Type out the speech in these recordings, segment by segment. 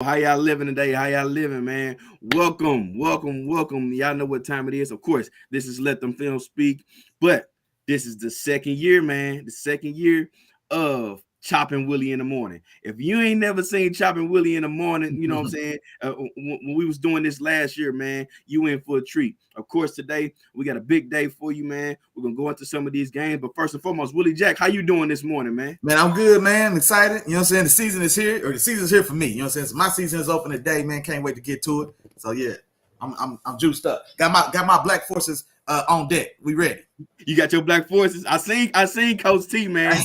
How y'all living today? How y'all living, man? Welcome. Y'all know what time it is. Of course, this is Let Them Film Speak, but this is the second year, man. The second year of Chopping Willie in the morning. If you ain't never seen Chopping Willie in the morning, you know what I'm saying? When we was doing this last year, man, you in for a treat. Of course, today we got a big day for you, man. We're gonna go into some of these games, but first and foremost, Willie Jack, how you doing this morning, man? Man, I'm good, man. I'm excited. You know what I'm saying? The season is here, or the season's here for me. You know what I'm saying? So my season is open today, man. Can't wait to get to it. So yeah, I'm juiced up. Got my black forces on deck. We ready. You got your black forces. I seen Coach T, man.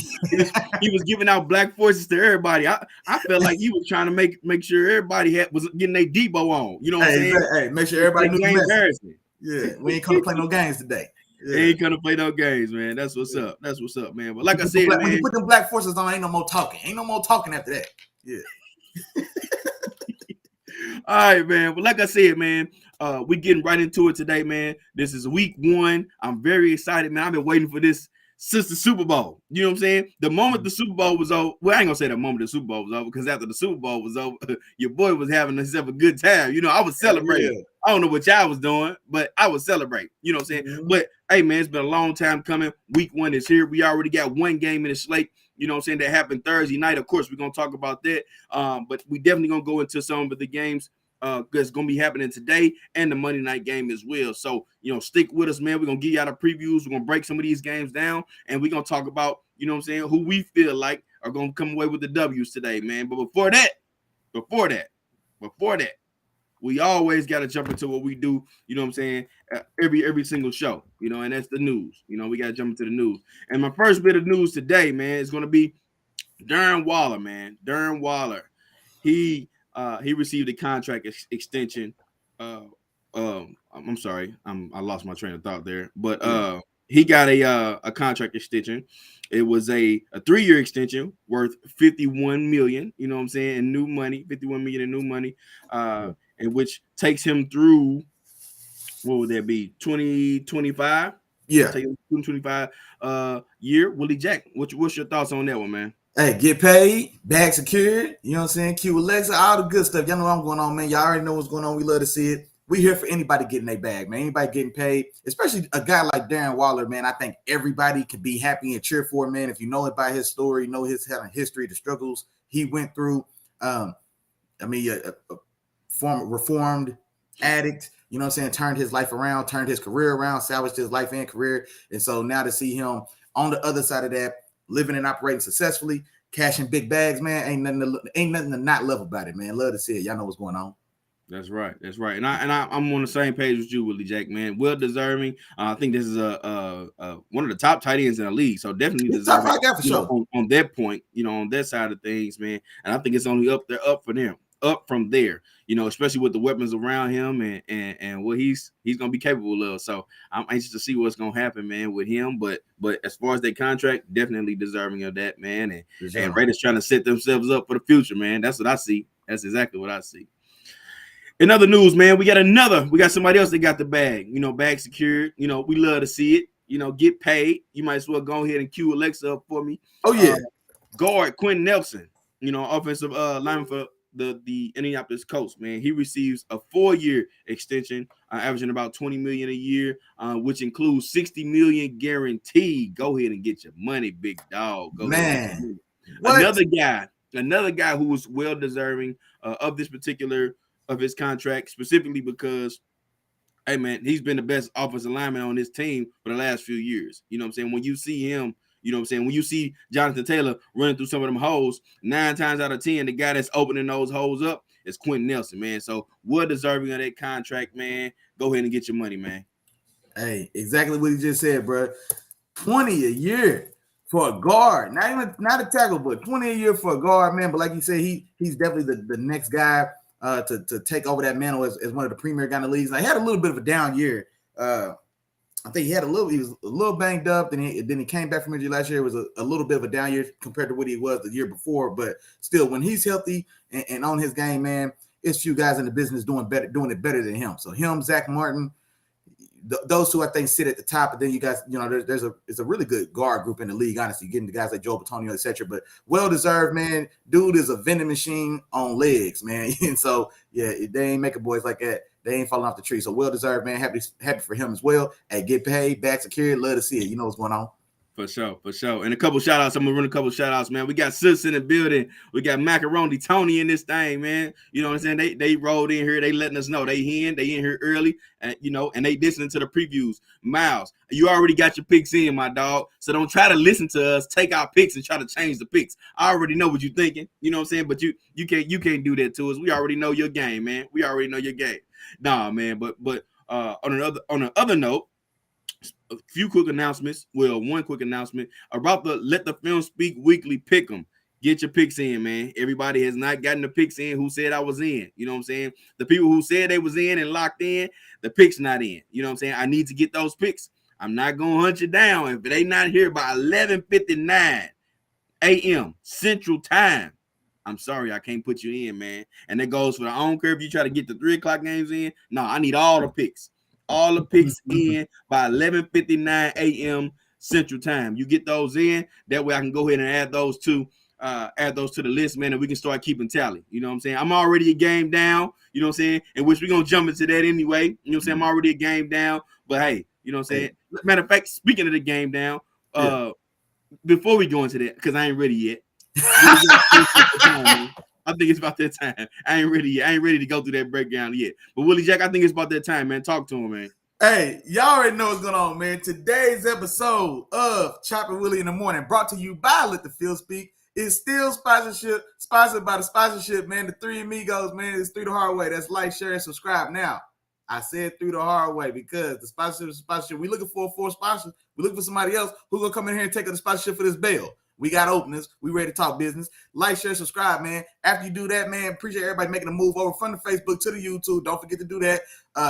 He was giving out black forces to everybody. I felt like he was trying to make sure everybody was getting their Debo on. You know what I'm saying? Hey, make sure everybody knew the message. Harrison. Yeah, we ain't gonna play no games today. Yeah. They ain't gonna play no games, man. That's what's up. That's what's up, man. But like I said, when you put them black forces on, ain't no more talking. Ain't no more talking after that. Yeah. All right, man. But like I said, man, we getting right into it today, man. This is week 1. I'm very excited, man. I've been waiting for this since the Super Bowl. You know what I'm saying? The moment the Super Bowl was over, well, I ain't gonna say the moment the Super Bowl was over, because after the Super Bowl was over, your boy was having himself a good time. You know, I was celebrating. Yeah. I don't know what y'all was doing, but I was celebrating. You know what I'm saying? Mm-hmm. But hey, man, it's been a long time coming. Week 1 is here. We already got one game in the slate. You know what I'm saying? That happened Thursday night. Of course, we're gonna talk about that. But we definitely gonna go into some of the games that's going to be happening today and the Monday night game as well. So, you know, stick with us, man. We're going to give you out the previews. We're going to break some of these games down, and we're going to talk about, you know what I'm saying, who we feel like are going to come away with the W's today, man. But before that, we always got to jump into what we do, you know what I'm saying, every single show, you know, and that's the news. You know, we got to jump into the news. And my first bit of news today, man, is going to be Darren Waller, man. Darren Waller. He received a contract extension. I'm sorry, I lost my train of thought there. But he got a contract extension. It was a 3-year extension worth $51 million. You know what I'm saying? In new money, $51 million in new money, and which takes him through, what would that be? 2025. Yeah, 2025 year. Willie Jack, what's your thoughts on that one, man? Hey, get paid, bag secured, you know what I'm saying? Q Alexa, all the good stuff. Y'all know what's going on, man. Y'all already know what's going on. We love to see it. We here for anybody getting their bag, man. Anybody getting paid, especially a guy like Darren Waller, man. I think everybody could be happy and cheer for him, man. If you know about his story, you know his history, the struggles he went through. A former reformed addict, you know what I'm saying, turned his life around, turned his career around, salvaged his life and career. And so now to see him on the other side of that, living and operating successfully, cashing big bags, man, ain't nothing to not love about it, man. Love to see it. Y'all know what's going on. That's right. And I'm on the same page with you, Willie Jack, man. Well deserving. I think this is one of the top tight ends in the league, so definitely deserving. Top for sure. On that point, you know, on that side of things, man. And I think it's only up from there, you know, especially with the weapons around him and what he's gonna be capable of. So I'm anxious to see what's gonna happen, man, with him. But as far as their contract, definitely deserving of that, man. And Raiders trying to set themselves up for the future, man. That's what I see. That's exactly what I see. In other news, man, we got somebody else that got the bag, you know, bag secured. You know, we love to see it, you know, get paid. You might as well go ahead and cue Alexa up for me. Oh, yeah. Guard Quentin Nelson, you know, offensive lineman for the Indianapolis Colts, man. He receives a 4-year extension, averaging about $20 million a year, which includes $60 million guaranteed. Go ahead and get your money, big dog. Go man. Another guy who was well deserving of this particular of his contract, specifically because, hey, man, he's been the best offensive lineman on this team for the last few years. You know what I'm saying? When you see him, you know what I'm saying, when you see Jonathan Taylor running through some of them holes, 9 times out of 10, the guy that's opening those holes up is Quentin Nelson, man. So we're deserving of that contract, man. Go ahead and get your money, man. Hey, exactly what you just said, bro. 20 a year for a guard, not a tackle, but 20 a year for a guard, man. But like you said, he's definitely the next guy to take over that mantle as one of the premier guys in the league. I had a little bit of a down year. I think he was a little banged up, then he came back from injury last year. It was a little bit of a down year compared to what he was the year before. But still, when he's healthy and on his game, man, it's few guys in the business doing it better than him. So him, Zach Martin, those two I think sit at the top. And then you guys, there's a really good guard group in the league. Honestly, getting the guys like Joe Batonio, etc. But well deserved, man. Dude is a vending machine on legs, man. And so yeah, they ain't making boys like that. They ain't falling off the tree. So well deserved, man. Happy for him as well. Hey, get paid, back secured. Love to see it. You know what's going on. For sure. And a couple shout outs. I'm gonna run a couple shout outs, man. We got Sis in the building. We got Macaroni Tony in this thing, man. You know what I'm saying? They rolled in here. They letting us know they in here early, and and they listening to the previews. Miles, you already got your picks in, my dog. So don't try to listen to us, take our picks and try to change the picks. I already know what you're thinking. You know what I'm saying? But you can't do that to us. We already know your game, man. We already know your game. Nah, man. But on another note, a few quick announcements. Well, one quick announcement about the Let the Film Speak weekly pick 'em. Get your picks in, man. Everybody has not gotten the picks in who said I was in. You know what I'm saying? The people who said they was in and locked in, the picks not in. You know what I'm saying? I need to get those picks. I'm not going to hunt you down. If they not here by 11:59 a.m. Central Time, I'm sorry, I can't put you in, man. And that goes for the on curve. You try to get the 3 o'clock games in. No, I need all the picks. All the picks in by 11:59 a.m. Central Time. You get those in. That way I can go ahead and add those to the list, man, and we can start keeping tally. You know what I'm saying? I'm already a game down, you know what I'm saying? In which we're going to jump into that anyway. You know what I'm saying? I'm already a game down. But, hey, you know what I'm saying? Matter of fact, speaking of the game down, before we go into that, because I ain't ready yet. I think it's about that time. I ain't ready yet. I ain't ready to go through that breakdown yet. But Willie Jack, I think it's about that time, man. Talk to him, man. Hey, y'all already know what's going on, man. Today's episode of Chop Willie in the Morning, brought to you by Let the Field Speak, is still sponsored by the sponsorship, man. The Three Amigos, man. It's through the hard way. That's like, share, and subscribe. Now, I said through the hard way because the sponsorship. We're looking for a fourth sponsor. We're looking for somebody else who's going to come in here and take up the sponsorship for this bail. We got openers. We ready to talk business. Like, share, subscribe, man. After you do that, man, appreciate everybody making a move over from the Facebook to the YouTube. Don't forget to do that.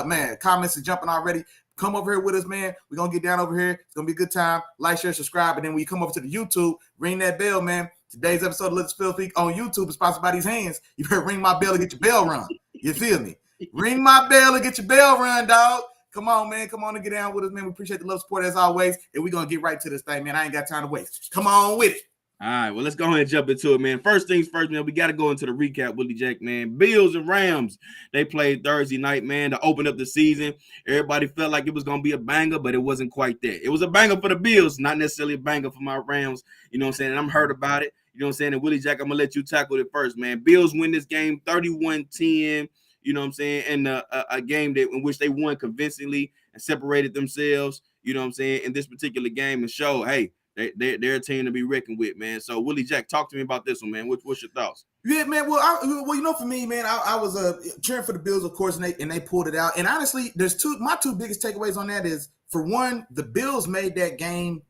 Man, comments are jumping already. Come over here with us, man. We're going to get down over here. It's going to be a good time. Like, share, subscribe. And then when you come over to the YouTube, ring that bell, man. Today's episode of Let's Field Speak on YouTube is sponsored by these hands. You better ring my bell and get your bell run. You feel me? Ring my bell and get your bell run, dog. Come on, man. Come on and get down with us, man. We appreciate the love support as always. And we're going to get right to this thing, man. I ain't got time to waste. Come on with it. All right, well, let's go ahead and jump into it, man. First things first, man, we got to go into the recap, Willie Jack, man. Bills and Rams, they played Thursday night, man, to open up the season. Everybody felt like it was going to be a banger, but it wasn't quite that. It was a banger for the Bills, not necessarily a banger for my Rams. You know what I'm saying? And I'm hurt about it. You know what I'm saying? And Willie Jack, I'm going to let you tackle it first, man. Bills win this game 31-10, you know what I'm saying, and a game in which they won convincingly and separated themselves, you know what I'm saying, in this particular game and showed, hey, they're a team to be reckoned with, man. So, Willie Jack, talk to me about this one, man. What's your thoughts? Yeah, man. Well, you know, for me, man, I was cheering for the Bills, of course, and they pulled it out. And honestly, my two biggest takeaways on that is, for one, the Bills made that game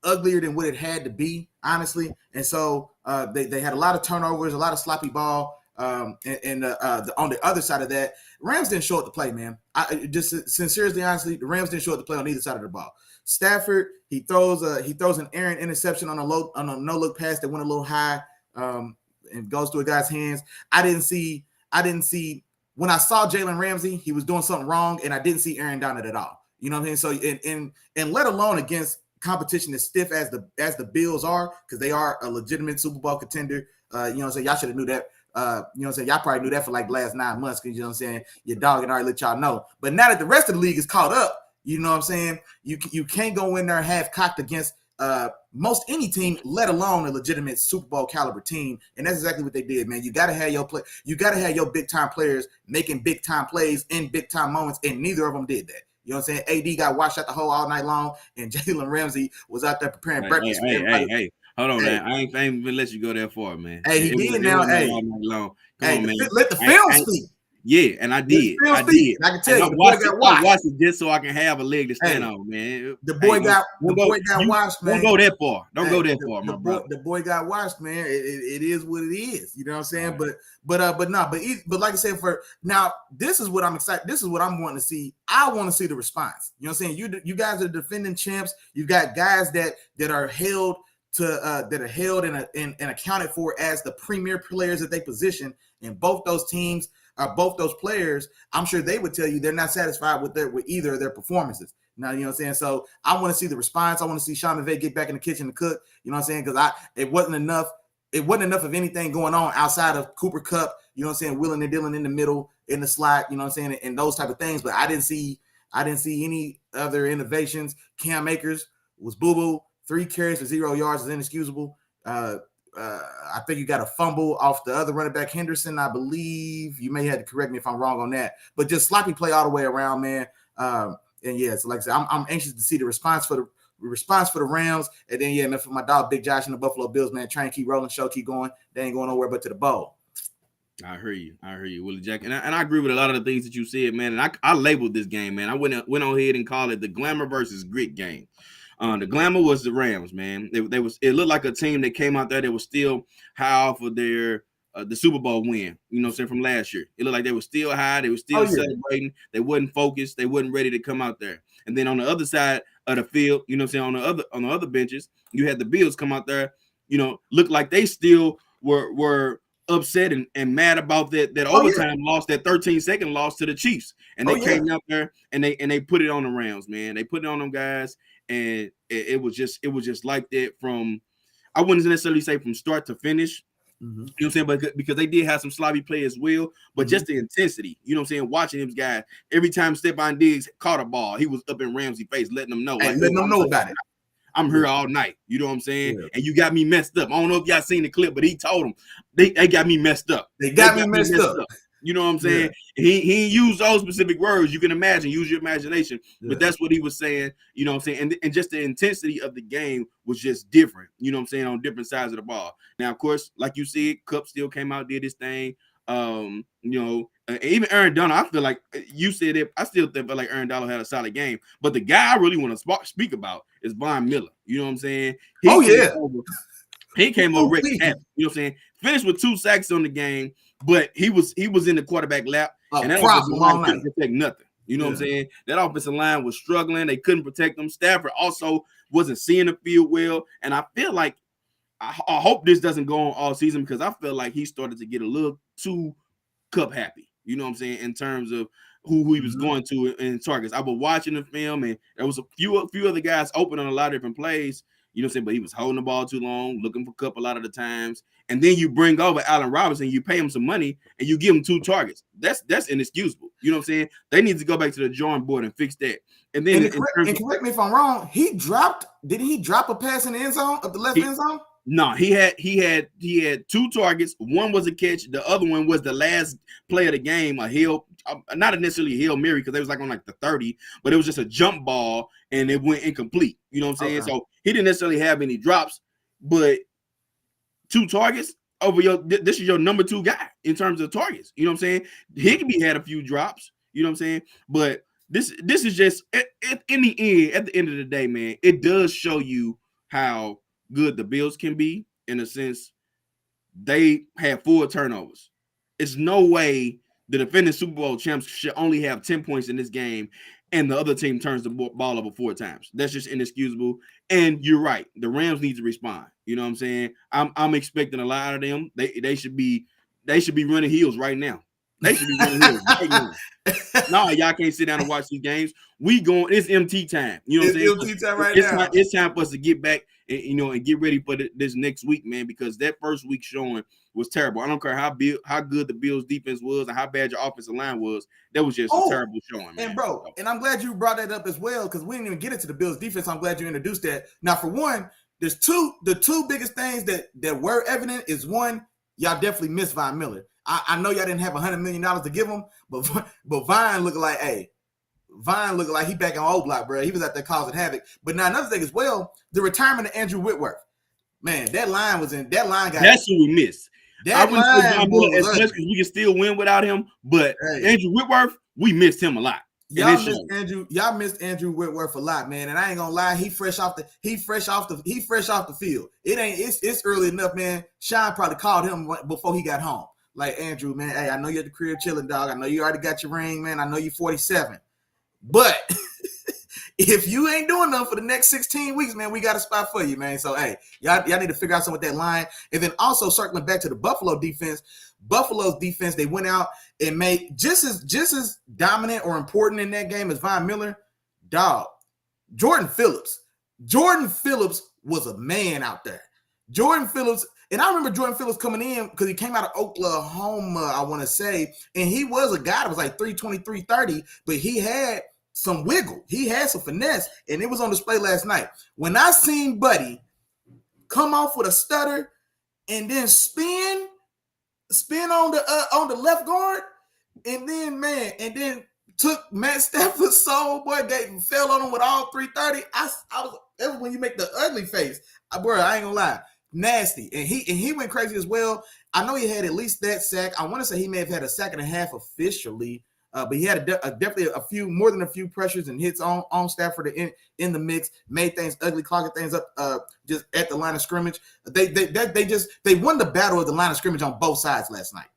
uglier than what it had to be, honestly. And so they had a lot of turnovers, a lot of sloppy ball. And on the other side of that, Rams didn't show up to play, man. Just sincerely, honestly, the Rams didn't show up to play on either side of the ball. Stafford, he throws an errant interception on a no look pass that went a little high, and goes through a guy's hands. I didn't see when I saw Jalen Ramsey, he was doing something wrong, and I didn't see Aaron Donald at all. You know what I'm saying? So and let alone against competition as stiff as the Bills are, because they are a legitimate Super Bowl contender. You know what I'm saying? Y'all should have knew that. You know what I'm saying? Y'all probably knew that for like the last 9 months, because you know what I'm saying, your dog had already let y'all know. But now that the rest of the league is caught up, you know what I'm saying, you can't go in there half cocked against most any team, let alone a legitimate Super Bowl caliber team. And that's exactly what they did, man. You gotta have your big time players making big time plays in big time moments, and neither of them did that. You know what I'm saying? AD got washed out the hole all night long, and Jalen Ramsey was out there preparing breakfast. Hey. Hold on, man. I ain't even let you go that far, man. Hey, he did now. Hey, all night long. Come on, man. Let the film speak. Yeah, and I did. I can tell you, the boy got washed. I watched it just so I can have a leg to stand on, man. The boy got washed, man. Don't go that far. Don't go that far, my brother. The boy got washed, man. It is what it is. You know what I'm saying? Right. But like I said, for now, this is what I'm excited. This is what I'm wanting to see. I want to see the response. You know what I'm saying? You guys are defending champs. You got guys that are held and accounted for as the premier players that they position, and both those teams both those players, I'm sure they would tell you they're not satisfied with either of their performances. Now, you know what I'm saying? So I want to see the response. I want to see Sean McVay get back in the kitchen to cook. You know what I'm saying? Because it wasn't enough. It wasn't enough of anything going on outside of Cooper Kupp, you know what I'm saying, willing and dealing in the middle, in the slot, you know what I'm saying, and those type of things. But I didn't see any other innovations. Cam Akers was boo-boo. 3 carries for 0 yards is inexcusable. I think you got a fumble off the other running back, Henderson, I believe. You may have to correct me if I'm wrong on that. But just sloppy play all the way around, man. And yeah, so like I said, I'm anxious to see the response for the Rams. And then, yeah, man, for my dog, Big Josh and the Buffalo Bills, man, try and keep rolling, show, keep going. They ain't going nowhere but to the bowl. I hear you, Willie Jack. And I agree with a lot of the things that you said, man. And I labeled this game, man. I went on ahead and called it the glamour versus grit game. The glamour was the Rams, man. It looked like a team that came out there that was still high off of their the Super Bowl win, you know what I'm saying, from last year. It looked like they were still high. They were still celebrating. They wasn't focused. They wasn't ready to come out there. And then on the other side of the field, you know what I'm saying, on the other benches, you had the Bills come out there, you know, look like they still were upset and mad about that overtime loss, that 13-second loss to the Chiefs. And they came out there and they put it on the Rams, man. They put it on them guys, and it was just like that from, I wouldn't necessarily say from start to finish. Mm-hmm. You know what I'm saying? But because they did have some sloppy play as well, but just the intensity, you know what I'm saying? Watching them guys, every time Stephon Diggs caught a ball, he was up in Ramsey's face, letting them know. Like, letting them know about it. I'm here all night. You know what I'm saying? Yeah. And you got me messed up. I don't know if y'all seen the clip, but he told them they got me messed up. They got me messed up. You know what I'm saying? Yeah. He used those specific words. You can imagine, use your imagination. Yeah. But that's what he was saying, you know what I'm saying? And just the intensity of the game was just different, you know what I'm saying, on different sides of the ball. Now, of course, like you said, Kupp still came out, did his thing. You know, even Aaron Donald, I feel like you said it. I still feel like Aaron Donald had a solid game. But the guy I really want to speak about is Von Miller. You know what I'm saying? He came over wrecked happy. You know what I'm saying? Finished with 2 sacks on the game, but he was in the quarterback lap, and that offensive line couldn't protect nothing. You know what I'm saying? That offensive line was struggling. They couldn't protect them. Stafford also wasn't seeing the field well, and I feel like I hope this doesn't go on all season, because I feel like he started to get a little too Kupp happy. You know what I'm saying? In terms of who he was going to in targets. I was watching the film, and there was a few other guys open on a lot of different plays. You know what I'm saying? But he was holding the ball too long, looking for Kupp a lot of the times. And then you bring over Allen Robinson, you pay him some money, and you give him 2 targets. That's inexcusable. You know what I'm saying? They need to go back to the drawing board and fix that. And then correct me if I'm wrong, did he drop a pass in the end zone, of the left end zone? No, he had 2 targets. One was a catch. The other one was the last play of the game, a Hill, not necessarily a Hail Mary, because they was like on like the 30, but it was just a jump ball and it went incomplete. You know what I'm saying? Okay. So he didn't necessarily have any drops, but 2 targets over this is your number 2 guy in terms of targets. You know what I'm saying? Higbee had a few drops. You know what I'm saying? But this is just at the end of the day, man, it does show you how good the Bills can be. In a sense, they had 4 turnovers. It's no way the defending Super Bowl champs should only have 10 points in this game and the other team turns the ball over 4 times. That's just inexcusable. And you're right. The Rams need to respond. You know what I'm saying? I'm expecting a lot of them. They should be running heels right now. They should be running heels right now. No, y'all can't sit down and watch these games. It's MT time. You know what I'm saying? It's MT time right now. It's time for us to get back and, you know, and get ready for this next week, man, because that first week showing was terrible. I don't care how good the Bills defense was and how bad your offensive line was. That was just a terrible showing, man. And bro, and I'm glad you brought that up as well, because we didn't even get into the Bills defense. I'm glad you introduced that. Now, for one, the 2 biggest things that were evident is, one, y'all definitely missed Von Miller. I know y'all didn't have $100 million to give him, but Vine looked like he back on old block, bro. He was out there causing havoc. But now another thing as well, the retirement of Andrew Whitworth. Man, that line got. That's who we missed. I wouldn't say Von Miller as much, because we can still win without him. But Andrew Whitworth, we missed him a lot. Y'all missed Andrew Whitworth a lot, man. And I ain't gonna lie, he fresh off the field. It's early enough, man. Sean probably called him before he got home. Like, Andrew, man, hey, I know you're at the crib chilling, dog. I know you already got your ring, man. I know you're 47. But if you ain't doing nothing for the next 16 weeks, man, we got a spot for you, man. So, hey, y'all need to figure out something with that line. And then also circling back to the Buffalo's defense, they went out and made just as dominant or important in that game as Von Miller. Dog, Jordan Phillips was a man out there. Jordan Phillips, and I remember Jordan Phillips coming in because he came out of Oklahoma, I want to say, and he was a guy that was like 320, 330, but he had some wiggle. He had some finesse, and it was on display last night. When I seen Buddy come off with a stutter and then spin on the left guard, and then took Matt Stafford's soul, boy, they fell on him with all 330. That was when you make the ugly face. Bro, I ain't gonna lie. Nasty. And he went crazy as well. I know he had at least that sack. I want to say he may have had a sack and a half officially, but he had definitely more than a few pressures and hits on Stafford in the mix, made things ugly, clogging things up just at the line of scrimmage. They won the battle of the line of scrimmage on both sides last night.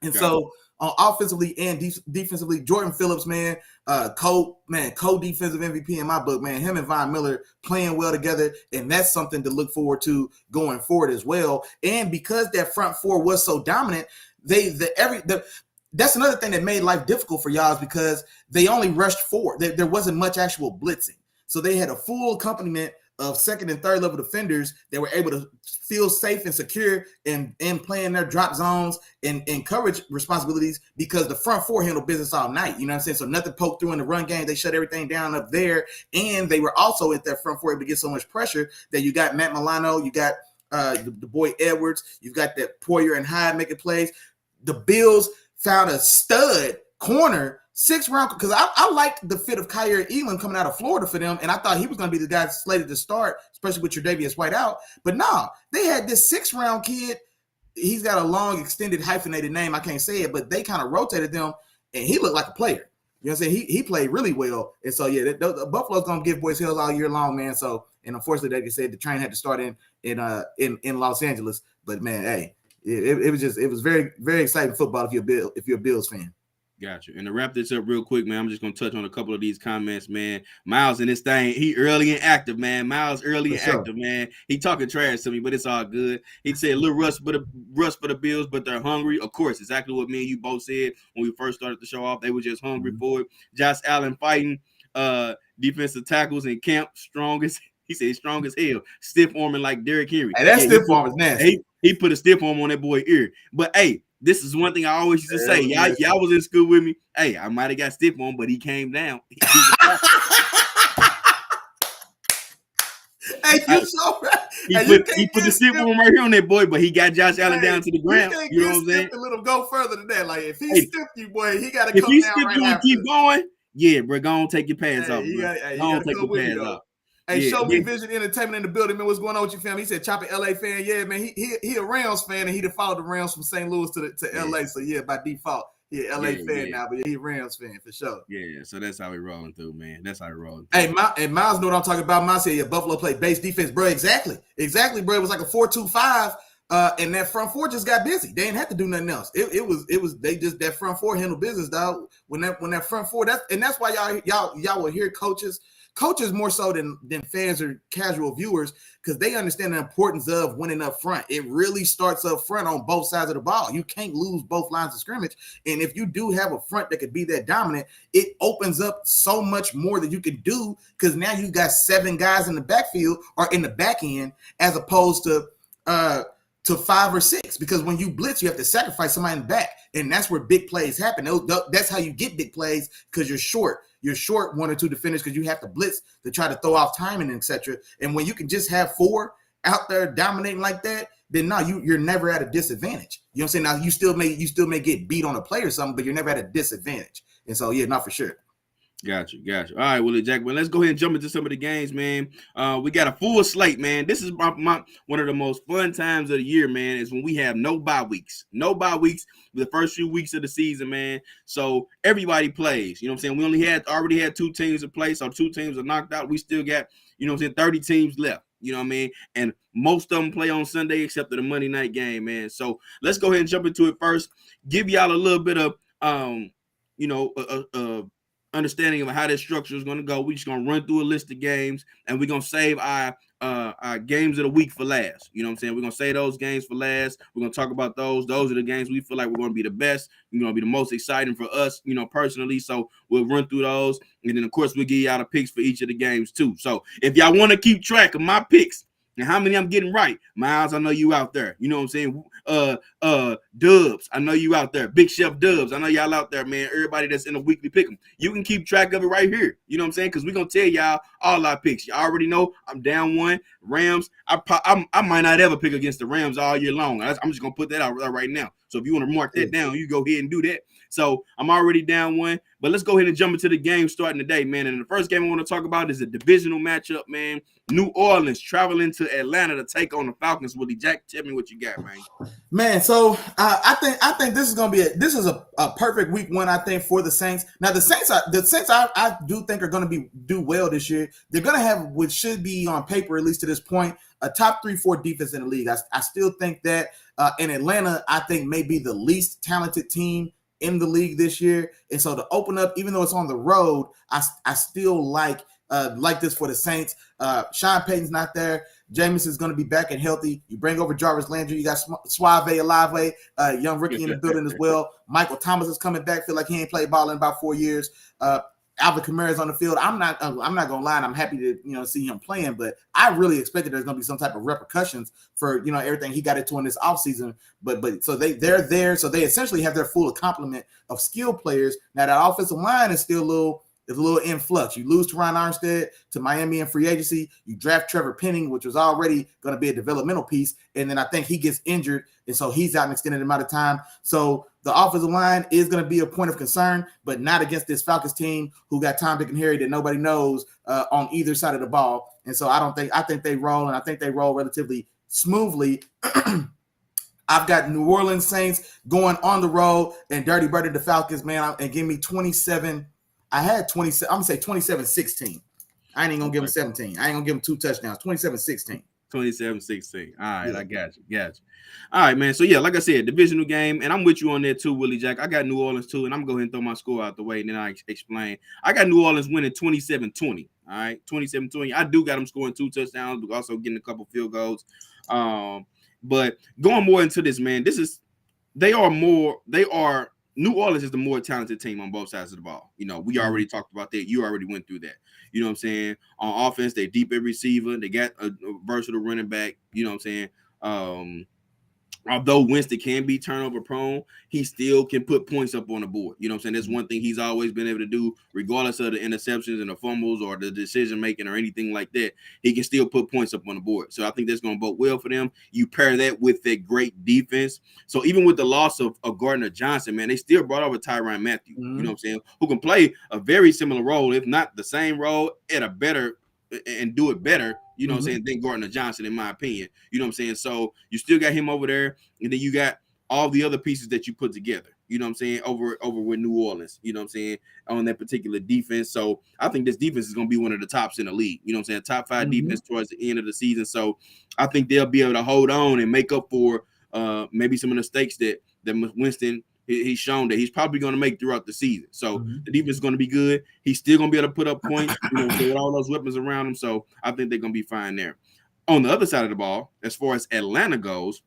And so offensively and defensively, Jordan Phillips, man, co-defensive MVP in my book, man. Him and Von Miller playing well together, and that's something to look forward to going forward as well. And because that front four was so dominant, that's another thing that made life difficult for y'all, is because they only rushed four. There wasn't much actual blitzing, so they had a full accompaniment of second and third level defenders that were able to feel safe and secure and playing their drop zones and coverage responsibilities, because the front four handled business all night. You know what I'm saying? So nothing poked through in the run game. They shut everything down up there. And they were also at that front four able to get so much pressure that you got Matt Milano, you got the boy Edwards, you've got that Poyer and Hyde making plays. The Bills found a stud corner 6th round, because I liked the fit of Kyer Elam coming out of Florida for them, and I thought he was going to be the guy slated to start, especially with Tre'Davious White out. But no, they had this 6th round kid. He's got a long, extended, hyphenated name. I can't say it, but they kind of rotated them, and he looked like a player. You know what I'm saying? He played really well. And so, yeah, the Buffalo's going to give boys hills all year long, man. So, and unfortunately, like I said, the train had to start in Los Angeles. But, man, hey, it was very, very exciting football if you're a Bills fan. Gotcha. And to wrap this up real quick, man, I'm just going to touch on a couple of these comments, man. Miles in this thing, he early and active, man. Miles early and active, man. He talking trash to me, but it's all good. He said a little rush for the Bills, but they're hungry. Of course, exactly what me and you both said when we first started the show off. They were just hungry for it. Josh Allen fighting defensive tackles in camp, strongest. He said he's strong as hell. Stiff arming like Derrick Henry. Hey, that stiff arm is nasty. He put a stiff arm on that boy's ear. But, hey, this is one thing I always used to say. Y'all was in school with me. Hey, I might have got stiff on, but he came down. Hey, you so right. He put the stiff arm right here on that boy, but he got Josh Allen down to the ground. You know what I'm saying? Let him go further than that. Like, if he stiffed you, boy, he got to come down. If he stiffed you and keep going, yeah, bro, go on, take your pads off. Go on, take your pads off. Hey, Show Me Vision Entertainment in the building, man. What's going on with you, fam? He said, Chop LA fan. Yeah, man. He a Rams fan, and he followed the Rams from St. Louis to LA. So, yeah, by default, LA fan now, but he a Rams fan for sure. Yeah, so that's how we rolling through, man. That's how we rolling through. Hey, Miles know what I'm talking about. Miles said, Buffalo played base defense, bro. Exactly, bro. It was like a 4-2-5, and that front four just got busy. They didn't have to do nothing else. It was that front four handled business, dog. When that front four, that's why y'all will hear coaches more so than fans or casual viewers, because they understand the importance of winning up front. It really starts up front on both sides of the ball. You can't lose both lines of scrimmage. And if you do have a front that could be that dominant, it opens up so much more that you can do, because now you got 7 guys in the backfield or in the back end, as opposed to 5 or 6, because when you blitz, you have to sacrifice somebody in the back, and that's where big plays happen. That's how you get big plays, because you're short. You're short 1 or 2 defenders because you have to blitz to try to throw off timing, etc. And when you can just have 4 out there dominating like that, then no, you're never at a disadvantage. You know what I'm saying? Now you still may get beat on a play or something, but you're never at a disadvantage. And so yeah, not for sure. Gotcha. All right, Willie Jack. Well, let's go ahead and jump into some of the games, man. We got a full slate, man. This is my one of the most fun times of the year, man, is when we have no bye weeks. No bye weeks the first few weeks of the season, man. So everybody plays. You know what I'm saying? We already had 2 teams to play, so 2 teams are knocked out. We still got, you know what I'm saying, 30 teams left. You know what I mean? And most of them play on Sunday except for the Monday night game, man. So let's go ahead and jump into it first. Give y'all a little bit of understanding of how this structure is going to go. We're just going to run through a list of games, and we're going to save our games of the week for last. You know what I'm saying? We're going to save those games for last. We're going to talk about those. Those are the games we feel like we're going to be the best. You're going to be the most exciting for us, personally. So we'll run through those. And then, of course, we'll give y'all the picks for each of the games, too. So if y'all want to keep track of my picks and how many I'm getting right, Miles, I know you out there. You know what I'm saying? Dubs, I know you out there. Big Chef Dubs, I know y'all out there, man. Everybody that's in a weekly pick 'em, you can keep track of it right here. You know what I'm saying? Because we're gonna tell y'all all our picks. You already know I'm down one. Rams, I might not ever pick against the Rams all year long. I'm just gonna put that out right now. So if you want to mark that down, you go ahead and do that. So I'm already down one. But let's go ahead and jump into the game starting today, man. And the first game I want to talk about is a divisional matchup, man. New Orleans traveling to Atlanta to take on the Falcons. Willie Jack, tell me what you got, man. Man, so I think this is gonna be a perfect week one. I think for the Saints. Now the Saints I do think are gonna do well this year. They're gonna have what should be on paper, at least to this point, a top 3-4 defense in the league. I still think that in Atlanta, I think may be the least talented team in the league this year. And so to open up, even though it's on the road, I still like this for the Saints. Sean Payton's not there. Jameis is going to be back and healthy. You bring over Jarvis Landry. You got Suave Alave, young rookie in the building as well. Michael Thomas is coming back. Feel like he ain't played ball in about 4 years. Alvin Kamara's on the field. I'm not gonna lie. I'm happy to see him playing, but I really expected there's gonna be some type of repercussions for everything he got into in this offseason. But so they're there. So they essentially have their full complement of skill players. Now that offensive line is still a little in flux. You lose Teron Armstead to Miami in free agency. You draft Trevor Penning, which was already going to be a developmental piece. And then I think he gets injured. And so he's out an extended amount of time. So the offensive line is going to be a point of concern, but not against this Falcons team who got Tom, Dick, and Harry that nobody knows on either side of the ball. And so I think they roll, and I think they roll relatively smoothly. I've got New Orleans Saints going on the road and dirty birdie the Falcons, man, and give me 27. I had 27. I'm going to say 27-16. I ain't even going to give him 17. I ain't going to give him 2 touchdowns. 27-16. 27-16. All right, yeah. I got you. All right, man. So, yeah, like I said, divisional game, and I'm with you on there too, Willie Jack. I got New Orleans too, and I'm going to go ahead and throw my score out the way, and then I explain. I got New Orleans winning 27-20. All right, 27-20. I do got them scoring 2 touchdowns, but also getting a couple field goals. But going more into this, man, New Orleans is the more talented team on both sides of the ball. We already talked about that. You already went through that. You know what I'm saying? On offense, they deep at receiver. They got a versatile running back. You know what I'm saying? Although Winston can be turnover prone, he still can put points up on the board. You know what I'm saying? That's one thing he's always been able to do, regardless of the interceptions and the fumbles or the decision making or anything like that. He can still put points up on the board. So I think that's going to bode well for them. You pair that with that great defense. So even with the loss of Gardner Johnson, man, they still brought over Tyrann Mathieu, you know what I'm saying, who can play a very similar role, if not the same role, at a better and do it better, you know what I'm saying, than Gardner Johnson, in my opinion. You know what I'm saying? So you still got him over there, and then you got all the other pieces that you put together, you know what I'm saying, over with New Orleans, you know what I'm saying, on that particular defense. So I think this defense is going to be one of the tops in the league, you know what I'm saying, top 5 defense towards the end of the season. So I think they'll be able to hold on and make up for maybe some of the mistakes that Winston he's shown that he's probably going to make throughout the season. So the defense is going to be good. He's still going to be able to put up points, with all those weapons around him. So I think they're going to be fine there. On the other side of the ball, as far as Atlanta goes,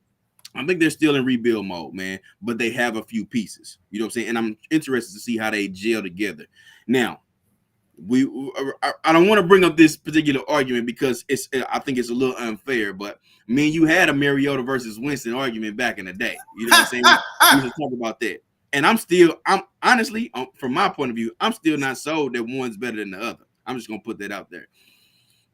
I think they're still in rebuild mode, man, but they have a few pieces, you know what I'm saying? And I'm interested to see how they gel together. Now, I don't want to bring up this particular argument because I think it's a little unfair, but me and you had a Mariota versus Winston argument back in the day. You know what I'm saying? We should talk about that. And I'm honestly, from my point of view, I'm still not sold that one's better than the other. I'm just going to put that out there.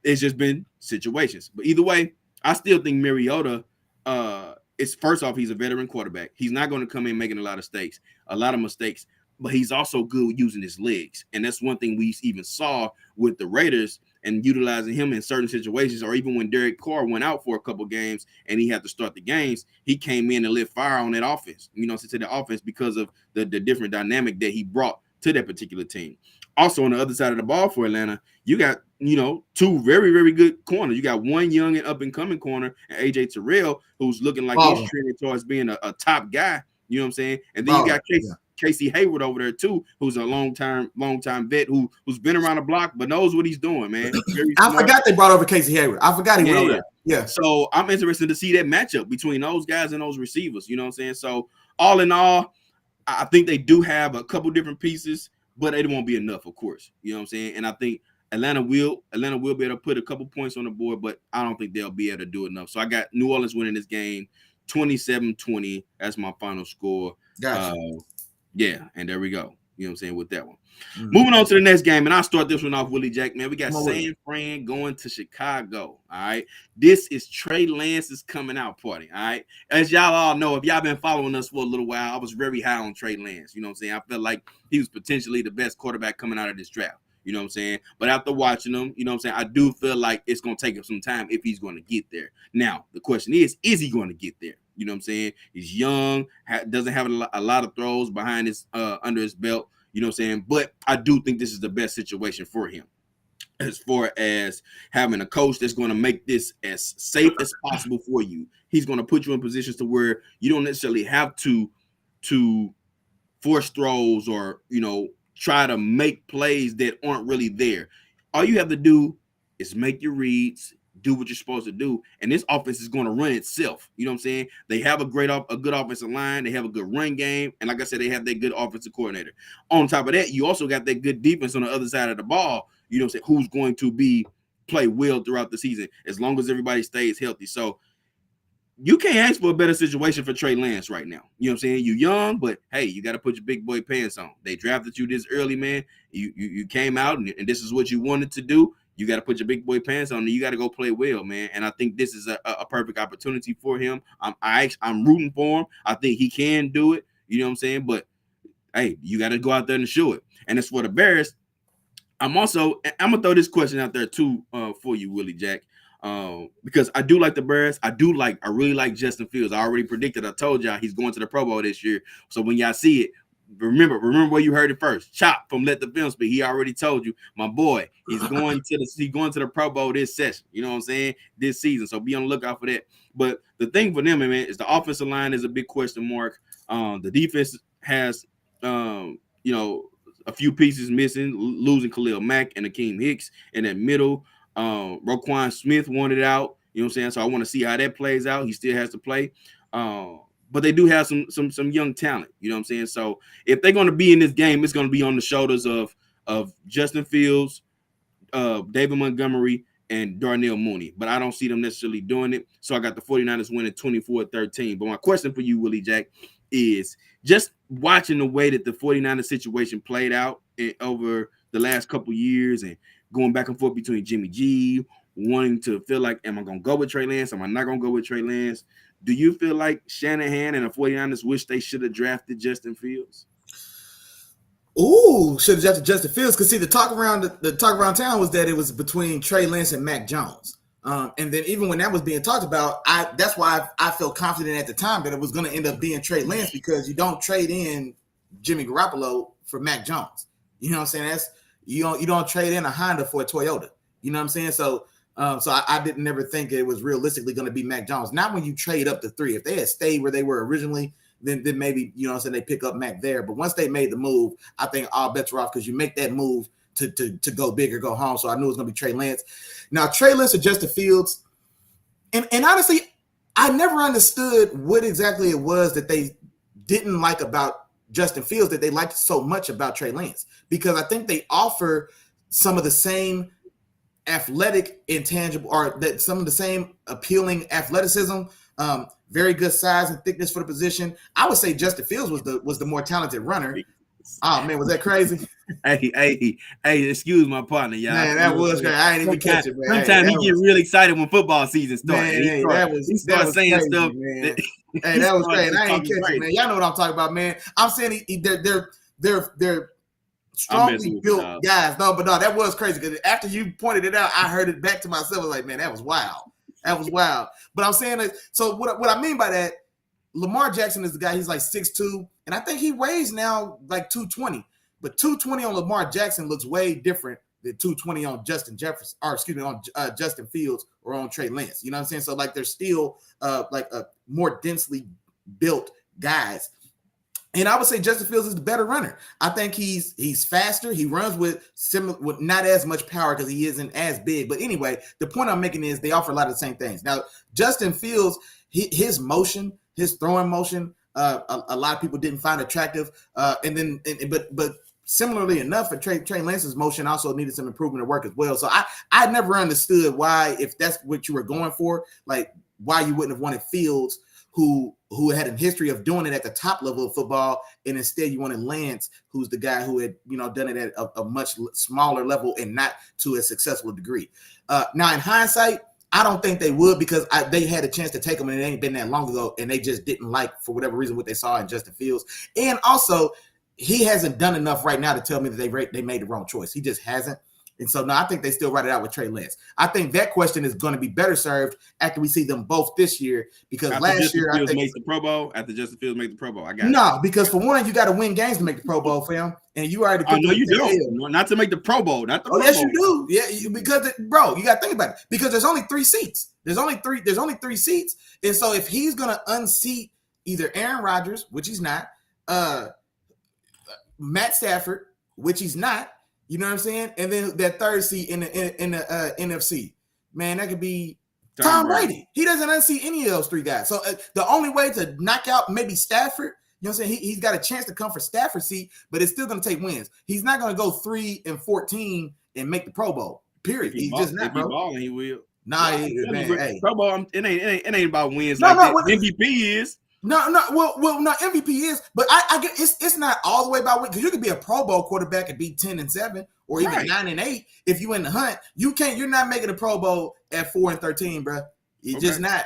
It's just been situations. But either way, I still think Mariota, first off, he's a veteran quarterback. He's not going to come in making a lot of mistakes. But he's also good using his legs. And that's one thing we even saw with the Raiders and utilizing him in certain situations, or even when Derek Carr went out for a couple games and he had to start the games, he came in and lit fire on that offense, to the offense because of the different dynamic that he brought to that particular team. Also, on the other side of the ball for Atlanta, you got, 2 very, very good corners. You got one young and up-and-coming corner, and A.J. Terrell, who's looking like he's trending towards being a top guy. You know what I'm saying? And then you got Casey Hayward over there too, who's a long time vet who's been around the block but knows what he's doing, man. Very I smart. forgot they brought over Casey Hayward. I forgot he went over there. Yeah. So I'm interested to see that matchup between those guys and those receivers. You know what I'm saying? So all in all, I think they do have a couple different pieces, but it won't be enough, of course. You know what I'm saying? And I think Atlanta will be able to put a couple points on the board, but I don't think they'll be able to do enough. So I got New Orleans winning this game 27-20. That's my final score. Gotcha. Yeah, and there we go. You know what I'm saying with that one. Moving on to the next game, and I'll start this one off, Willie Jack, man. We got San Fran going to Chicago. All right. This is Trey Lance's coming out party. All right. As y'all all know, if y'all been following us for a little while, I was very high on Trey Lance. You know what I'm saying? I felt like he was potentially the best quarterback coming out of this draft. You know what I'm saying? But after watching him, you know what I'm saying, I do feel like it's going to take him some time if he's going to get there. Now, the question is he going to get there? You know what I'm saying? He's young, doesn't have a lot of throws behind his under his belt. You know what I'm saying? But I do think this is the best situation for him as far as having a coach that's going to make this as safe as possible for you. He's going to put you in positions to where you don't necessarily have to force throws or, you know, try to make plays that aren't really there. All you have to do is make your reads, do what you're supposed to do, and this offense is going to run itself. You know what I'm saying? They have a good offensive line. They have a good run game, and like I said, they have that good offensive coordinator. On top of that, you also got that good defense on the other side of the ball. You know what I'm saying? Who's going to play well throughout the season as long as everybody stays healthy. So you can't ask for a better situation for Trey Lance right now. You know what I'm saying? You're young, but hey, you got to put your big boy pants on. They drafted you this early, man. You came out and this is what you wanted to do. You got to put your big boy pants on and you got to go play well, man. And I think this is a perfect opportunity for him. I'm rooting for him. I think he can do it. You know what I'm saying? But hey, you got to go out there and show it. And as for the Bears, I'm gonna throw this question out there too for you, Willie Jack. Because I do like the Bears. I really like Justin Fields. I already predicted. I told y'all he's going to the Pro Bowl this year. So when y'all see it, remember where you heard it first. Chop from Let the Film Speak. He already told you, my boy, he's going to the Pro Bowl this session. You know what I'm saying? This season. So be on the lookout for that. But the thing for them, man, is the offensive line is a big question mark. The defense has a few pieces missing, losing Khalil Mack and Akeem Hicks in that middle. Roquan Smith wanted out. You know what I'm saying? So I want to see how that plays out. He still has to play. But they do have some young talent. You know what I'm saying? So if they're going to be in this game, it's going to be on the shoulders of Justin Fields, David Montgomery, and Darnell Mooney. But I don't see them necessarily doing it. So I got the 49ers winning 24-13. But my question for you, Willie Jack, is just watching the way that the 49ers situation played out over the last couple years and going back and forth between Jimmy G, wanting to feel like, am I going to go with Trey Lance? Am I not going to go with Trey Lance? Do you feel like Shanahan and the 49ers wish they should have drafted Justin Fields? Ooh, should have drafted Justin Fields. Because see, the talk around town was that it was between Trey Lance and Mac Jones. And then even when that was being talked about, that's why I felt confident at the time that it was going to end up being Trey Lance, because you don't trade in Jimmy Garoppolo for Mac Jones. You know what I'm saying? That's you don't trade in a Honda for a Toyota. You know what I'm saying? So I didn't never think it was realistically going to be Mac Jones. Not when you trade up to 3. If they had stayed where they were originally, then maybe, you know what I'm saying, they pick up Mac there. But once they made the move, I think all bets are off, because you make that move to go big or go home. So I knew it was going to be Trey Lance. Now, Trey Lance or Justin Fields, and honestly, I never understood what exactly it was that they didn't like about Justin Fields that they liked so much about Trey Lance, because I think they offer some of the same athletic intangible, or that some of the same appealing athleticism, very good size and thickness for the position. I would say Justin Fields was the more talented runner. Oh man, was that crazy? Hey, excuse my partner, y'all. Man, that was crazy. I ain't even catch it, man. Sometimes he get really excited when football season starts. Man, he starts saying crazy, stuff. Man. Hey, that was crazy. I ain't catch it, man. Y'all know what I'm talking about, man. I'm saying they're strongly built guys. No, that was crazy, because after you pointed it out, I heard it back to myself. I was like, man, that was wild. That was wild. But I'm saying that. So what I mean by that, Lamar Jackson is the guy. He's like 6'2", and I think he weighs now like 220. But 220 on Lamar Jackson looks way different than 220 on Justin Fields or on Trey Lance. You know what I'm saying? So like they're still like a more densely built guys. And I would say Justin Fields is the better runner. I think he's faster. He runs with not as much power because he isn't as big. But anyway, the point I'm making is they offer a lot of the same things. Now, Justin Fields, his motion, his throwing motion, a lot of people didn't find attractive. But similarly enough, for Trey Lance's motion also needed some improvement of work as well. So I never understood why, if that's what you were going for, like why you wouldn't have wanted Fields, who had a history of doing it at the top level of football, and instead you wanted Lance, who's the guy who had done it at a much smaller level and not to a successful degree. Now, in hindsight, I don't think they would, because they had a chance to take him, and it ain't been that long ago, and they just didn't like, for whatever reason, what they saw in Justin Fields. And also, he hasn't done enough right now to tell me that they made the wrong choice. He just hasn't. And so, no, I think they still write it out with Trey Lance. I think that question is going to be better served after we see them both this year, because after last Justin year Fields I think makes the Pro Bowl. After Justin Fields makes the Pro Bowl, I got because for one, you got to win games to make the Pro Bowl, fam, and you already. No, you don't. No, not to make the Pro Bowl. Not the. Pro yes, Bowl. You do. Yeah, because bro, you got to think about it. Because there's only 3 seats. There's only three seats, and so if he's going to unseat either Aaron Rodgers, which he's not, Matt Stafford, which he's not. You know what I'm saying? And then that third seat in the NFC, man, that could be Tom Brady. He doesn't unseat any of those 3 guys. So the only way to knock out maybe Stafford, you know what I'm saying? He's got a chance to come for Stafford's seat, but it's still going to take wins. He's not going to go 3-14 and make the Pro Bowl. Period. He's just not, bro. Balling, he will. Nah, man, hey. Pro Bowl, it ain't about wins. MVP is. No, MVP is, but I get it's not all the way about win, because you could be a Pro Bowl quarterback and be 10-7 or even 9-8 if you in the hunt. You're not making a Pro Bowl at 4-13, bro. You're just not.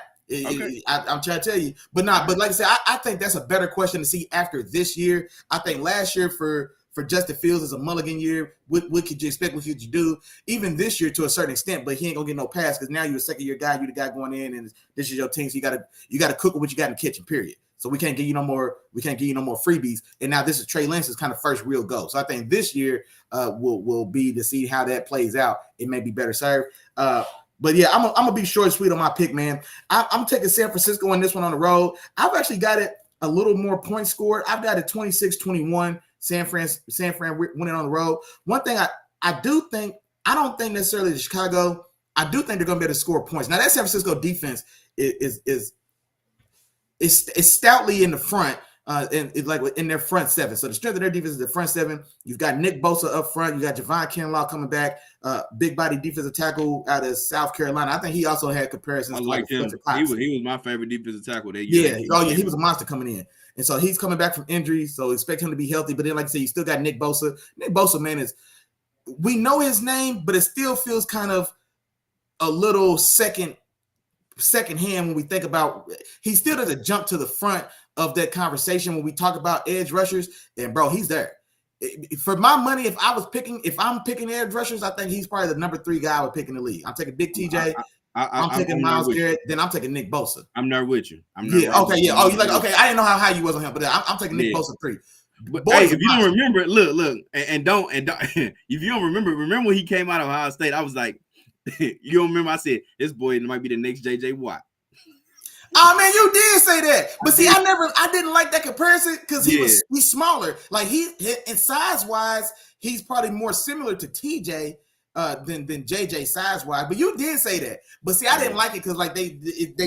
I'm trying to tell you, but like I said, I think that's a better question to see after this year. I think last year for Justin Fields is a mulligan year. What could you expect? What could you do? Even this year to a certain extent, but he ain't gonna get no pass, because now you're a second-year guy. You're the guy going in, and this is your team. So you gotta cook with what you got in the kitchen. Period. So we can't give you no more. We can't give you no more freebies. And now this is Trey Lance's kind of first real go. So I think this year will be to see how that plays out. It may be better served. But yeah, I'm gonna be short and sweet on my pick, man. I'm taking San Francisco on this one on the road. I've actually got it a little more points scored. I've got it 26-21. San Fran winning on the road. One thing I do think, I don't think necessarily the Chicago, I do think they're going to be able to score points. Now that San Francisco defense is stoutly in the front, and it's like in their front 7. So the strength of their defense is the front 7. You've got Nick Bosa up front. You got Javon Kinlaw coming back, big body defensive tackle out of South Carolina. I think he also had comparisons. I like him. He was my favorite defensive tackle that year. Yeah. He was a monster coming in. And so he's coming back from injury, so expect him to be healthy. But then, like I said, you still got Nick Bosa. Nick Bosa, man, we know his name, but it still feels kind of a little second hand when we think about, he still doesn't jump to the front of that conversation when we talk about edge rushers. And bro, he's there. For my money, if I'm picking edge rushers, I think he's probably the number 3 guy I would pick in the league. I'm taking Big TJ. I'm taking Myles Garrett. Then I'm taking Nick Bosa. I'm there with you. Okay. Yeah. Oh, you like, okay. I didn't know how high you was on him, but I'm taking Nick Bosa 3. But boy, if you don't remember, look, and don't, if you don't remember when he came out of Ohio State, I was like, you don't remember? I said this boy might be the next JJ Watt. Oh man, you did say that, but see, I didn't like that comparison because he's smaller. Like in size wise, he's probably more similar to TJ than JJ size wise. But you did say that. But see, I didn't like it because like they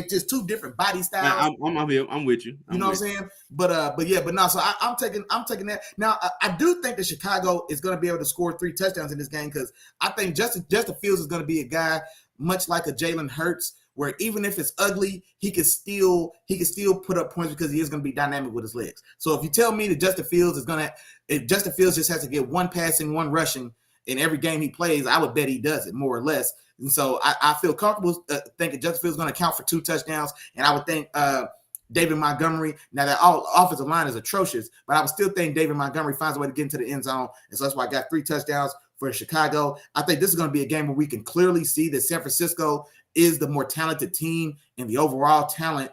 just 2 different body styles. I'm with you. You know what I'm saying? But no. So I'm taking that. Now I do think that Chicago is going to be able to score 3 touchdowns in this game, because I think Justin Fields is going to be a guy much like a Jalen Hurts, where even if it's ugly, he can still put up points because he is going to be dynamic with his legs. So if you tell me that Justin Fields just has to get 1 passing, 1 rushing in every game he plays, I would bet he does it more or less. And so I feel comfortable thinking Justin Fields is going to count for 2 touchdowns. And I would think David Montgomery, now that offensive line is atrocious, but I would still think David Montgomery finds a way to get into the end zone. And so that's why I got 3 touchdowns for Chicago. I think this is going to be a game where we can clearly see that San Francisco is the more talented team, and the overall talent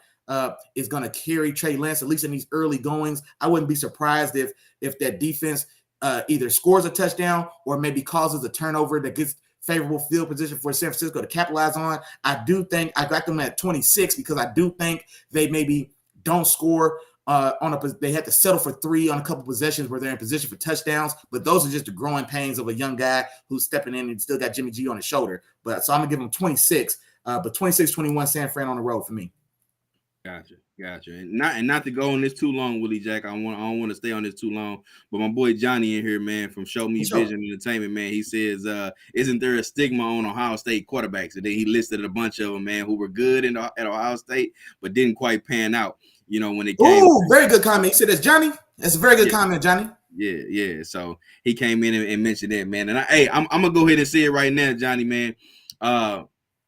is going to carry Trey Lance, at least in these early goings. I wouldn't be surprised if that defense either scores a touchdown or maybe causes a turnover that gets favorable field position for San Francisco to capitalize on. I do think I got them at 26 because I do think they maybe don't score they had to settle for 3 on a couple possessions where they're in position for touchdowns, but those are just the growing pains of a young guy who's stepping in and still got Jimmy G on his shoulder. But so I'm gonna give him 26, but 26-21 San Fran on the road for me. Gotcha. And not to go on this too long, Willie Jack. I don't want to stay on this too long. But my boy Johnny in here, man, from Show Me Vision Entertainment, man, he says, isn't there a stigma on Ohio State quarterbacks? And then he listed a bunch of them, man, who were good at Ohio State, but didn't quite pan out. You know, when it came. Oh, very good comment. He said that's Johnny. That's a very good comment, Johnny. Yeah. So he came in and mentioned that, man. And I'm gonna go ahead and say it right now, Johnny, man.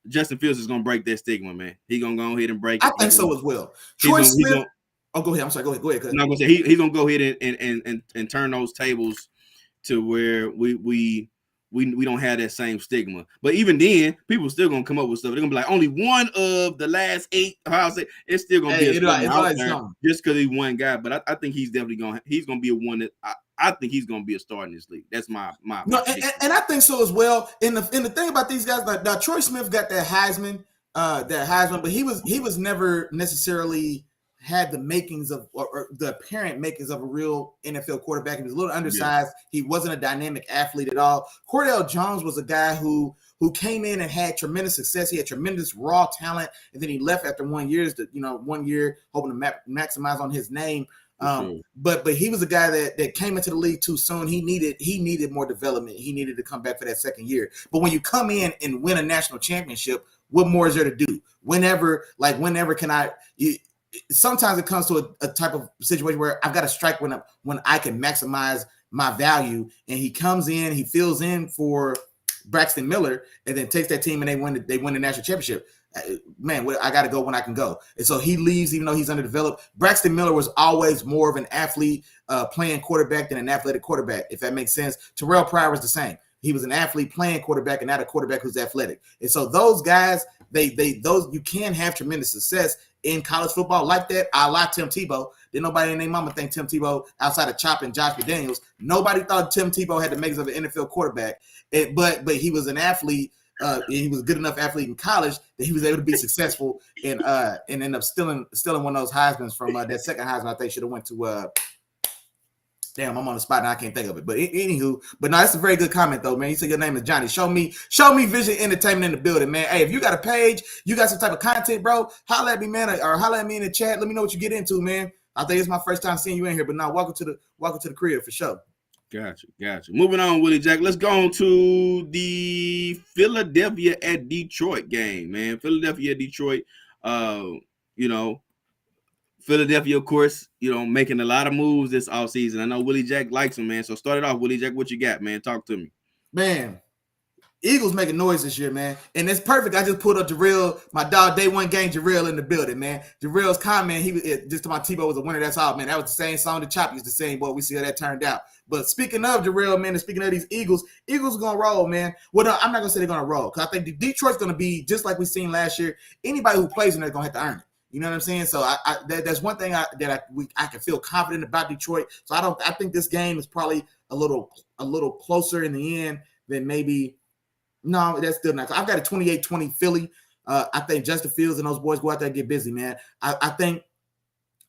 Justin Fields is gonna break that stigma, man. He's gonna go ahead and break it. I think so as well. Troy Smith. Go ahead. I'm sorry. Go ahead. No, I'm gonna say he's gonna go ahead and turn those tables to where we don't have that same stigma. But even then, people still gonna come up with stuff. They're gonna be like, only one of the last 8 Ohio State. It's still gonna be a stigma out there just because he's one guy. But I think he's definitely gonna be a one that I think he's gonna be a star in this league. That's my no, and I think so as well. And the thing about these guys, like now Troy Smith got that Heisman, but he was never necessarily had the makings of or the apparent makings of a real NFL quarterback. He was a little undersized. Yeah. He wasn't a dynamic athlete at all. Cordell Jones was a guy who came in and had tremendous success. He had tremendous raw talent, and then he left after 1 year. 1 year hoping to maximize on his name. But he was a guy that came into the league too soon. He needed more development. He needed to come back for that second year. But when you come in and win a national championship, what more is there to do? Whenever can I? Sometimes it comes to a type of situation where I've got to strike when I can maximize my value. And he comes in, he fills in for Braxton Miller, and then takes that team and they win the national championship. Man, I got to go when I can go. And so he leaves, even though he's underdeveloped. Braxton Miller was always more of an athlete playing quarterback than an athletic quarterback, if that makes sense. Terrell Pryor was the same. He was an athlete playing quarterback and not a quarterback who's athletic. And so those guys, those you can have tremendous success in college football like that. I like Tim Tebow. Didn't nobody in their mama think Tim Tebow, outside of Chop and Josh McDaniels, nobody thought Tim Tebow had the makings of an NFL quarterback. But he was an athlete. He was a good enough athlete in college that he was able to be successful and end up stealing one of those Heismans from that second Heisman. I think should have went to. Damn, I'm on the spot and I can't think of it. But anywho, no, that's a very good comment though, man. You said your name is Johnny. Show me Vision Entertainment in the building, man. Hey, if you got a page, you got some type of content, bro, holla at me, man, or holla at me in the chat. Let me know what you get into, man. I think it's my first time seeing you in here, but now welcome to the crib for sure. Gotcha. Moving on, Willie Jack. Let's go on to the Philadelphia at Detroit game, man. Philadelphia at Detroit. Philadelphia, of course, making a lot of moves this offseason. I know Willie Jack likes them, man. So start it off, Willie Jack. What you got, man? Talk to me. Man, Eagles making noise this year, man. And it's perfect. I just pulled up Jarrell, my dog, day one game, Jarrell in the building, man. Jarrell's comment, he was just to my Tebow was a winner. That's all, man. That was the same song the Chop used to sing, boy. We see how that turned out. But speaking of Jarrell, man, and speaking of these Eagles are going to roll, man. Well, no, I'm not going to say they're going to roll because I think Detroit's going to be just like we seen last year. Anybody who plays in there is going to have to earn it. You know what I'm saying? So that's one thing I can feel confident about Detroit. So I think this game is probably a little closer in the end than maybe. No, that's still not. I've got a 28-20 Philly. I think Justin Fields and those boys go out there and get busy, man. I think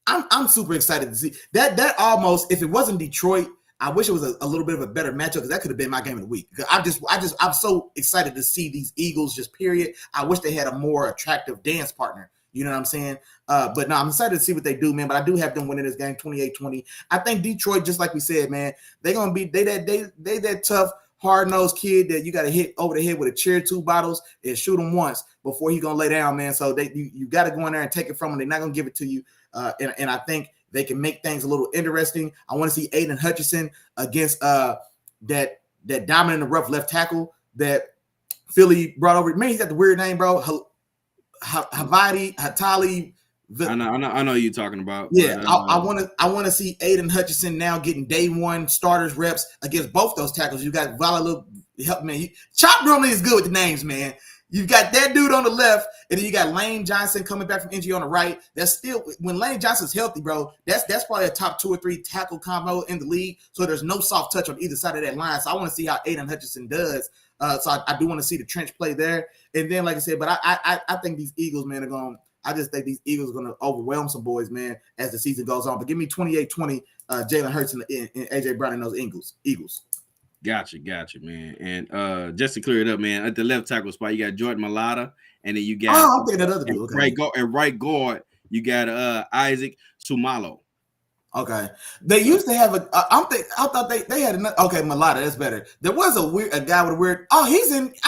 I'm super excited to see that almost, if it wasn't Detroit, I wish it was a little bit of a better matchup because that could have been my game of the week. I'm so excited to see these Eagles just period. I wish they had a more attractive dance partner. You know what I'm saying? But no, I'm excited to see what they do, man. But I do have them winning this game 28-20. I think Detroit, just like we said, man, they're gonna be they that tough, hard-nosed kid that you got to hit over the head with a chair, 2 bottles, and shoot him once before he's gonna lay down, man. So you got to go in there and take it from him. They're not gonna give it to you. And I think they can make things a little interesting. I want to see Aiden Hutchinson against that dominant and rough left tackle that Philly brought over. Man, he's got the weird name, bro. Hatali. I know you're talking about. Yeah, I want to see Aiden Hutchinson now getting day one starters reps against both those tackles. You got Vala, help me. Chop normally is good with the names, man. You've got that dude on the left, and then you got Lane Johnson coming back from injury on the right. That's still, when Lane Johnson's healthy, bro, that's probably a top 2 or 3 tackle combo in the league. So there's no soft touch on either side of that line. So I want to see how Aiden Hutchinson does. So I do want to see the trench play there. And then, like I said, but I think these Eagles, man, are going I just think these Eagles are going to overwhelm some boys, man, as the season goes on. But give me 28-20, Jalen Hurts and AJ Brown and those Eagles. Gotcha, man. And just to clear it up, man, at the left tackle spot, you got Jordan Mailata, and then you got I'm thinking that other dude. Okay. right guard, you got Isaac Sumalo. Okay. They used to have I thought they had another. Okay, Mailata, that's better. There was a guy with a weird. I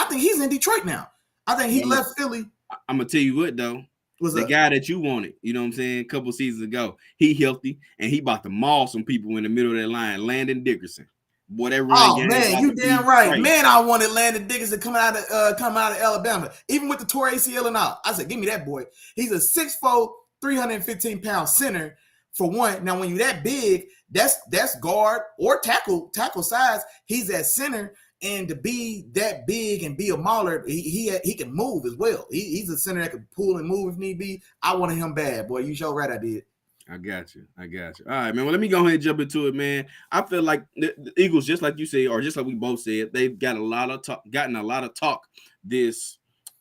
think he's in Detroit now. I think he left Philly. I'm gonna tell you what though. Guy that you wanted, you know what I'm saying, a couple seasons ago, he healthy and he about to maul some people in the middle of that line. Landon Dickerson. Boy, that oh man, you damn right. Crazy. Man, I wanted Landon Dickerson coming out of Alabama, even with the torn ACL and all. I said, give me that boy. He's a 6'4", 315-pound center. For one, now when you're that big, that's guard or tackle size. He's at center, and to be that big and be a mauler, he can move as well. He's a center that can pull and move if need be. I wanted him bad, boy. You sure right, I did. I got you. All right, man. Well, let me go ahead and jump into it, man. I feel like the Eagles, just like you said, or just like we both said, they've got gotten a lot of talk this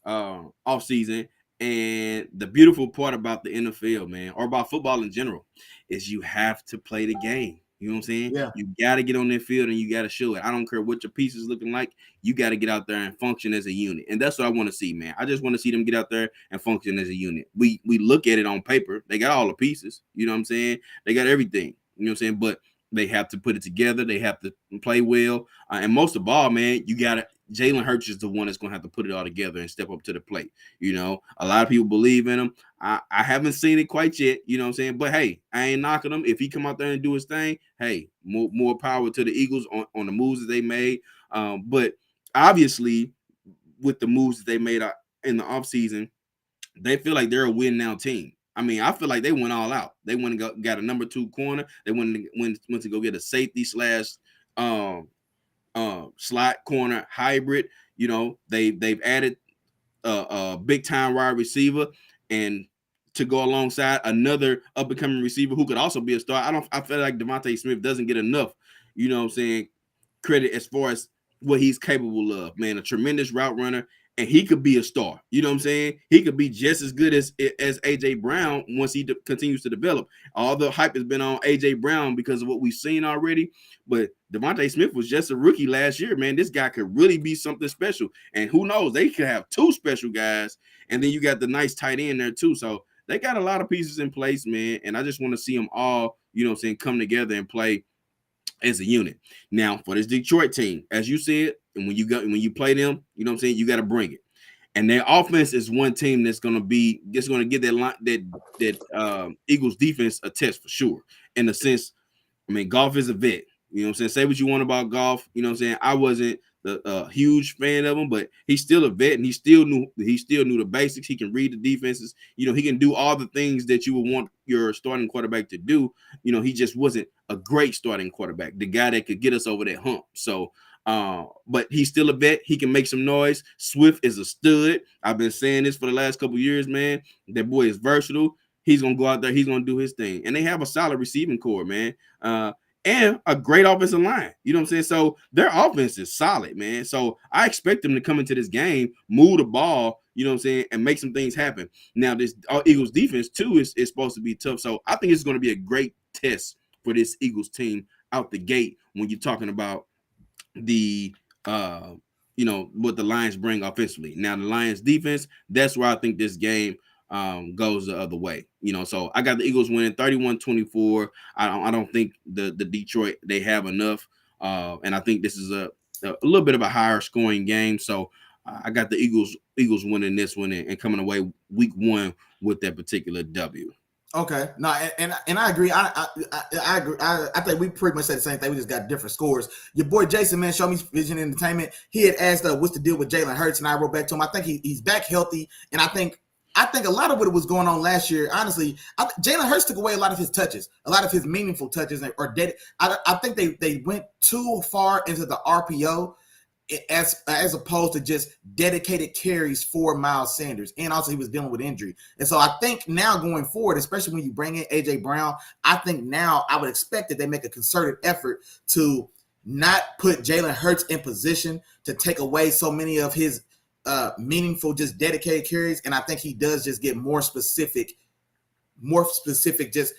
offseason. And the beautiful part about the NFL, man, or about football in general, is you have to play the game. You know what I'm saying? Yeah. You got to get on that field and you got to show it. I don't care what your piece is looking like. You got to get out there and function as a unit. And that's what I want to see, man. I just want to see them get out there and function as a unit. We look at it on paper. They got all the pieces. You know what I'm saying? They got everything. You know what I'm saying? But they have to put it together. They have to play well. And most of all, man, you got to – Jalen Hurts is the one that's going to have to put it all together and step up to the plate. You know, a lot of people believe in him. I haven't seen it quite yet, you know what I'm saying? But, hey, I ain't knocking him. If he come out there and do his thing, hey, more power to the Eagles on the moves that they made. But obviously, with the moves that they made in the offseason, they feel like they're a win-now team. I mean, I feel like they went all out. They went and got a number 2 corner. They went to go get a safety / slot corner hybrid. You know, they've added a big time wide receiver and to go alongside another up and coming receiver who could also be a star. I feel like Devontae Smith doesn't get enough, you know what I'm saying, credit as far as what he's capable of. Man, a tremendous route runner, and he could be a star. You know what I'm saying? He could be just as good as AJ Brown once he continues to develop. All the hype has been on AJ Brown because of what we've seen already, but Devontae Smith was just a rookie last year, man. This guy could really be something special. And who knows, they could have 2 special guys, and then you got the nice tight end there too. So they got a lot of pieces in place, man, and I just want to see them all, you know what I'm saying, come together and play as a unit. Now, for this Detroit team, as you said, and when you play them, you know what I'm saying, you got to bring it. And their offense is one team that's going to give that Eagles defense a test for sure. In the sense, I mean, Goff is a vet. You know what I'm saying? Say what you want about Goff. You know what I'm saying? I wasn't the huge fan of him, but he's still a vet, and he still knew the basics. He can read the defenses. You know, he can do all the things that you would want your starting quarterback to do. You know, he just wasn't a great starting quarterback, the guy that could get us over that hump. So, but he's still a vet. He can make some noise. Swift is a stud. I've been saying this for the last couple of years, man. That boy is versatile. He's gonna go out there. He's gonna do his thing, and they have a solid receiving core, man. And a great offensive line. You know what I'm saying? So their offense is solid, man. So I expect them to come into this game, move the ball, you know what I'm saying, and make some things happen. Now, this Eagles defense, too, is supposed to be tough. So I think it's going to be a great test for this Eagles team out the gate when you're talking about the what the Lions bring offensively. Now, the Lions defense, that's where I think this game goes the other way, you know. So I got the Eagles winning 31-24. I don't think the Detroit, they have enough, and I think this is a little bit of a higher scoring game. So I got the Eagles winning this one and coming away week 1 with that particular W. Okay, no, and I agree. I agree. I think we pretty much said the same thing. We just got different scores. Your boy Jason, man, Show Me Vision Entertainment. He had asked what's the deal with Jalen Hurts, and I wrote back to him. I think he's back healthy, and I think a lot of what was going on last year, honestly, Jalen Hurts took away a lot of his touches, a lot of his meaningful touches, or dead. I think they went too far into the RPO as opposed to just dedicated carries for Miles Sanders. And also he was dealing with injury. And so I think now going forward, especially when you bring in AJ Brown, I think now I would expect that they make a concerted effort to not put Jalen Hurts in position to take away so many of his meaningful, just dedicated carries, and I think he does just get more specific, just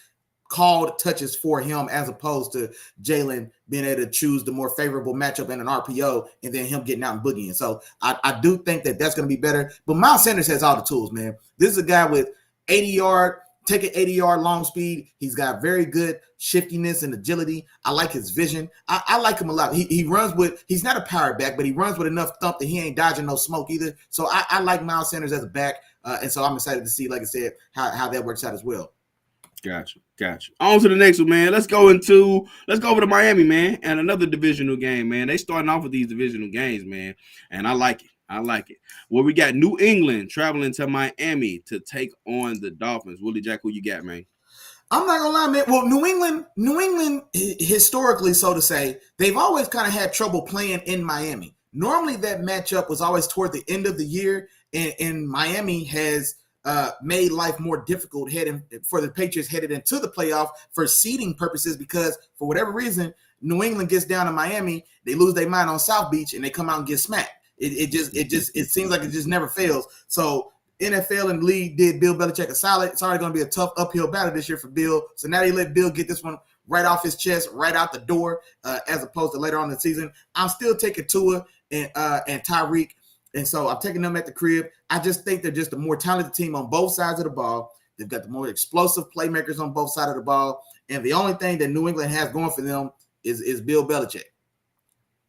called touches for him, as opposed to Jalen being able to choose the more favorable matchup in an RPO and then him getting out and boogieing. So I do think that that's going to be better. But Miles Sanders has all the tools, man. This is a guy with 80-yard, take an 80-yard long speed. He's got very good shiftiness and agility. I like his vision. I like him a lot. He runs with, he's not a power back, but he runs with enough thump that he ain't dodging no smoke either. So I like Miles Sanders as a back. And so I'm excited to see, like I said, how that works out as well. Gotcha. On to the next one, man. Let's go over to Miami, man, and another divisional game, man. They starting off with these divisional games, man, and I like it. Well, we got New England traveling to Miami to take on the Dolphins. Willie Jack, who you got, man? I'm not gonna lie, man. Well, New England, historically, so to say, they've always kind of had trouble playing in Miami. Normally, that matchup was always toward the end of the year, and Miami has made life more difficult for the Patriots headed into the playoff for seeding purposes, because for whatever reason, New England gets down to Miami, they lose their mind on South Beach, and they come out and get smacked. It seems like it just never fails. So NFL and the league did Bill Belichick a solid. It's already going to be a tough uphill battle this year for Bill. So now they let Bill get this one right off his chest, right out the door, as opposed to later on in the season. I'm still taking Tua and Tyreek. And so I'm taking them at the crib. I just think they're just a more talented team on both sides of the ball. They've got the more explosive playmakers on both sides of the ball. And the only thing that New England has going for them is Bill Belichick.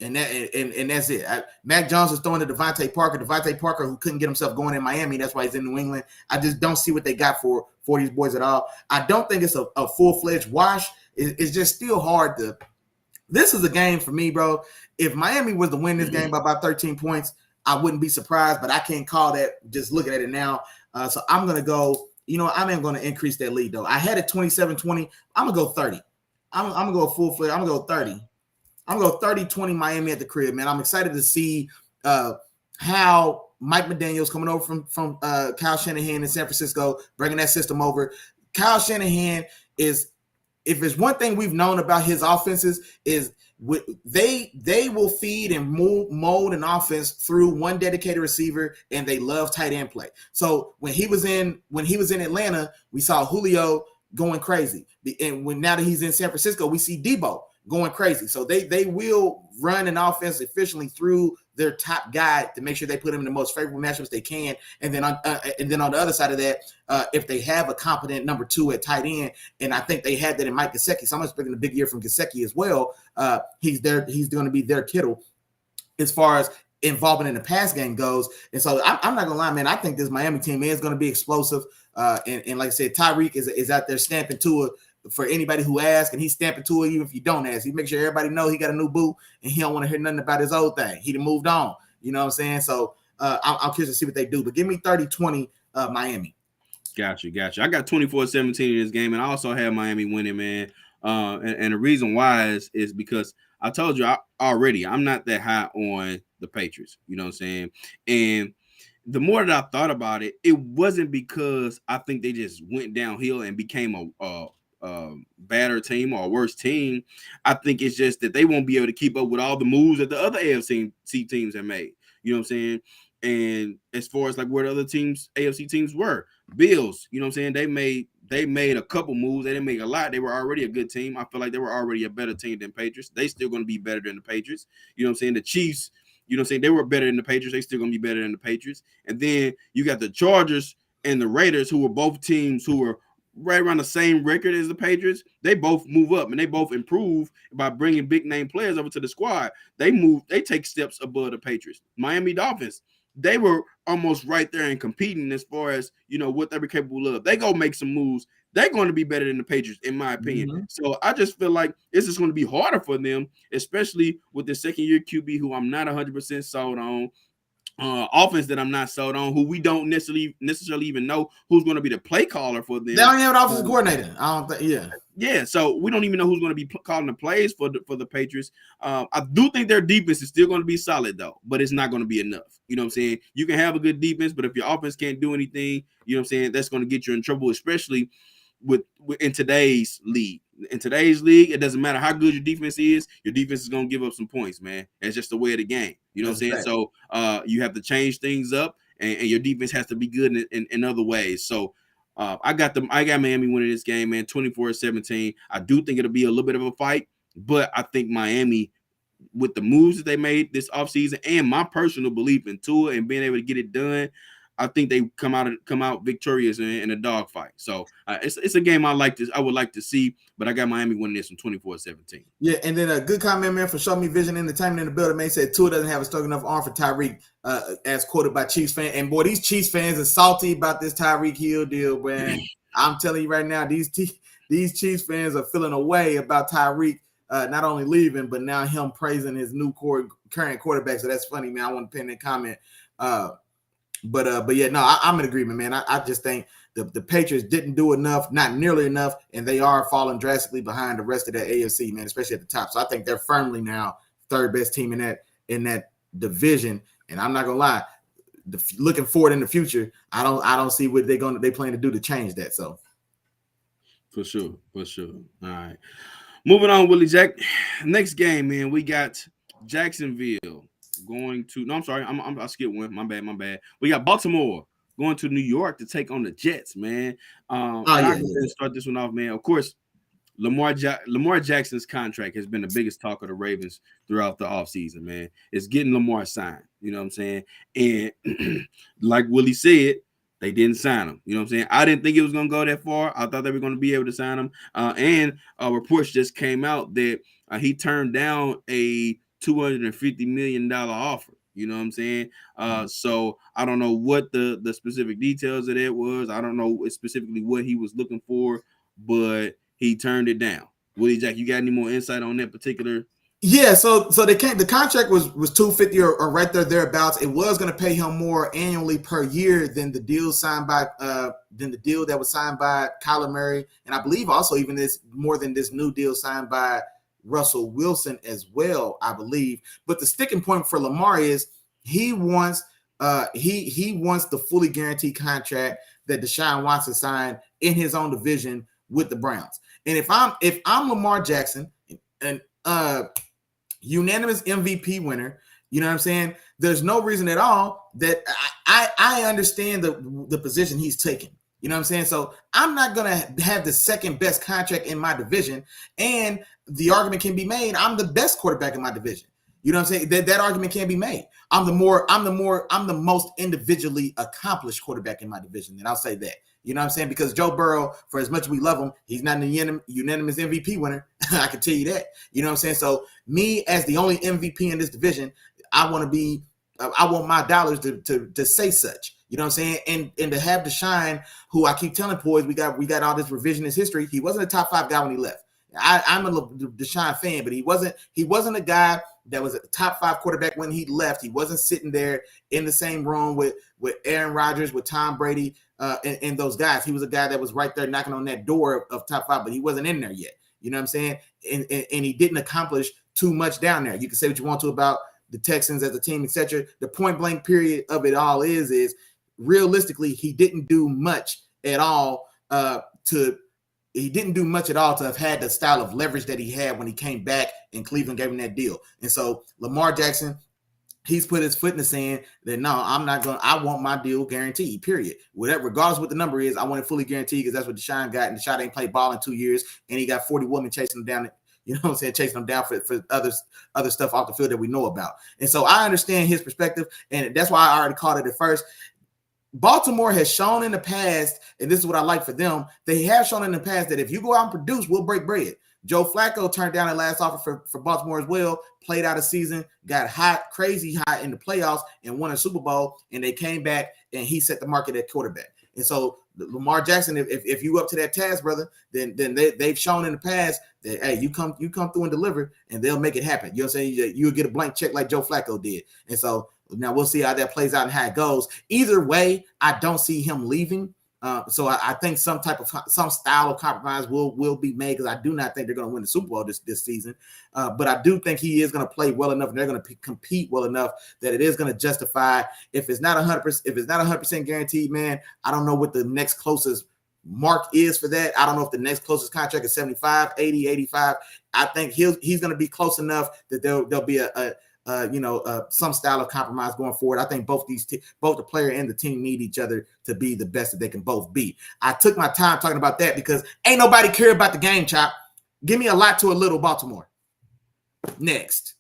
And that's it. Mac Jones is throwing to Devontae Parker, who couldn't get himself going in Miami. That's why he's in New England. I just don't see what they got for these boys at all. I don't think it's a full-fledged wash. It's just still hard to – this is a game for me, bro. If Miami was to win this game by about 13 points, I wouldn't be surprised, but I can't call that just looking at it now. So I'm going to go – I am going to increase that lead, though. I had it 27-20. I'm going to go 30. I'm going to go full-fledged. I'm going to go 30. I'm going to go 30-20 Miami at the crib, man. I'm excited to see how Mike McDaniel's coming over from Kyle Shanahan in San Francisco, bringing that system over. Kyle Shanahan is – if there's one thing we've known about his offenses is they will feed and mold an offense through one dedicated receiver, and they love tight end play. So when he was in Atlanta, we saw Julio going crazy. And now that he's in San Francisco, we see Debo going crazy. So they will run an offense efficiently through their top guy to make sure they put him in the most favorable matchups they can. And then on the other side of that, if they have a competent number two at tight end, and I think they had that in Mike Gesicki, so I'm expecting a big year from Gesicki as well. He's going to be their Kittle as far as involvement in the pass game goes. And so I'm not gonna lie, man. I think this Miami team is going to be explosive. And like I said, Tyreek is out there stamping to it. For anybody who asks, and he's stamping to it even if you don't ask. He makes sure everybody know he got a new boo, and he don't want to hear nothing about his old thing. He done moved on. You know what I'm saying? So I'm curious to see what they do. But give me 30-20 Miami. Gotcha. I got 24-17 in this game, and I also have Miami winning, man. And the reason why is because I told you I'm not that high on the Patriots. You know what I'm saying? And the more that I thought about it, it wasn't because I think they just went downhill and became a badder team or a worse team. I think it's just that they won't be able to keep up with all the moves that the other AFC teams have made. You know what I'm saying? And as far as like where the other teams, AFC teams were, Bills, you know what I'm saying? They made a couple moves. They didn't make a lot. They were already a good team. I feel like they were already a better team than Patriots. They still going to be better than the Patriots. You know what I'm saying? The Chiefs, you know what I'm saying? They were better than the Patriots. They still going to be better than the Patriots. And then you got the Chargers and the Raiders, who were both teams who were right around the same record as the Patriots. They both move up and they both improve by bringing big name players over to the squad. They take steps above the Patriots. Miami Dolphins, they were almost right there and competing as far as, what they were capable of. They go make some moves. They're going to be better than the Patriots, in my opinion. Mm-hmm. So I just feel like this is going to be harder for them, especially with the second-year QB who I'm not 100% sold on. Offense that I'm not sold on, who we don't necessarily even know who's going to be the play caller for them. They don't even have an offensive coordinator. I don't think, yeah. So we don't even know who's going to be calling the plays for the Patriots. I do think their defense is still going to be solid though, but it's not going to be enough. You know what I'm saying? You can have a good defense, but if your offense can't do anything, you know what I'm saying, that's going to get you in trouble, especially with in today's league. in today's league, it doesn't matter how good your defense is gonna give up some points, man. That's just the way of the game. You know what I'm saying? So you have to change things up, and your defense has to be good in other ways. So I got Miami winning this game, man, 24-17. I do think it'll be a little bit of a fight, but I think Miami, with the moves that they made this offseason and my personal belief in Tua and being able to get it done, I think they come out victorious in a dogfight. So it's a game I would like to see, but I got Miami winning this from 24-17. Yeah, and then a good comment, man, for Show Me Vision Entertainment in the building, man, said Tua doesn't have a strong enough arm for Tyreek, as quoted by Chiefs fan. And boy, these Chiefs fans are salty about this Tyreek Hill deal, man. I'm telling you right now, these Chiefs fans are feeling away about Tyreek not only leaving, but now him praising his new current quarterback. So that's funny, man. I want to pin that comment. But yeah, no, I'm in agreement, man. I just think the Patriots didn't do enough, not nearly enough, and they are falling drastically behind the rest of that AFC, man, especially at the top. So I think they're firmly now third best team in that division. And I'm not gonna lie, looking forward in the future, I don't see what they plan to do to change that. So for sure. All right, moving on, Willie Jack. Next game, man, we got Jacksonville going to. No, I'm sorry, I skipped one. My bad. We got Baltimore going to New York to take on the Jets, man. I'm going to start this one off, man. Of course, Lamar Jackson's contract has been the biggest talk of the Ravens throughout the offseason, man. It's getting Lamar signed, you know what I'm saying? And like Willie said, they didn't sign him. You know what I'm saying? I didn't think it was going to go that far. I thought they were going to be able to sign him. And reports just came out that he turned down a $250 million offer. You know what I'm saying? So I don't know what the specific details of that was. I don't know specifically what he was looking for, but he turned it down. Willie Jack, you got any more insight on that particular? Yeah, so the contract was $250 or right thereabouts. It was going to pay him more annually per year than the deal that was signed by Kyler Murray, and I believe also even more than this new deal signed by Russell Wilson as well, I believe. But the sticking point for Lamar is he wants the fully guaranteed contract that Deshaun Watson signed in his own division with the Browns. And if I'm Lamar Jackson, and unanimous MVP winner, you know what I'm saying? There's no reason at all that I understand the position he's taking. You know what I'm saying? So I'm not going to have the second best contract in my division. And the argument can be made, I'm the best quarterback in my division. You know what I'm saying? That argument can be made. I'm the most individually accomplished quarterback in my division. And I'll say that. You know what I'm saying? Because Joe Burrow, for as much as we love him, he's not a unanimous MVP winner. I can tell you that. You know what I'm saying? So me as the only MVP in this division, I want my dollars to say such. You know what I'm saying? And to have Deshaun, who I keep telling boys, we got all this revisionist history. He wasn't a top 5 guy when he left. I'm a Deshaun fan, but he wasn't a guy that was a top 5 quarterback when he left. He wasn't sitting there in the same room with Aaron Rodgers, with Tom Brady, and those guys. He was a guy that was right there knocking on that door of top 5, but he wasn't in there yet. You know what I'm saying? And he didn't accomplish too much down there. You can say what you want to about the Texans as a team, etc. The point blank period of it all is realistically, he didn't do much at all to have had the style of leverage that he had when he came back and Cleveland gave him that deal. And so Lamar Jackson, he's put his foot in the sand that no, I want my deal guaranteed, period. Whatever, regardless what the number is, I want it fully guaranteed because that's what Deshaun got. And Deshaun ain't played ball in 2 years, and he got 40 women chasing him down, you know what I'm saying, chasing him down for other stuff off the field that we know about. And so I understand his perspective, and that's why I already called it at first. Baltimore has shown in the past, and this is what I like for them, they have shown in the past that if you go out and produce, we'll break bread. Joe Flacco turned down the last offer for Baltimore as well, played out a season, got hot, crazy hot in the playoffs, and won a Super Bowl, and they came back, and he set the market at quarterback. And so Lamar Jackson, if you up to that task, brother, then they've shown in the past that, hey, you come through and deliver, and they'll make it happen. You know what I'm saying? You'll get a blank check like Joe Flacco did. And so now we'll see how that plays out and how it goes. Either way, I don't see him leaving. So I think some style of compromise will be made because I do not think they're going to win the Super Bowl this season. But I do think he is going to play well enough and they're going to compete well enough that it is going to justify. If it's not 100%, guaranteed, man, I don't know what the next closest mark is for that. I don't know if the next closest contract is 75, 80, 85. I think he's going to be close enough that there'll be some style of compromise going forward. I think both both the player and the team need each other to be the best that they can both be. I took my time talking about that because ain't nobody care about the game, Chop. Give me a lot to a little Baltimore. Next.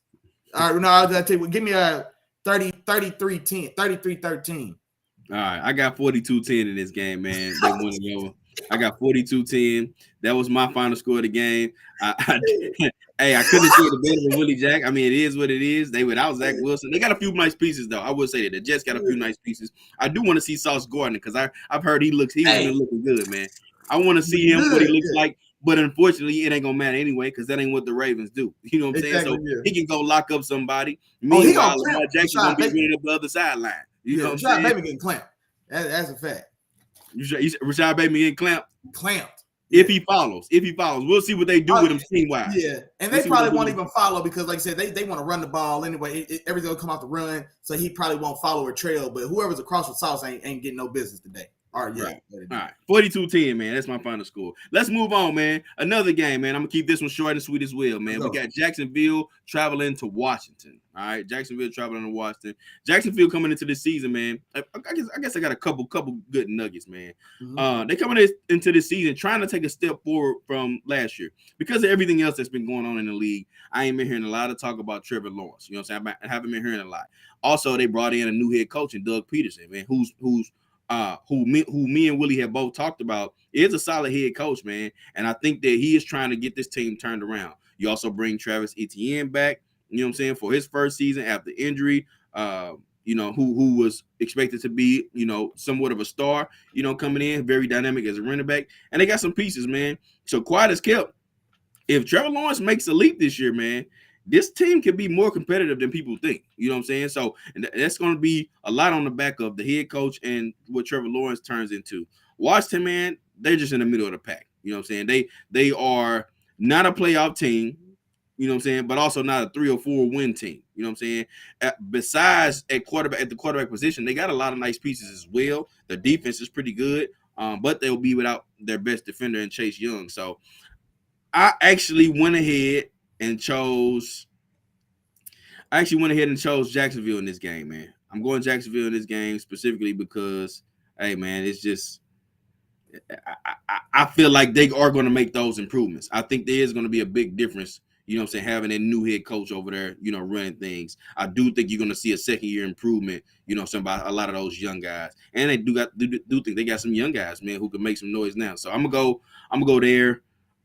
All right, no, I was going to tell you, give me a 33-10, 33-13. All right, I got 42-10 in this game, man. They won it over. I got 42-10. That was my final score of the game. Hey, I couldn't see it better than Willie Jack. I mean, it is what it is. They without Zach Wilson. They got a few nice pieces, though. I would say that the Jets got a few nice pieces. I do want to see Sauce Gardner because I've heard he's been looking good, man. I want to see him what he looks like. But unfortunately, it ain't gonna matter anyway because that ain't what the Ravens do. You know what I'm saying? So he can go lock up somebody. Meanwhile, Lamar Jackson gonna be running up the other sideline. You know what I'm saying? Rashad Bateman getting clamped. That's a fact. Rashad Bateman getting clamped. If he follows, we'll see what they do with him team wise. Yeah, and they probably won't even follow because, like I said, they want to run the ball anyway. Everything will come off the run, so he probably won't follow or trail. But whoever's across with Sauce ain't getting no business today. All right. All right. 42-10, man. That's my final score. Let's move on, man. Another game, man. I'm going to keep this one short and sweet as well, man. We got Jacksonville traveling to Washington. All right. Jacksonville traveling to Washington. Jacksonville coming into this season, man. I guess I got a couple good nuggets, man. Mm-hmm. They coming into this season trying to take a step forward from last year. Because of everything else that's been going on in the league, I ain't been hearing a lot of talk about Trevor Lawrence. You know what I'm saying? I haven't been hearing a lot. Also, they brought in a new head coach in Doug Peterson, man, who me and Willie have both talked about, is a solid head coach, man. And I think that he is trying to get this team turned around. You also bring Travis Etienne back, you know what I'm saying, for his first season after injury, who was expected to be, somewhat of a star, coming in, very dynamic as a running back. And they got some pieces, man. So quiet as kept. If Trevor Lawrence makes a leap this year, man, this team can be more competitive than people think. You know what I'm saying? So that's going to be a lot on the back of the head coach and what Trevor Lawrence turns into. Washington, man, they're just in the middle of the pack. You know what I'm saying? They are not a playoff team, you know what I'm saying, but also not a 3 or 4 win team. You know what I'm saying? Besides at the quarterback position, they got a lot of nice pieces as well. The defense is pretty good, but they'll be without their best defender in Chase Young. So I actually went ahead and chose Jacksonville in this game, man. I'm going Jacksonville in this game specifically because, hey, man, it's just I feel like they are going to make those improvements. I think there is going to be a big difference, you know what I'm saying, having a new head coach over there, running things. I do think you're going to see a second-year improvement, by a lot of those young guys. And they do think they got some young guys, man, who can make some noise now. So I'm going to go there.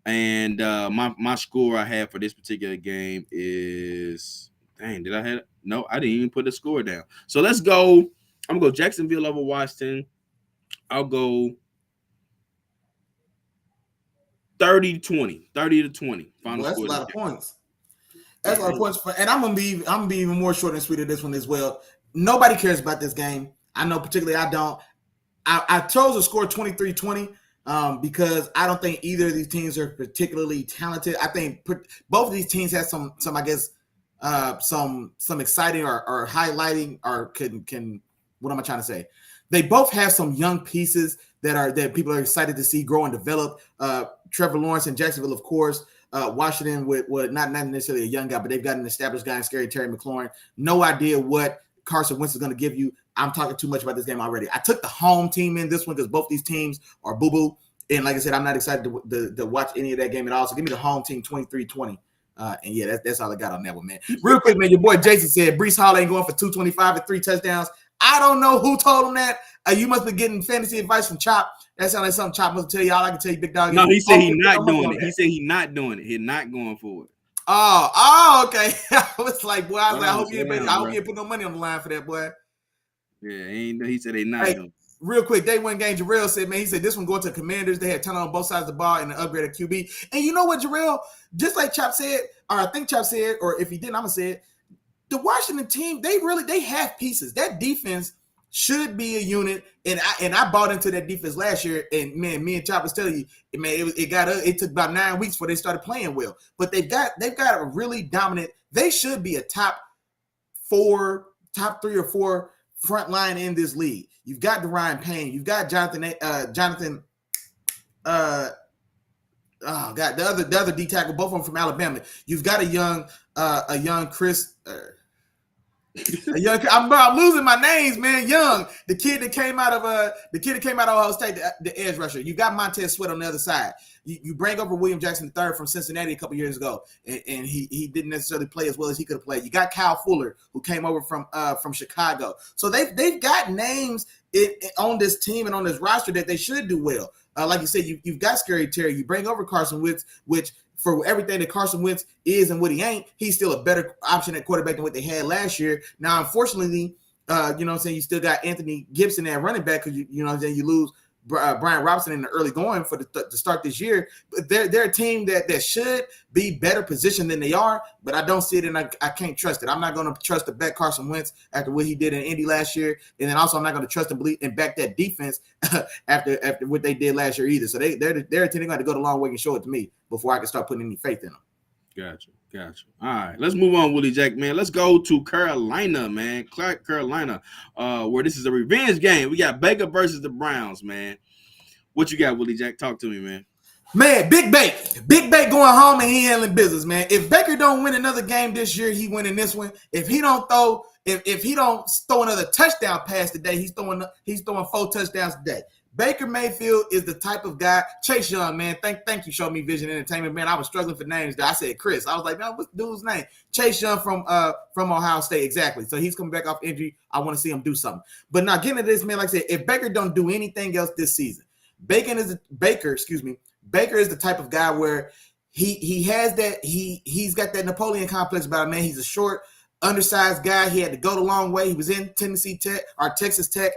And my score I have for this particular game is, did I have? No, I didn't even put the score down. So let's go. I'm going to go Jacksonville over Washington. I'll go 30-20. Final score. That's a lot of points. That's a lot of points. And I'm gonna be even more short and sweet of this one as well. Nobody cares about this game. I know, particularly I don't. I chose to score 23-20. Because I don't think either of these teams are particularly talented. I think both of these teams have some I guess, some exciting or highlighting or can what am I trying to say? They both have some young pieces that people are excited to see grow and develop. Trevor Lawrence in Jacksonville, of course. Washington with not necessarily a young guy, but they've got an established guy in Scary Terry McLaurin. No idea what Carson Wentz is going to give you. I'm talking too much about this game already. I took the home team in this one because both these teams are boo-boo. And like I said, I'm not excited to watch any of that game at all. So give me the home team 23-20. And yeah, that's all I got on that one, man. Real quick, man, your boy Jason said Breece Hall ain't going for 225 and 3 touchdowns. I don't know who told him that. You must be getting fantasy advice from Chop. That sounds like something Chop must tell you. All I can tell you, big dog. No, he said he's not doing it. He said he's not doing it. He's not going for it. Oh, okay. I was like, boy, I hope you ain't put no money on the line for that, boy. Yeah, he said they not doing it. Real quick, day one game, Jarrell said, man, he said this one going to the Commanders. They had talent on both sides of the ball and an upgrade at QB. And you know what, Jarrell? Just like Chop said, or I think Chop said, or if he didn't, I'm going to say it. The Washington team, they have pieces. That defense should be a unit. And I bought into that defense last year. And man, me and Chop was telling you, man, it took about 9 weeks before they started playing well. But they've got a really dominant. They should be a top 3 or 4 front line in this league. You've got Darian Payne. You've got Jonathan oh God, the other D tackle, both of them from Alabama. You've got a young Chris. I'm losing my names, man. Young, the kid that came out of Ohio State, the edge rusher. You got Montez Sweat on the other side. You bring over William Jackson III from Cincinnati a couple years ago, and he didn't necessarily play as well as he could have played. You got Kyle Fuller, who came over from Chicago. So they've got names on this team and on this roster that they should do well. Like you said, you've got Scary Terry. You bring over Carson Wentz, which for everything that Carson Wentz is and what he ain't, he's still a better option at quarterback than what they had last year. Now, unfortunately, you know what I'm saying, you still got Anthony Gibson at running back because you know what I'm saying, you lose Brian Robinson in the early going to start this year. But they're a team that should be better positioned than they are, but I don't see it, and I can't trust it. I'm not going to trust to back Carson Wentz after what he did in Indy last year, and then also I'm not going to trust and believe and back that defense after what they did last year either. So they're a team going to go the long way and show it to me before I can start putting any faith in them. Gotcha. All right, let's move on, Willie Jack, man. Let's go to Carolina, man. Carolina, where this is a revenge game. We got Baker versus the Browns, man. What you got, Willie Jack? Talk to me, man. Man, Big Bake going home and he handling business, man. If Baker don't win another game this year, he winning this one. If he don't throw another touchdown pass today, he's throwing 4 touchdowns today. Baker Mayfield is the type of guy. Chase Young, man. Thank you, Show Me Vision Entertainment, man. I was struggling for names there. I said Chris. I was like, no, what's the dude's name? Chase Young from Ohio State, exactly. So he's coming back off injury. I want to see him do something. But now getting to this, man, like I said, if Baker don't do anything else this season, Baker is the type of guy where he has that he's got that Napoleon complex about him, man. He's a short, undersized guy. He had to go the long way. He was in Tennessee Tech or Texas Tech.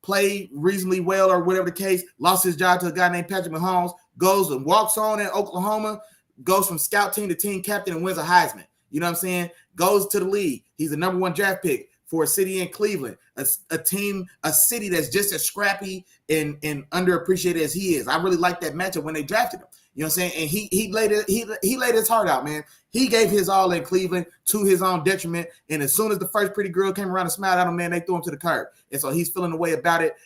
Played reasonably well or whatever the case, lost his job to a guy named Patrick Mahomes, goes and walks on in Oklahoma, goes from scout team to team captain and wins a Heisman. You know what I'm saying? Goes to the league. He's the number 1 draft pick for a city in Cleveland, a city that's just as scrappy and underappreciated as he is. I really like that matchup when they drafted him. You know what I'm saying? And he laid his heart out, man. He gave his all in Cleveland to his own detriment. And as soon as the first pretty girl came around and smiled at him, man, they threw him to the curb. And so he's feeling the way about it.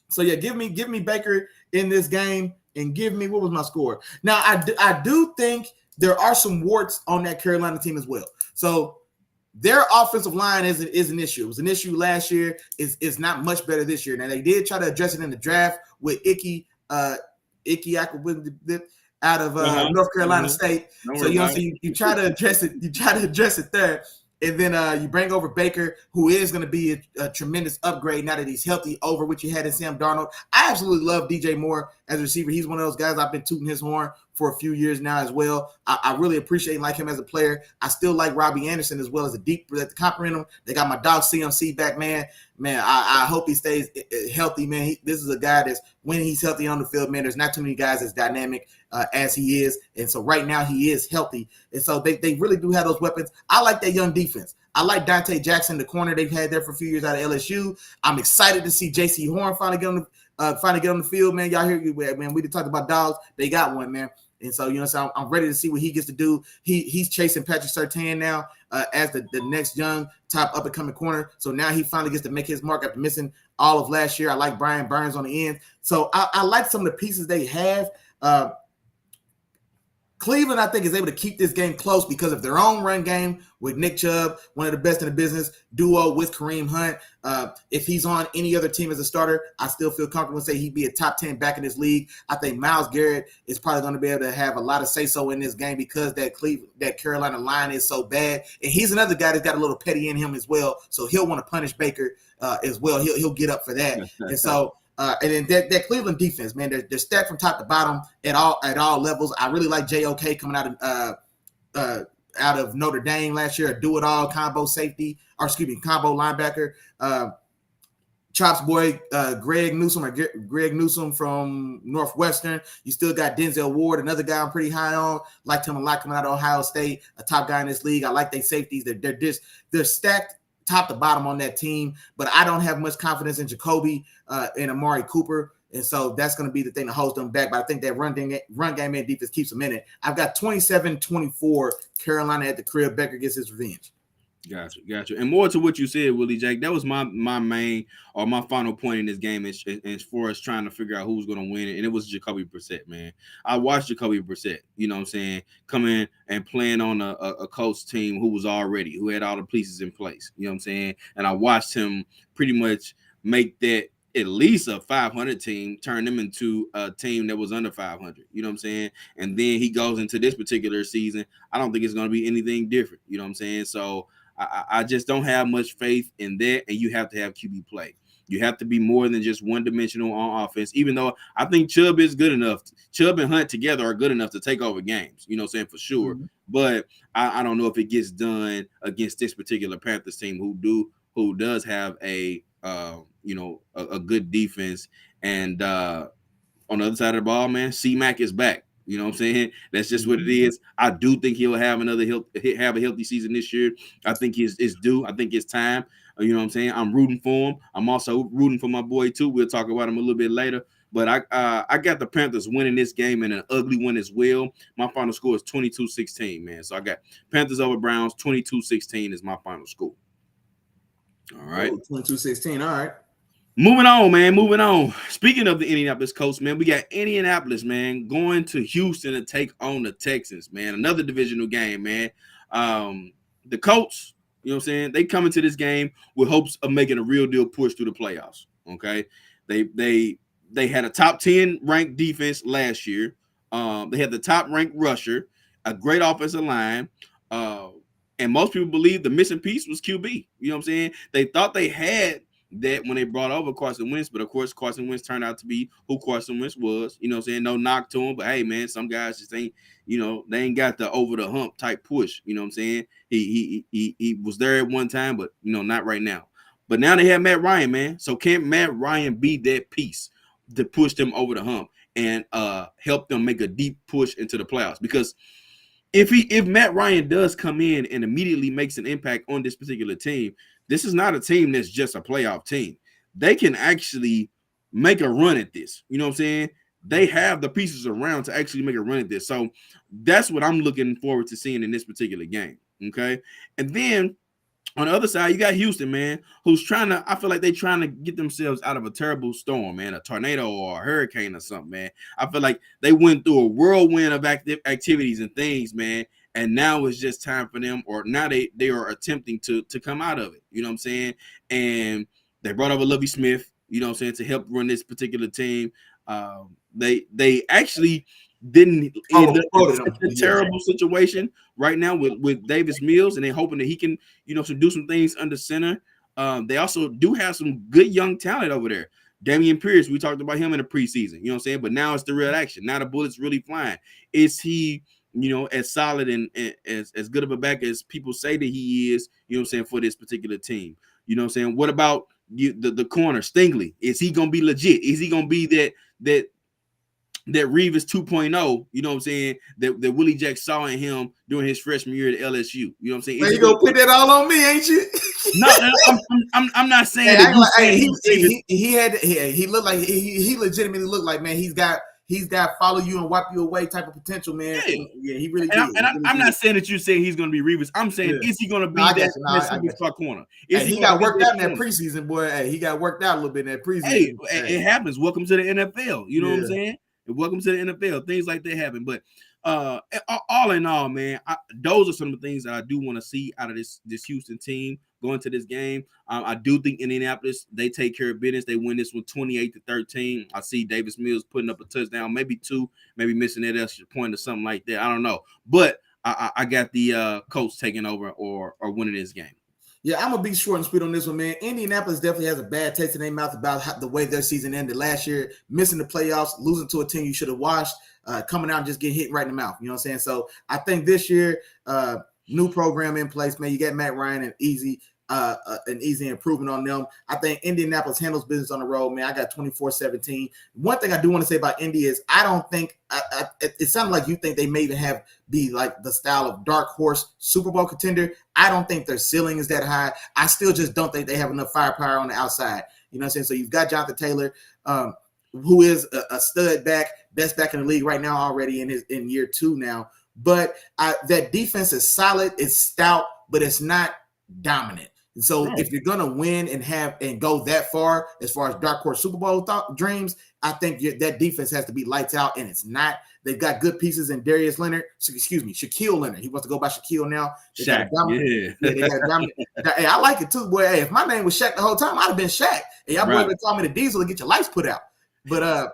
So yeah, give me Baker in this game and give me, what was my score? Now I do think there are some warts on that Carolina team as well. So their offensive line is an issue. It was an issue last year. It's not much better this year. Now they did try to address it in the draft with Icky out of North Carolina State. So you know, so you try to address it. You try to address it there, and then you bring over Baker, who is going to be a tremendous upgrade now that he's healthy over what you had in Sam Darnold. I absolutely love DJ Moore as a receiver. He's one of those guys I've been tooting his horn for a few years now as well. I really appreciate and like him as a player. I still like Robbie Anderson as well as a deep at the compliment him. They got my dog CMC back, man. I hope he stays healthy, man. This is a guy that's, when he's healthy on the field, man, there's not too many guys as dynamic as he is. And so right now he is healthy. And so they really do have those weapons. I like that young defense. I like Dante Jackson, the corner they've had there for a few years out of LSU. I'm excited to see J.C. Horn finally get on the field, man. Y'all hear, man, we talked about dogs. They got one, man. And so, you know, so I'm ready to see what he gets to do. He's chasing Patrick Surtain now as the next young top up-and-coming corner. So now he finally gets to make his mark after missing all of last year. I like Brian Burns on the end. So I like some of the pieces they have. Cleveland, I think, is able to keep this game close because of their own run game with Nick Chubb, one of the best in the business, duo with Kareem Hunt. If he's on any other team as a starter, I still feel comfortable and say he'd be a top 10 back in this league. I think Myles Garrett is probably going to be able to have a lot of say-so in this game because that Carolina line is so bad. And he's another guy that's got a little petty in him as well, so he'll want to punish Baker as well. He'll get up for that. And so and then that Cleveland defense, man, they're stacked from top to bottom at all levels. I really like JOK coming out of Notre Dame last year, a do-it-all combo linebacker. Chop's boy, Greg Newsome from Northwestern. You still got Denzel Ward, another guy I'm pretty high on. Liked him a lot coming out of Ohio State, a top guy in this league. I like their safeties. They're stacked top to bottom on that team, but I don't have much confidence in Jacoby and Amari Cooper. And so that's going to be the thing to hold them back. But I think that run game and defense keeps them in it. I've got 27-24 Carolina at the crib. Becker gets his revenge. Gotcha. And more to what you said, Willie Jack, that was my main or my final point in this game as far as trying to figure out who's going to win it. And it was Jacoby Brissett, man. I watched Jacoby Brissett, you know what I'm saying, come in and playing on a Colts team who had all the pieces in place, you know what I'm saying? And I watched him pretty much make that at least a 500 team, turn them into a team that was under 500, you know what I'm saying? And then he goes into this particular season. I don't think it's going to be anything different, you know what I'm saying? So I just don't have much faith in that, and you have to have QB play. You have to be more than just one-dimensional on offense, even though I think Chubb is good enough. Chubb and Hunt together are good enough to take over games, you know what I'm saying, for sure. Mm-hmm. But I don't know if it gets done against this particular Panthers team who does have a good defense. And on the other side of the ball, man, C-Mac is back. You know what I'm saying? That's just what it is. I do think he'll have have a healthy season this year. I think it's due. I think it's time. You know what I'm saying? I'm rooting for him. I'm also rooting for my boy too. We'll talk about him a little bit later. But I got the Panthers winning this game and an ugly one as well. My final score is 22-16, man. So I got Panthers over Browns. 22-16 is my final score. All right. 22-16. All right. Moving on. Speaking of the Indianapolis Colts, man, we got Indianapolis, man, going to Houston to take on the Texans, man. Another divisional game, man. The Colts, you know what I'm saying, they come into this game with hopes of making a real deal push through the playoffs, okay? They had a top 10 ranked defense last year. They had the top ranked rusher, a great offensive line, and most people believe the missing piece was QB. You know what I'm saying? They thought they had that when they brought over Carson Wentz, but of course Carson Wentz turned out to be who Carson Wentz was. You know what I'm saying? No knock to him, but hey, man, some guys just ain't, they ain't got the over the hump type push. You know what I'm saying? He was there at one time, but not right now. But now they have Matt Ryan, man. So can Matt Ryan be that piece to push them over the hump and help them make a deep push into the playoffs? Because if Matt Ryan does come in and immediately makes an impact on this particular team, this is not a team that's just a playoff team. They can actually make a run at this. You know what I'm saying? They have the pieces around to actually make a run at this. So that's what I'm looking forward to seeing in this particular game. Okay. And then on the other side, you got Houston, man, who's I feel like they're trying to get themselves out of a terrible storm, man, a tornado or a hurricane or something, man. I feel like they went through a whirlwind of activities and things, man. And now it's just time for them, or now they are attempting to come out of it. You know what I'm saying? And they brought over Lovie Smith, you know what I'm saying, to help run this particular team. They actually didn't end up in a terrible situation right now with Davis Mills, and they're hoping that he can, do some things under center. They also do have some good young talent over there. Damian Pierce, we talked about him in the preseason, you know what I'm saying? But now it's the real action. Now the bullet's really flying. Is he, as solid and as good of a back as people say that he is, you know what I'm saying, for this particular team? You know what I'm saying? What about the corner, Stingley? Is he going to be legit? Is he going to be that Reeves 2.0, you know what I'm saying, that Willie Jack saw in him during his freshman year at LSU? You know what I'm saying? Man, you gonna put that all on me, ain't you? No, I'm not saying that. He looked like he legitimately looked like, man, he's got follow you and wipe you away type of potential, man. Yeah, he really did. I'm not saying that you're saying he's going to be Reeves. I'm saying, is he going to be that superstar corner? He got worked out in that preseason, boy. Hey, he got worked out a little bit in that preseason. Hey, it happens. Welcome to the NFL. You know what I'm saying? Welcome to the NFL. Things like that happen. But all in all, man, those are some of the things that I do want to see out of this Houston team going to this game. I do think Indianapolis, they take care of business. They win this one 28-13. I see Davis Mills putting up a touchdown, maybe two, maybe missing that extra point or something like that. I don't know. But I got the Colts taking over or winning this game. Yeah, I'm gonna be short and sweet on this one, man. Indianapolis definitely has a bad taste in their mouth about the way their season ended last year, missing the playoffs, losing to a team you should have watched, coming out and just getting hit right in the mouth. You know what I'm saying? So I think this year, new program in place, man. You got Matt Ryan and easy improvement on them. I think Indianapolis handles business on the road, man. I got 24-17. One thing I do want to say about Indy is I don't think it sounded like you think they may even be like the style of dark horse Super Bowl contender. I don't think their ceiling is that high. I still just don't think they have enough firepower on the outside. You know what I'm saying? So you've got Jonathan Taylor, who is a stud back, best back in the league right now already in year 2 now. But that defense is solid, it's stout, but it's not dominant. And so if you're gonna win and go that far as dark horse Super Bowl dreams, I think that defense has to be lights out, and it's not. They've got good pieces in Shaquille Leonard. He wants to go by Shaquille now. They got yeah, they got a dominant. Hey, I like it too, boy. Hey, if my name was Shaq the whole time, I'd have been Shaq. Hey, y'all boys been calling me the Diesel to get your lights put out. But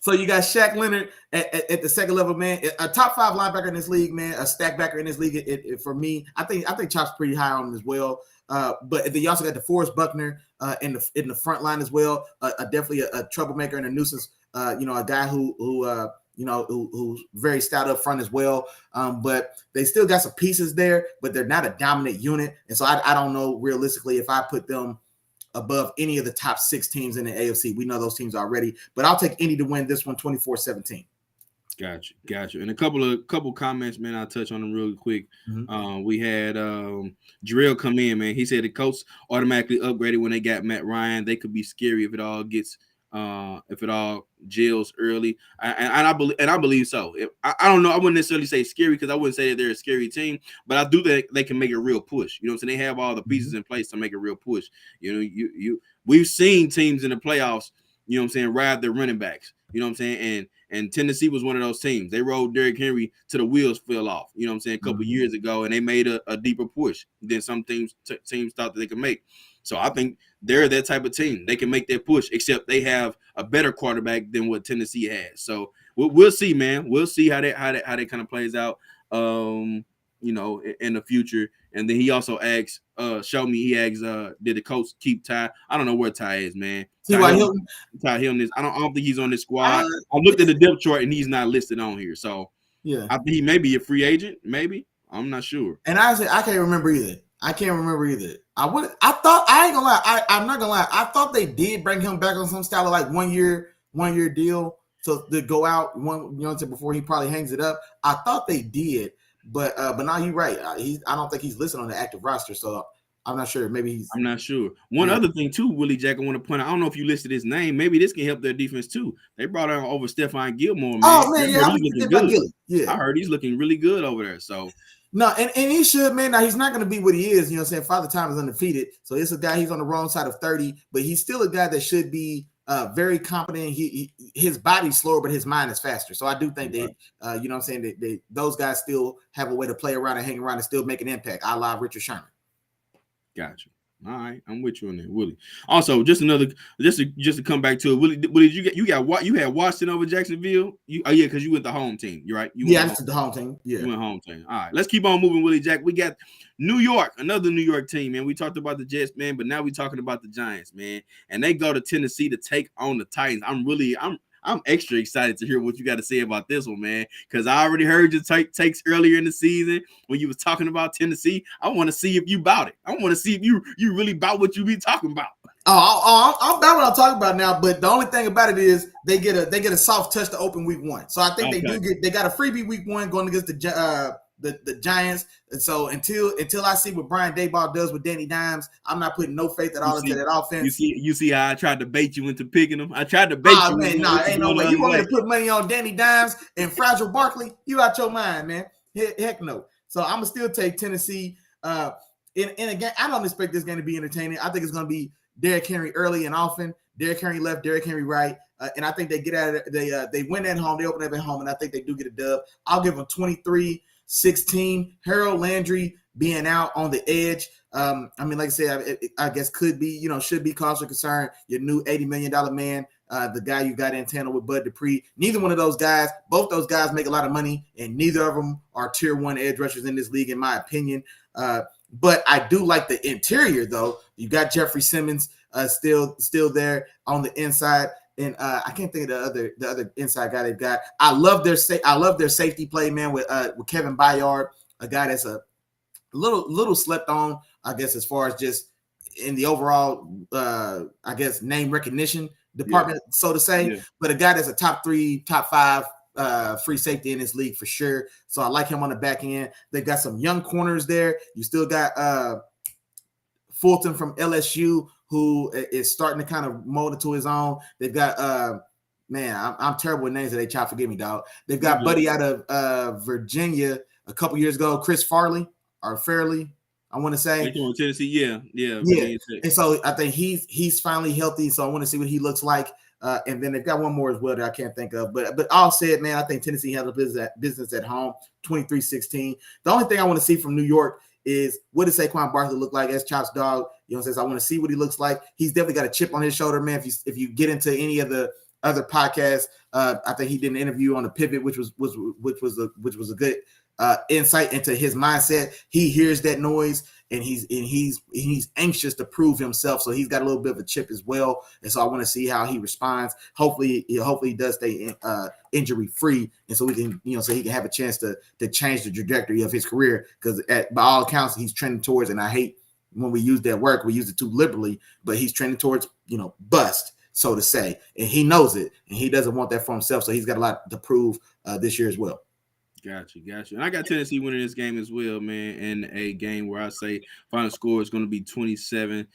so you got Shaq Leonard at the second level, man. A top 5 linebacker in this league, man. A stack backer in this league. For me, I think Chop's pretty high on him as well. But then you also got DeForest Buckner in the front line as well. Definitely a troublemaker and a nuisance. A guy who's very stout up front as well. But they still got some pieces there, but they're not a dominant unit. And so I don't know realistically if I put them above any of the top 6 teams in the AFC. We know those teams already, but I'll take any to win this one 24-17. Got you. And a couple comments, man. I'll touch on them really quick. We had Jarrell come in, man. He said the coach automatically upgraded when they got Matt Ryan. They could be scary if it all gels early. I believe so. I don't know. I wouldn't necessarily say scary because I wouldn't say that they're a scary team, but I do think they can make a real push. You know what I'm saying? They have all the pieces in place to make a real push. We've seen teams in the playoffs, you know what I'm saying, ride their running backs. You know what I'm saying? And Tennessee was one of those teams. They rolled Derrick Henry till the wheels fell off, you know what I'm saying, a couple years ago, and they made a deeper push than some teams thought that they could make. So I think they're that type of team. They can make that push, except they have a better quarterback than what Tennessee has. So we'll see, man. We'll see how that kind of plays out, in the future. And then he also asks, did the coach keep Ty? I don't know where Ty is, man. Ty Hilton is. I don't think he's on this squad. I looked at the depth chart and he's not listed on here. So yeah, I think he may be a free agent. Maybe, I'm not sure. And honestly, I can't remember either. I'm not gonna lie. I thought they did bring him back on some style of like one year deal to go out before he probably hangs it up. I thought they did, but now you're right. I don't think he's listed on the active roster, so I'm not sure. I'm not sure. One other thing too, Willie Jack, I want to point out. I don't know if you listed his name. Maybe this can help their defense too. They brought on over Stephon Gilmore, man. Oh man, I heard he's looking really good over there. So. No, and he should, man. Now, he's not going to be what he is, you know what I'm saying? Father Time is undefeated. So it's a guy, he's on the wrong side of 30, but he's still a guy that should be very competent. His body's slower, but his mind is faster. So I do think that, you know what I'm saying, those guys still have a way to play around and hang around and still make an impact, a la Richard Sherman. Gotcha. All right, I'm with you on that, Willie. Also, just to come back to it, Willie, you had Washington over Jacksonville. Because you went the home team. You're right. This is the home team. Yeah, you went home team. All right, let's keep on moving, Willie Jack. We got New York, another New York team, man. We talked about the Jets, man, but now we're talking about the Giants, man. And they go to Tennessee to take on the Titans. I'm extra excited to hear what you got to say about this one, man, because I already heard your takes earlier in the season when you was talking about Tennessee. I want to see if you bout it. I want to see if you really bout what you be talking about. I'm about what I'm talking about now, but the only thing about it is they get a soft touch to open week 1. So I think they got a freebie week 1 going against the Giants. And so until I see what Brian Daboll does with Danny Dimes, I'm not putting no faith at all into that offense. You see how I tried to bait you into picking them? I tried to bait you. Man, ain't no way. You want me to put money on Danny Dimes and Fragile Barkley? You out your mind, man. Heck no. So I'm going to still take Tennessee. And again, I don't expect this game to be entertaining. I think it's going to be Derrick Henry early and often. Derrick Henry left, Derrick Henry right. And I think they get out of it. They win at home. They open up at home, and I think they do get a dub. I'll give them 23-16. Harold Landry being out on the edge. Like I said, I guess should be cause for concern. Your new $80 million man, the guy you got in tandem with Bud Dupree. Neither one of those guys, both those guys make a lot of money, and neither of them are tier 1 edge rushers in this league, in my opinion. But I do like the interior, though. You got Jeffrey Simmons still there on the inside, and I can't think of the other inside guy they've got. I love their safety play, man, with Kevin Byard, a guy that's a little slept on, I guess, as far as just in the overall, name recognition department, so to say. Yeah. But a guy that's a top 3, top 5 free safety in this league for sure. So I like him on the back end. They got some young corners there. You still got Fulton from LSU, who is starting to kind of mold into his own. They've got I'm terrible with names that they chop. Forgive me, dog. They've got Buddy out of Virginia a couple years ago, Chris Farley or Fairley. I want to say. Tennessee, yeah. Yeah, and so I think he's finally healthy. So I want to see what he looks like. And then they've got one more as well that I can't think of. But all said, man, I think Tennessee has a business at home, 23-16. The only thing I want to see from New York is what does Saquon Barkley look like as Chop's dog? You know what I'm saying? I want to see what he looks like. He's definitely got a chip on his shoulder, man. If you get into any of the other podcasts, I think he did an interview on the pivot, which was a good insight into his mindset. He hears that noise and he's anxious to prove himself. So he's got a little bit of a chip as well. And so I want to see how he responds. Hopefully he does stay injury free, and so we can, so he can have a chance to change the trajectory of his career. Because by all accounts, he's trending towards, and I hate when we use that word, we use it too liberally, but he's trending towards, bust, so to say, and he knows it, and he doesn't want that for himself. So he's got a lot to prove this year as well. Gotcha. And I got Tennessee winning this game as well, man. In a game where I say final score is going to be 27-24.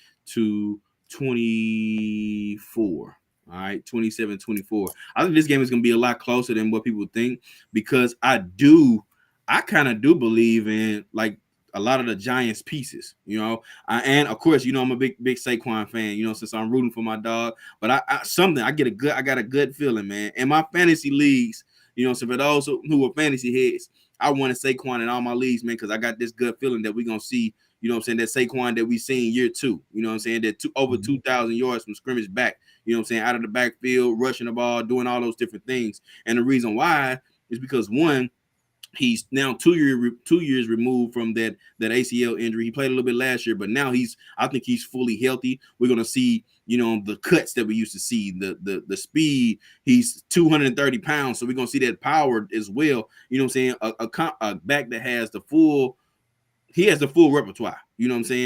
All right, 27-24. I think this game is going to be a lot closer than what people think, because I kind of do believe in like a lot of the Giants pieces, and of course, I'm a big Saquon fan, since I'm rooting for my dog. But I got a good feeling, man. In my fantasy leagues, so for those who are fantasy heads, I want to Saquon in all my leagues, man, because I got this good feeling that we're going to see, that Saquon that we seen year 2, that over 2,000 yards from scrimmage back, out of the backfield, rushing the ball, doing all those different things. And the reason why is because, one, he's now 2 years removed from that ACL injury. He played a little bit last year, but now I think he's fully healthy. We're going to see, the cuts that we used to see, the speed. He's 230 pounds, so we're going to see that power as well. A back that has the full repertoire.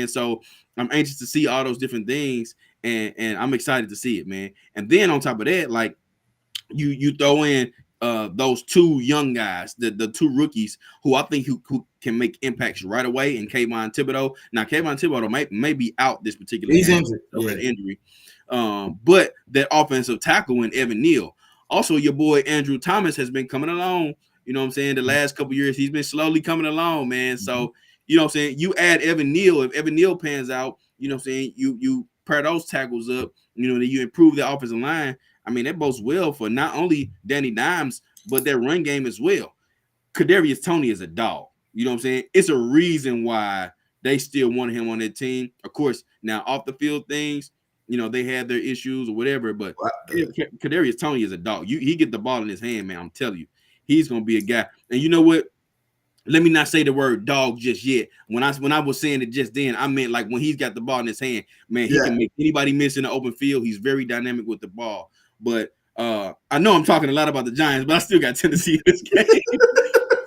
So I'm anxious to see all those different things, and I'm excited to see it, man. And then on top of that, like you throw in those 2 young guys, the 2 rookies who I think who can make impacts right away, and Kayvon Thibodeau. Now, Kayvon Thibodeau may be out this particular game over an injury. But that offensive tackle in Evan Neal. Also, your boy Andrew Thomas has been coming along. The last couple of years, he's been slowly coming along, man. So, you add Evan Neal. If Evan Neal pans out, you pair those tackles up, you improve the offensive line. I mean, that bodes well for not only Danny Dimes, but their run game as well. Kadarius Toney is a dog. It's a reason why they still wanted him on their team. Of course, now off the field things, they had their issues or whatever, but Kadarius Toney is a dog. He get the ball in his hand, man. I'm telling you, he's gonna be a guy. And you know what? Let me not say the word dog just yet. When I was saying it just then, I meant like when he's got the ball in his hand, man, he can make anybody miss in the open field. He's very dynamic with the ball. But I know I'm talking a lot about the Giants, but I still got Tennessee in this game.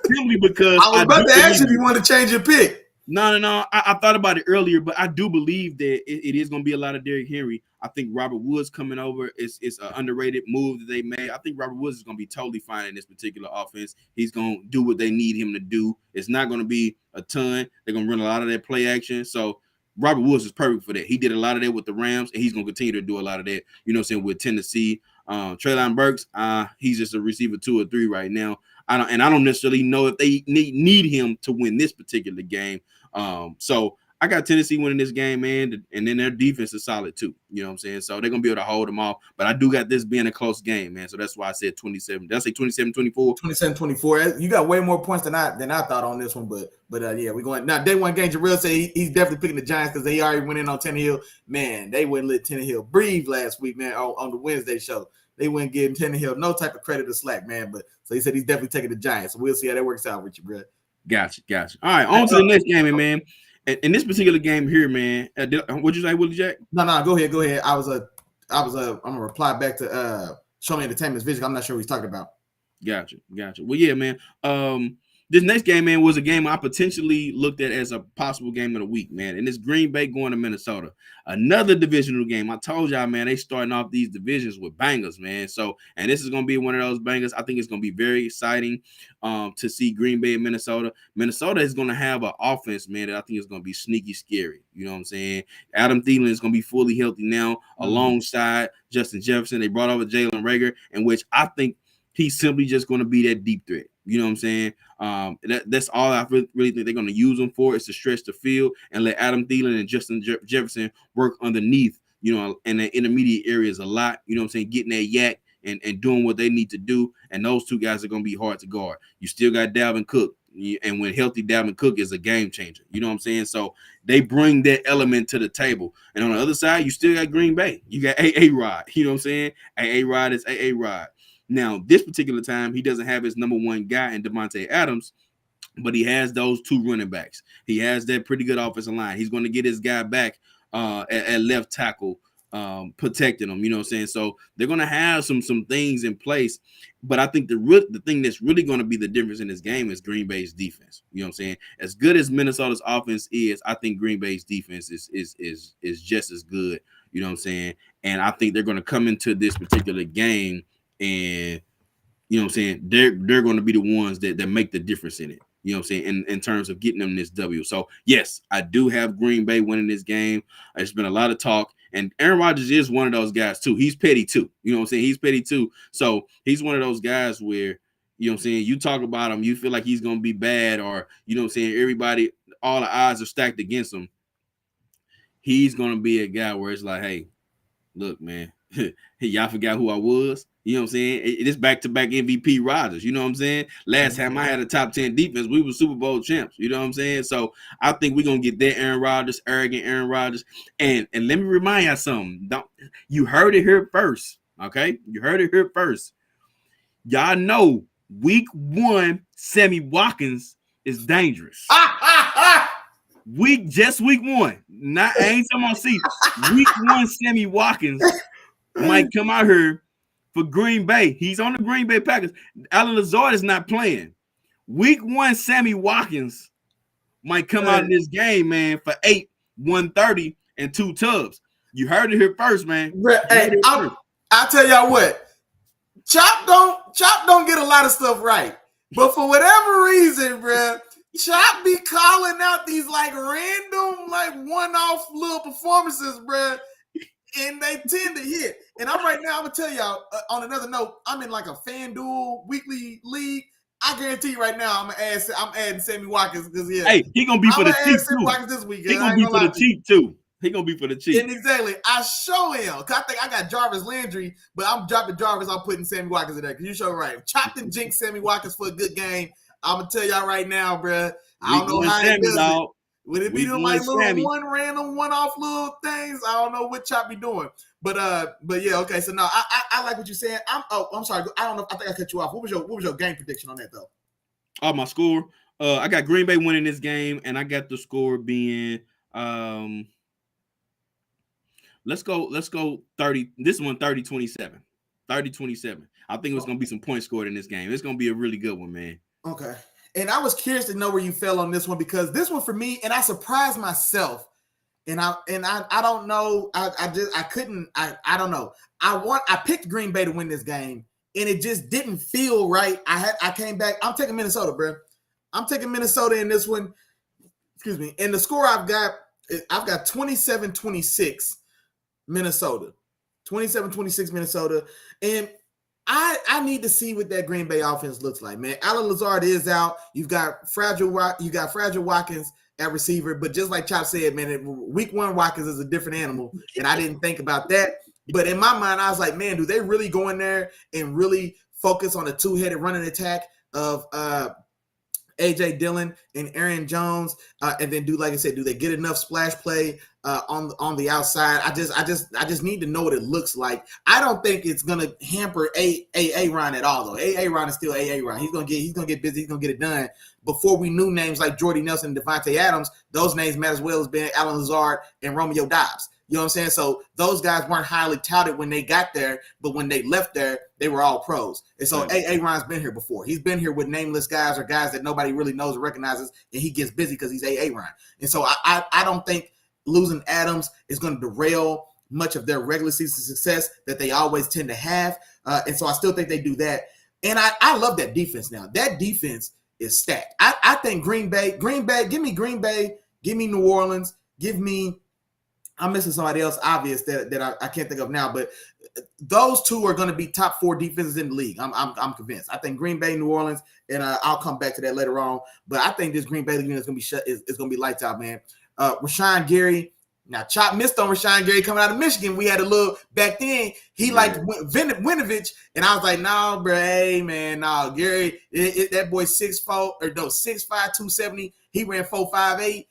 Simply because I was about to ask you if you want to change your pick. No. I thought about it earlier, but I do believe that it is going to be a lot of Derrick Henry. I think Robert Woods coming over is an underrated move that they made. I think Robert Woods is going to be totally fine in this particular offense. He's going to do what they need him to do. It's not going to be a ton. They're going to run a lot of that play action. So Robert Woods is perfect for that. He did a lot of that with the Rams, and he's going to continue to do a lot of that, with Tennessee. Treylon Burks, he's just a receiver 2 or 3 right now. I don't necessarily know if they need him to win this particular game. So I got Tennessee winning this game, man, and then their defense is solid too. You know what I'm saying? So they're going to be able to hold them off. But I do got this being a close game, man. So that's why I said 27. Did I say 27-24? 27-24. You got way more points than I thought on this one. But yeah, we're going. Now, day one game, Jarrell say he's definitely picking the Giants because they already went in on Tannehill. Man, they wouldn't let Tannehill breathe last week, man, on the Wednesday show. They wouldn't give Tannehill no type of credit or slack, man. But so he said he's definitely taking the Giants. So we'll see how that works out with you, bro. Gotcha. All right, on to the next game, man. In this particular game here, man, what'd you say, Willie Jack? No, go ahead. I'm gonna reply back to Show Me Entertainment's vision. I'm not sure what he's talking about. Gotcha. Well, yeah, man. This next game, man, was a game I potentially looked at as a possible game of the week, man. And it's Green Bay going to Minnesota. Another divisional game. I told y'all, man, they starting off these divisions with bangers, man. So, and this is going to be one of those bangers. I think it's going to be very exciting to see Green Bay and Minnesota. Minnesota is going to have an offense, man, that I think is going to be sneaky scary. You know what I'm saying? Adam Thielen is going to be fully healthy now alongside Justin Jefferson. They brought over Jalen Reagor, in which I think he's simply just going to be that deep threat. You know what I'm saying? That's all I really think they're going to use him for, is to stretch the field and let Adam Thielen and Justin Jefferson work underneath, in the intermediate areas a lot. You know what I'm saying? Getting that yak and doing what they need to do. And those two guys are going to be hard to guard. You still got Dalvin Cook. And when healthy, Dalvin Cook is a game changer. You know what I'm saying? So they bring that element to the table. And on the other side, you still got Green Bay. You got A-Rod. You know what I'm saying? A-Rod is A-Rod. Now, this particular time, he doesn't have his number one guy in Devontae Adams, but he has those two running backs. He has that pretty good offensive line. He's going to get his guy back at left tackle, protecting him. You know what I'm saying? So they're going to have some things in place. But I think the thing that's really going to be the difference in this game is Green Bay's defense. You know what I'm saying? As good as Minnesota's offense is, I think Green Bay's defense is just as good. You know what I'm saying? And I think they're going to come into this particular game, and you know what I'm saying, they're going to be the ones that make the difference in it. You know what I'm saying, in terms of getting them this W. So yes, I do have Green Bay winning this game. There's been a lot of talk, and Aaron Rodgers is one of those guys too. He's petty too. You know what I'm saying? He's petty too. So he's one of those guys where, you know what I'm saying, you talk about him, you feel like he's going to be bad, or you know what I'm saying, everybody, all the odds are stacked against him. He's going to be a guy where it's like, hey, look, man, y'all forgot who I was. You know what I'm saying? It is back-to-back MVP Rodgers. You know what I'm saying? Last time I had a top 10 defense, we were Super Bowl champs. You know what I'm saying? So I think we're going to get that Aaron Rodgers, arrogant Aaron Rodgers. And let me remind y'all something. You heard it here first, okay? You heard it here first. Y'all know week 1, Sammy Watkins is dangerous. Week 1. I ain't talking about see. Week 1, Sammy Watkins might come out here for Green Bay. He's on the Green Bay Packers. Alan Lazard is not playing. Week 1, Sammy Watkins might come out in this game, man, for 8, 130, and 2 tubs. You heard it here first, man. Hey, I'll tell y'all what. Chop don't get a lot of stuff right. But for whatever reason, bro, Chop be calling out these like random, like one-off little performances, bro. And they tend to hit. And I'm gonna tell y'all on another note, I'm in like a FanDuel weekly league. I guarantee you right now, I'm adding Sammy Watkins because hey, he gonna be for the cheap too. Watkins this weekend. He gonna be for the cheap too. He gonna be for the cheap. And exactly, I show him. Cause I think I got Jarvis Landry, but I'm dropping Jarvis. I'm putting Sammy Watkins in there. Cause you show right. Chopped and jinx Sammy Watkins for a good game. I'm gonna tell y'all right now, bro. I don't know how he does it. Would it be them like little one-off little things? I don't know what Chop be doing. But yeah, okay. So no, I like what you're saying. I'm sorry. I don't know. I think I cut you off. What was your game prediction on that though? Oh, my score. I got Green Bay winning this game, and I got the score being let's go 30. This one 30-27. 30-27. I think it was gonna be some points scored in this game. It's gonna be a really good one, man. Okay. And I was curious to know where you fell on this one, because this one for me, and I surprised myself. And I don't know. I don't know. I picked Green Bay to win this game, and it just didn't feel right. I came back. I'm taking Minnesota, bro. I'm taking Minnesota in this one. Excuse me. And the score I've got 27-26 Minnesota. 27-26 Minnesota. And I need to see what that Green Bay offense looks like, man. Alan Lazard is out. You got fragile Watkins at receiver, but just like Chop said, man, week 1 Watkins is a different animal, and I didn't think about that. But in my mind, I was like, man, do they really go in there and really focus on a 2-headed running attack of AJ Dillon and Aaron Jones, and then do they get enough splash play on the outside? I just need to know what it looks like. I don't think it's gonna hamper Aaron at all though. Aaron is still Aaron. He's gonna get busy. He's gonna get it done. Before we knew names like Jordy Nelson and Devontae Adams, those names might as well as been Alan Lazard and Romeo Doubs. You know what I'm saying? So those guys weren't highly touted when they got there, but when they left there, they were all pros. And so Aaron's been here before. He's been here with nameless guys or guys that nobody really knows or recognizes, and he gets busy because he's Aaron. And so I don't think losing Adams is going to derail much of their regular season success that they always tend to have. And so I still think they do that. And I love that defense now. That defense is stacked. I think Green Bay, give me New Orleans, give me I'm missing somebody else obvious that I can't think of now, but those two are going to be top 4 defenses in the league. I'm convinced. I think Green Bay, New Orleans, and I'll come back to that later on. But I think this Green Bay unit is going to be is going to be lights out, man. Rashawn Gary. Now, Chop missed on Rashawn Gary coming out of Michigan. We had a little back then. He liked Winovich, and I was like, "No, bro, hey man, no, Gary, that boy 6'4" or no 6'5", 270. He ran 4.58.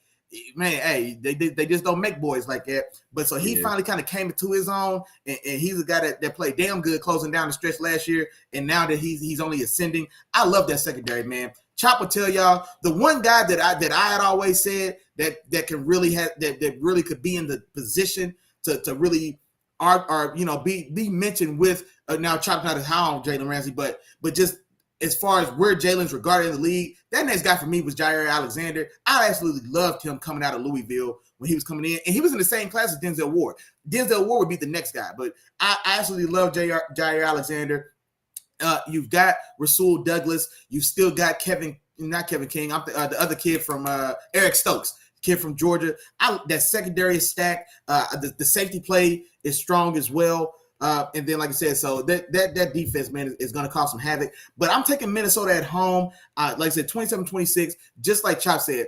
Man, hey, they just don't make boys like that. But so he finally kind of came into his own, and he's a guy that played damn good closing down the stretch last year. And now that he's only ascending, I love that secondary, man. Chop will tell y'all the one guy that I had always said that can really that really could be in the position to really be mentioned with now Chop not as high on Jalen Ramsey, but just as far as where Jalen's regarded in the league, that next guy for me was Jair Alexander. I absolutely loved him coming out of Louisville when he was coming in, and he was in the same class as Denzel Ward. Denzel Ward would be the next guy, but I absolutely love Jair Alexander. You've got Rasul Douglas. You've still got not Kevin King. I'm the other kid from Eric Stokes, kid from Georgia. That secondary is stacked. The safety play is strong as well. And then, like I said, so that defense, man, is going to cause some havoc. But I'm taking Minnesota at home. Like I said, 27-26, just like Chop said.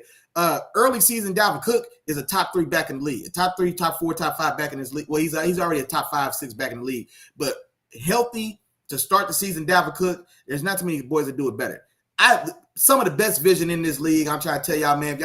Early season, Dalvin Cook is a top 3 back in the league. A top 3, top 4, top 5 back in this league. Well, he's already a top 5, 6 back in the league. But healthy to start the season, Dalvin Cook, there's not too many boys that do it better. Some of the best vision in this league. I'm trying to tell y'all, man.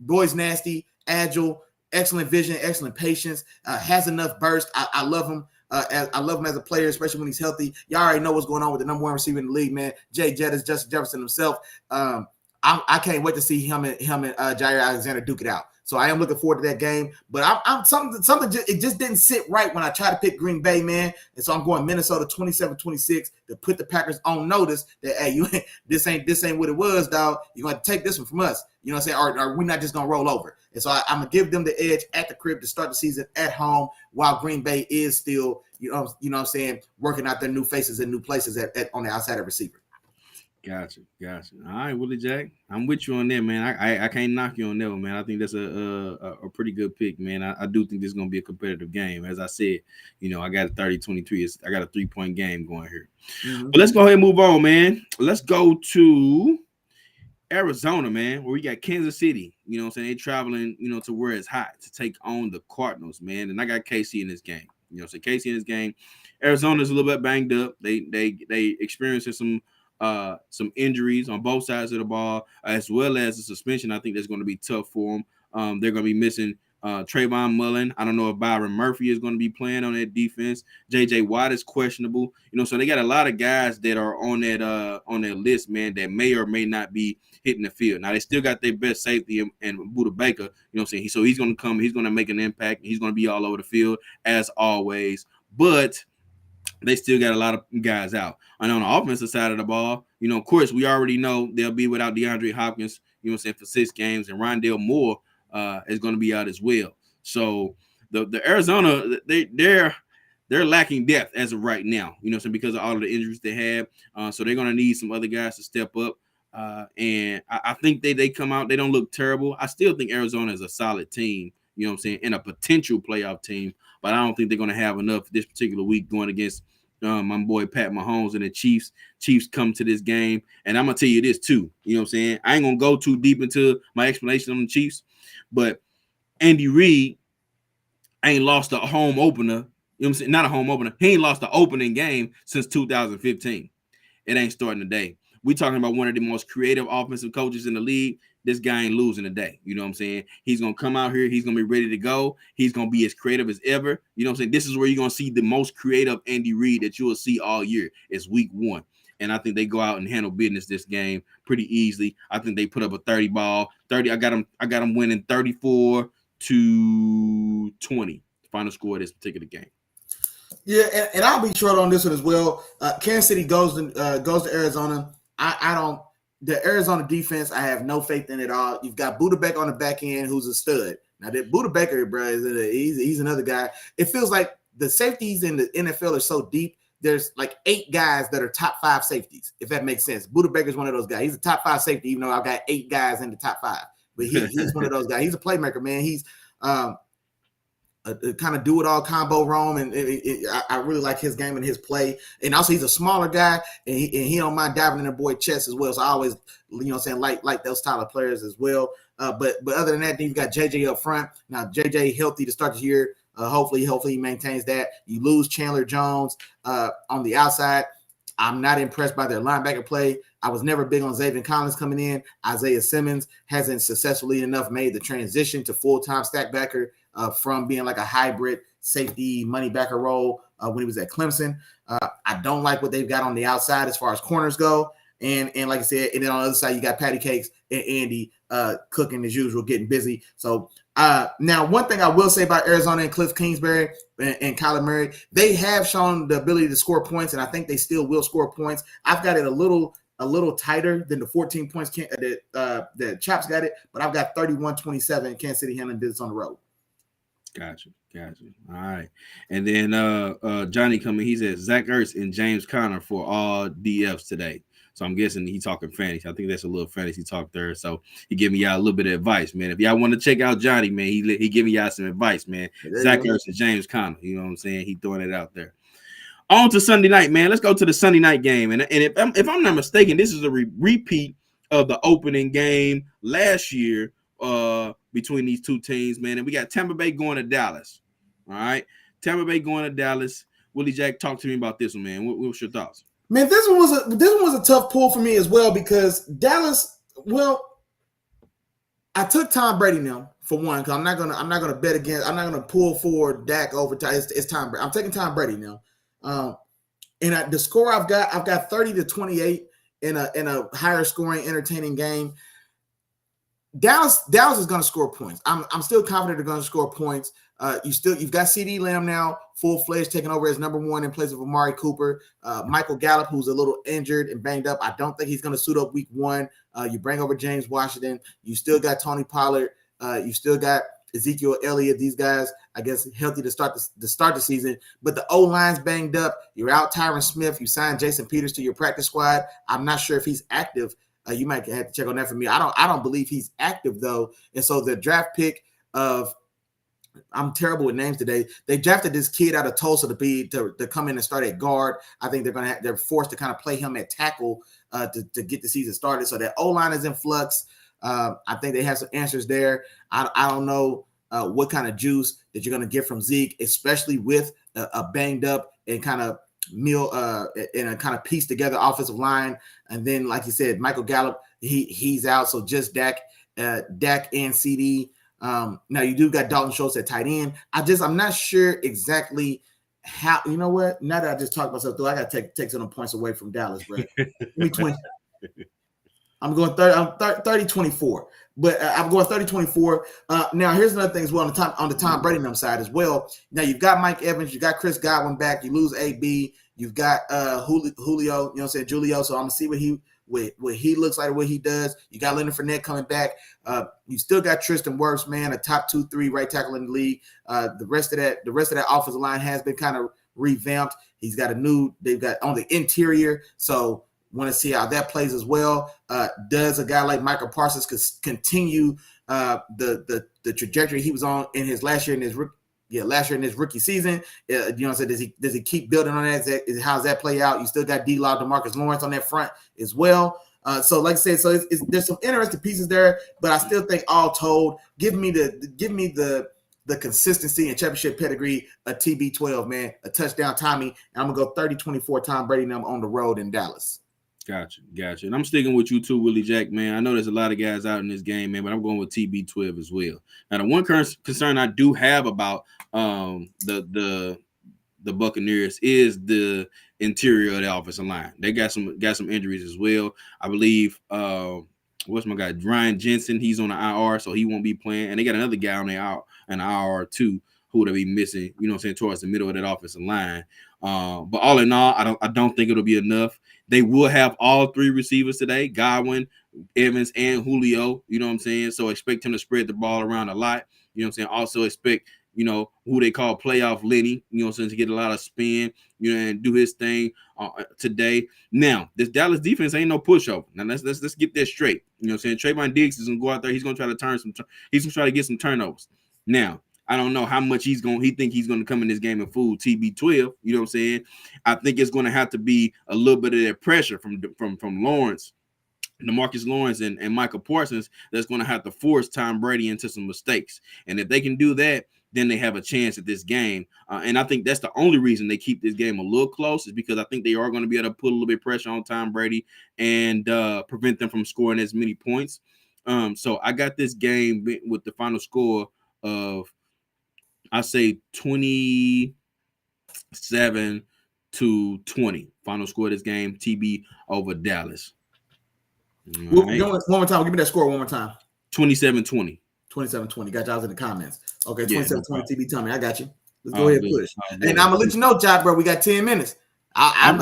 Boy's nasty, agile, excellent vision, excellent patience, has enough burst. I love him. I love him as a player, especially when he's healthy. Y'all already know what's going on with the number 1 receiver in the league, man. Jay Jettis, Justin Jefferson himself. I can't wait to see him and Jair Alexander duke it out. So I am looking forward to that game. But I'm something it just didn't sit right when I tried to pick Green Bay, man. And so I'm going Minnesota 27-26 to put the Packers on notice that, hey, this ain't what it was, dog. You're going to take this one from us. You know what I'm saying? Or we're not just going to roll over. And so I'm going to give them the edge at the crib to start the season at home while Green Bay is still, you know what I'm saying, working out their new faces and new places on the outside of receiver. Gotcha. All right, Willie Jack, I'm with you on that, man. I can't knock you on that one, man. I think that's a pretty good pick, man. I do think this is going to be a competitive game. As I said, I got a 30-23. I got a 3-point game going here. Mm-hmm. But let's go ahead and move on, man. Let's go to Arizona, man, where we got Kansas City. You know what I'm saying? They traveling, to where it's hot to take on the Cardinals, man. And I got KC in this game. So KC in this game. Arizona's a little bit banged up. They experiencing some injuries on both sides of the ball, as well as a suspension. I think that's going to be tough for them. They're going to be missing Trayvon Mullen. I don't know if Byron Murphy is going to be playing on that defense. J.J. Watt is questionable. So they got a lot of guys that are on that list, man, that may or may not be hitting the field. Now, they still got their best safety and Budda Baker, you know what I'm saying? So he's going to come. He's going to make an impact. He's going to be all over the field, as always. But they still got a lot of guys out. And on the offensive side of the ball, of course, we already know they'll be without DeAndre Hopkins, for 6 games, and Rondale Moore is going to be out as well. So the Arizona, they're lacking depth as of right now, because of all of the injuries they have. So they're going to need some other guys to step up. And I think they come out, they don't look terrible. I still think Arizona is a solid team, and a potential playoff team. But I don't think they're going to have enough this particular week going against my boy Pat Mahomes and the Chiefs. Chiefs come to this game. And I'm going to tell you this too. You know what I'm saying? I ain't going to go too deep into my explanation on the Chiefs. But Andy Reid ain't lost a home opener. You know what I'm saying? Not a home opener. He ain't lost the opening game since 2015. It ain't starting today. We talking about one of the most creative offensive coaches in the league. This guy ain't losing today. You know what I'm saying? He's going to come out here. He's going to be ready to go. He's going to be as creative as ever. You know what I'm saying? This is where you're going to see the most creative Andy Reid that you will see all year. It's week 1. And I think they go out and handle business this game pretty easily. I think they put up a 30 ball. 30. I got them winning 34-20. Final score of this particular game. Yeah, and I'll be short on this one as well. Kansas City goes to Arizona. The Arizona defense, I have no faith in at all. You've got Budda Baker on the back end, who's a stud. Now that Budda Baker, bro, he's another guy. It feels like the safeties in the NFL are so deep. There's like 8 guys that are top 5 safeties, if that makes sense. Budda Baker's one of those guys. He's a top 5 safety, even though I've got 8 guys in the top 5. But he's one of those guys. He's a playmaker, man. kind of do it all combo roam, and I really like his game and his play. And also, he's a smaller guy, and he don't mind diving in the boy chest as well. So I always, like those style of players as well. But other than that, then you got JJ up front. Now JJ healthy to start the year. Hopefully he maintains that. You lose Chandler Jones on the outside. I'm not impressed by their linebacker play. I was never big on Xavier Collins coming in. Isaiah Simmons hasn't successfully enough made the transition to full-time stack backer from being like a hybrid safety money backer role when he was at Clemson. I don't like what they've got on the outside as far as corners go. And like I said, and then on the other side, you got Patty Cakes and Andy cooking as usual, getting busy. So now one thing I will say about Arizona and Cliff Kingsbury and Kyler Murray, they have shown the ability to score points, and I think they still will score points. I've got it a little tighter than the 14 points that Chops got it, but I've got 31-27. Kansas City handling business on the road. Gotcha. All right. And then Johnny coming, he says Zach Ertz and James Conner for all DFs today. So I'm guessing he's talking fantasy. I think that's a little fantasy talk there. So he gave me y'all a little bit of advice, man. If y'all want to check out Johnny, man, he give me y'all some advice, man. Zach Ertz and James Conner. You know what I'm saying? He throwing it out there. On to Sunday night, man. Let's go to the Sunday night game. And if I'm not mistaken, this is a repeat of the opening game last year between these two teams, man. And we got Tampa Bay going to Dallas. All right. Tampa Bay going to Dallas. Willie Jack, talk to me about this one, man. What's your thoughts? Man, this one was a tough pull for me as well because Dallas. Well, I took Tom Brady now for one because I'm not gonna bet against. I'm not gonna pull forward Dak over. It's Tom Brady. I'm taking Tom Brady now, and the score I've got 30-28 in a higher scoring, entertaining game. Dallas is going to score points. I'm still confident they're going to score points. You've got CeeDee Lamb now full-fledged taking over as number one in place of Amari Cooper. Michael Gallup, who's a little injured and banged up. I don't think he's going to suit up week one. You bring over James Washington. You still got Tony Pollard. You still got Ezekiel Elliott. These guys, I guess, healthy to start the season. But the O-line's banged up. You're out Tyron Smith. You signed Jason Peters to your practice squad. I'm not sure if he's active. You might have to check on that for me. I don't believe he's active though. And so the draft pick of, I'm terrible with names today. They drafted this kid out of Tulsa to come in and start at guard. I think they're forced to kind of play him at tackle to get the season started. So that O-line is in flux. I think they have some answers there. I don't know what kind of juice that you're going to get from Zeke, especially with a banged up and kind of in a kind of piece together offensive line. And then, like you said, Michael Gallup, he's out. So just Dak and CD. Now you do got Dalton Schultz at tight end. I'm not sure exactly how, you know what? Now that I just talked myself through, I got to take some points away from Dallas, bro. Give me 20. I'm going 30-24, but I'm going 30-24. Now here's another thing as well on the Tom Brady side as well. Now you've got Mike Evans, you got Chris Godwin back. You lose AB, you've got Julio, you know what I'm saying, Julio. So I'm gonna see what he looks like, what he does. You got Leonard Fournette coming back. You still got Tristan Wirfs, man, a top 2-3 right tackle in the league. The rest of that offensive line has been kind of revamped. They've got on the interior. So want to see how that plays as well. Does a guy like Michael Parsons continue the trajectory he was on in his last year in his rookie season? You know, so does he keep building on that? How's that play out? You still got D-Law, DeMarcus Lawrence on that front as well. So like I said, there's some interesting pieces there, but I still think all told, give me the consistency and championship pedigree, a TB12, man, a touchdown Tommy, and I'm gonna go 30-24 Tom Brady now on the road in Dallas. Gotcha. And I'm sticking with you too, Willie Jack, man. I know there's a lot of guys out in this game, man, but I'm going with TB12 as well. Now, the one concern I do have about the Buccaneers is the interior of the offensive line. They got some injuries as well. I believe what's my guy, Ryan Jensen? He's on the IR, so he won't be playing. And they got another guy on the IR too, who would be missing, you know what I'm saying, towards the middle of that offensive line. But all in all, I don't think it'll be enough. They will have all three receivers today, Godwin, Evans, and Julio. You know what I'm saying? So expect him to spread the ball around a lot. You know what I'm saying? Also expect, you know, who they call playoff Lenny, you know what I'm saying, to get a lot of spin, you know, and do his thing today. Now, this Dallas defense ain't no pushover. Now, let's get that straight. You know what I'm saying? Trayvon Diggs is going to go out there. He's going to try to get some turnovers. Now, I don't know how much he think he's gonna come in this game and fool TB12. You know what I'm saying? I think it's gonna have to be a little bit of that pressure from Lawrence, DeMarcus Lawrence and Michael Parsons that's going to have to force Tom Brady into some mistakes. And if they can do that, then they have a chance at this game. And I think that's the only reason they keep this game a little close is because I think they are going to be able to put a little bit of pressure on Tom Brady and prevent them from scoring as many points. So I got this game with the final score of, I say 27-20. Final score of this game, TB over Dallas. Right. One more time. Give me that score one more time. 27-20. 27-20. Got y'all in the comments. Okay, 27-20 TB Tommy. I got you. Let's go ahead and push. And I'm gonna let you know, Chop, bro. We got 10 minutes. I'm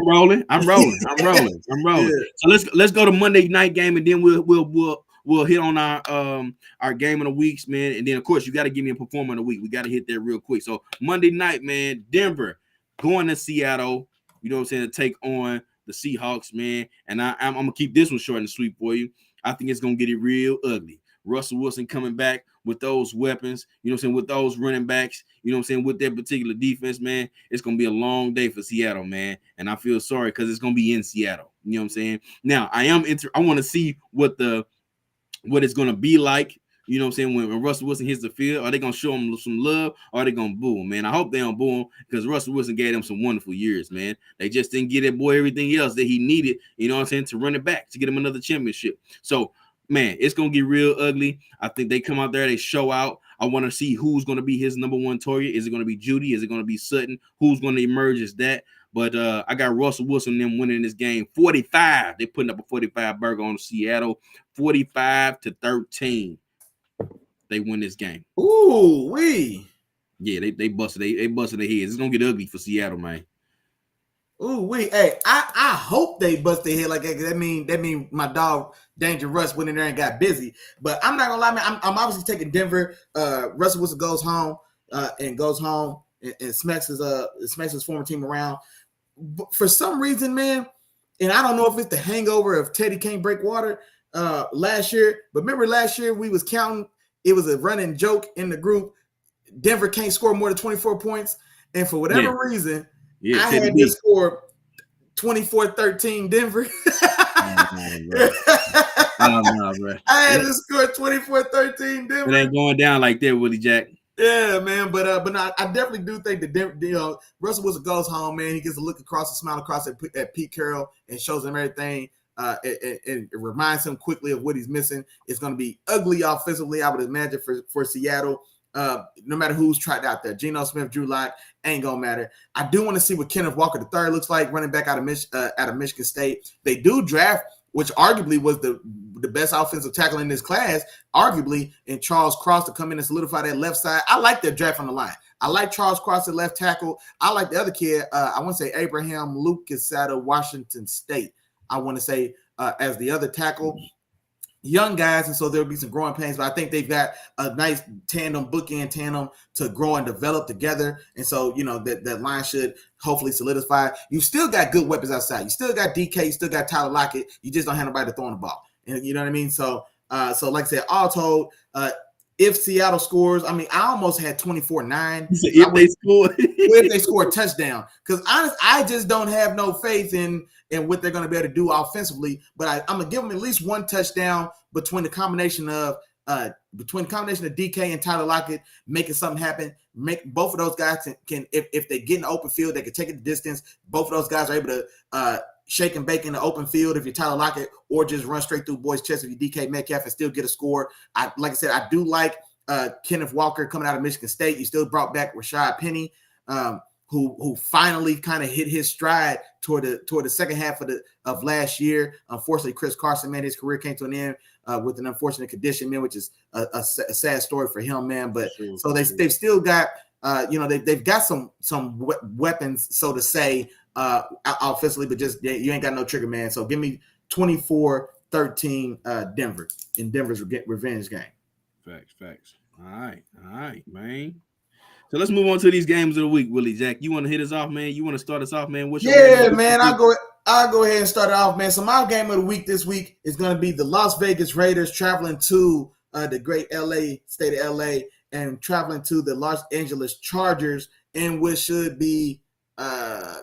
rolling. Yeah. So let's go to Monday night game, and then we'll hit on our game of the weeks, man. And then of course you got to give me a performer of the week. We got to hit that real quick. So Monday night, man, Denver going to Seattle. You know what I'm saying, to take on the Seahawks, man. And I'm gonna keep this one short and sweet for you. I think it's gonna get it real ugly. Russell Wilson coming back with those weapons, you know what I'm saying, with those running backs, you know what I'm saying, with that particular defense, man. It's gonna be a long day for Seattle, man. And I feel sorry because it's gonna be in Seattle. You know what I'm saying? Now I want to see what it's gonna be like. You know what I'm saying? When Russell Wilson hits the field, are they going to show him some love or are they going to boo him, man? I hope they don't boo him because Russell Wilson gave them some wonderful years, man. They just didn't get that boy everything else that he needed, you know what I'm saying, to run it back, to get him another championship. So, man, it's going to get real ugly. I think they come out there, they show out. I want to see who's going to be his number one target. Is it going to be Judy? Is it going to be Sutton? Who's going to emerge as that? But I got Russell Wilson them winning this game 45. They're putting up a 45 burger on Seattle, 45-13. They win this game. Ooh, wee. Yeah, they busted their heads. It's gonna get ugly for Seattle, man. Ooh, wee. Hey, I hope they bust their head like that. That mean my dog Danger Russ went in there and got busy. But I'm not gonna lie, man. I'm obviously taking Denver. Russell Wilson goes home and smacks his former team around. But for some reason, man, and I don't know if it's the hangover of Teddy can't break water last year. But remember last year we was counting. It was a running joke in the group. Denver can't score more than 24 points. And for whatever reason, I had to score 24-13 Denver. Bro. I had to score 24-13 Denver. It ain't going down like that, Willie Jack. Yeah, man. But no, I definitely do think that Denver, Russell Wilson goes home, man. He gets a look across, a smile across at Pete Carroll and shows him everything. It reminds him quickly of what he's missing. It's going to be ugly offensively, I would imagine, for Seattle. No matter who's tried out there, Geno Smith, Drew Lock, ain't gonna matter. I do want to see what Kenneth Walker III looks like, running back out of Michigan State. They do draft, which arguably was the best offensive tackle in this class, arguably, in Charles Cross to come in and solidify that left side. I like that draft on the line. I like Charles Cross at left tackle. I like the other kid. I want to say Abraham Lucas out of Washington State. I want to say as the other tackle. Young guys, and so there'll be some growing pains, but I think they've got a nice bookend tandem to grow and develop together. And so, that line should hopefully solidify. You still got good weapons outside. You still got DK, you still got Tyler Lockett. You just don't have nobody throwing the ball. And you know what I mean? So like I said, all told, if Seattle scores, I almost had 24-9. If they score a touchdown. Because honestly, I just don't have no faith in what they're going to be able to do offensively. But I'm going to give them at least one touchdown between the combination of DK and Tyler Lockett, making something happen. Make both of those guys can if they get in the open field, they can take it the distance. Both of those guys are able to shake and bake in the open field if you're Tyler Lockett, or just run straight through boys' chest if you DK Metcalf and still get a score. Like I said, I do like Kenneth Walker coming out of Michigan State. You still brought back Rashad Penny, who finally kind of hit his stride toward the second half of last year. Unfortunately, Chris Carson, man, his career came to an end with an unfortunate condition, man, which is a sad story for him, man. But so they've still got they've got some weapons, so to say, offensively, but just you ain't got no trigger, man. So give me 24-13 Denver in Denver's revenge game. Facts. All right, man. So let's move on to these games of the week, Willie Jack. You want to hit us off, man? You want to start us off, man? Man. I'll go ahead and start it off, man. So my game of the week this week is going to be the Las Vegas Raiders traveling to the great state of LA and traveling to the Los Angeles Chargers in what should be a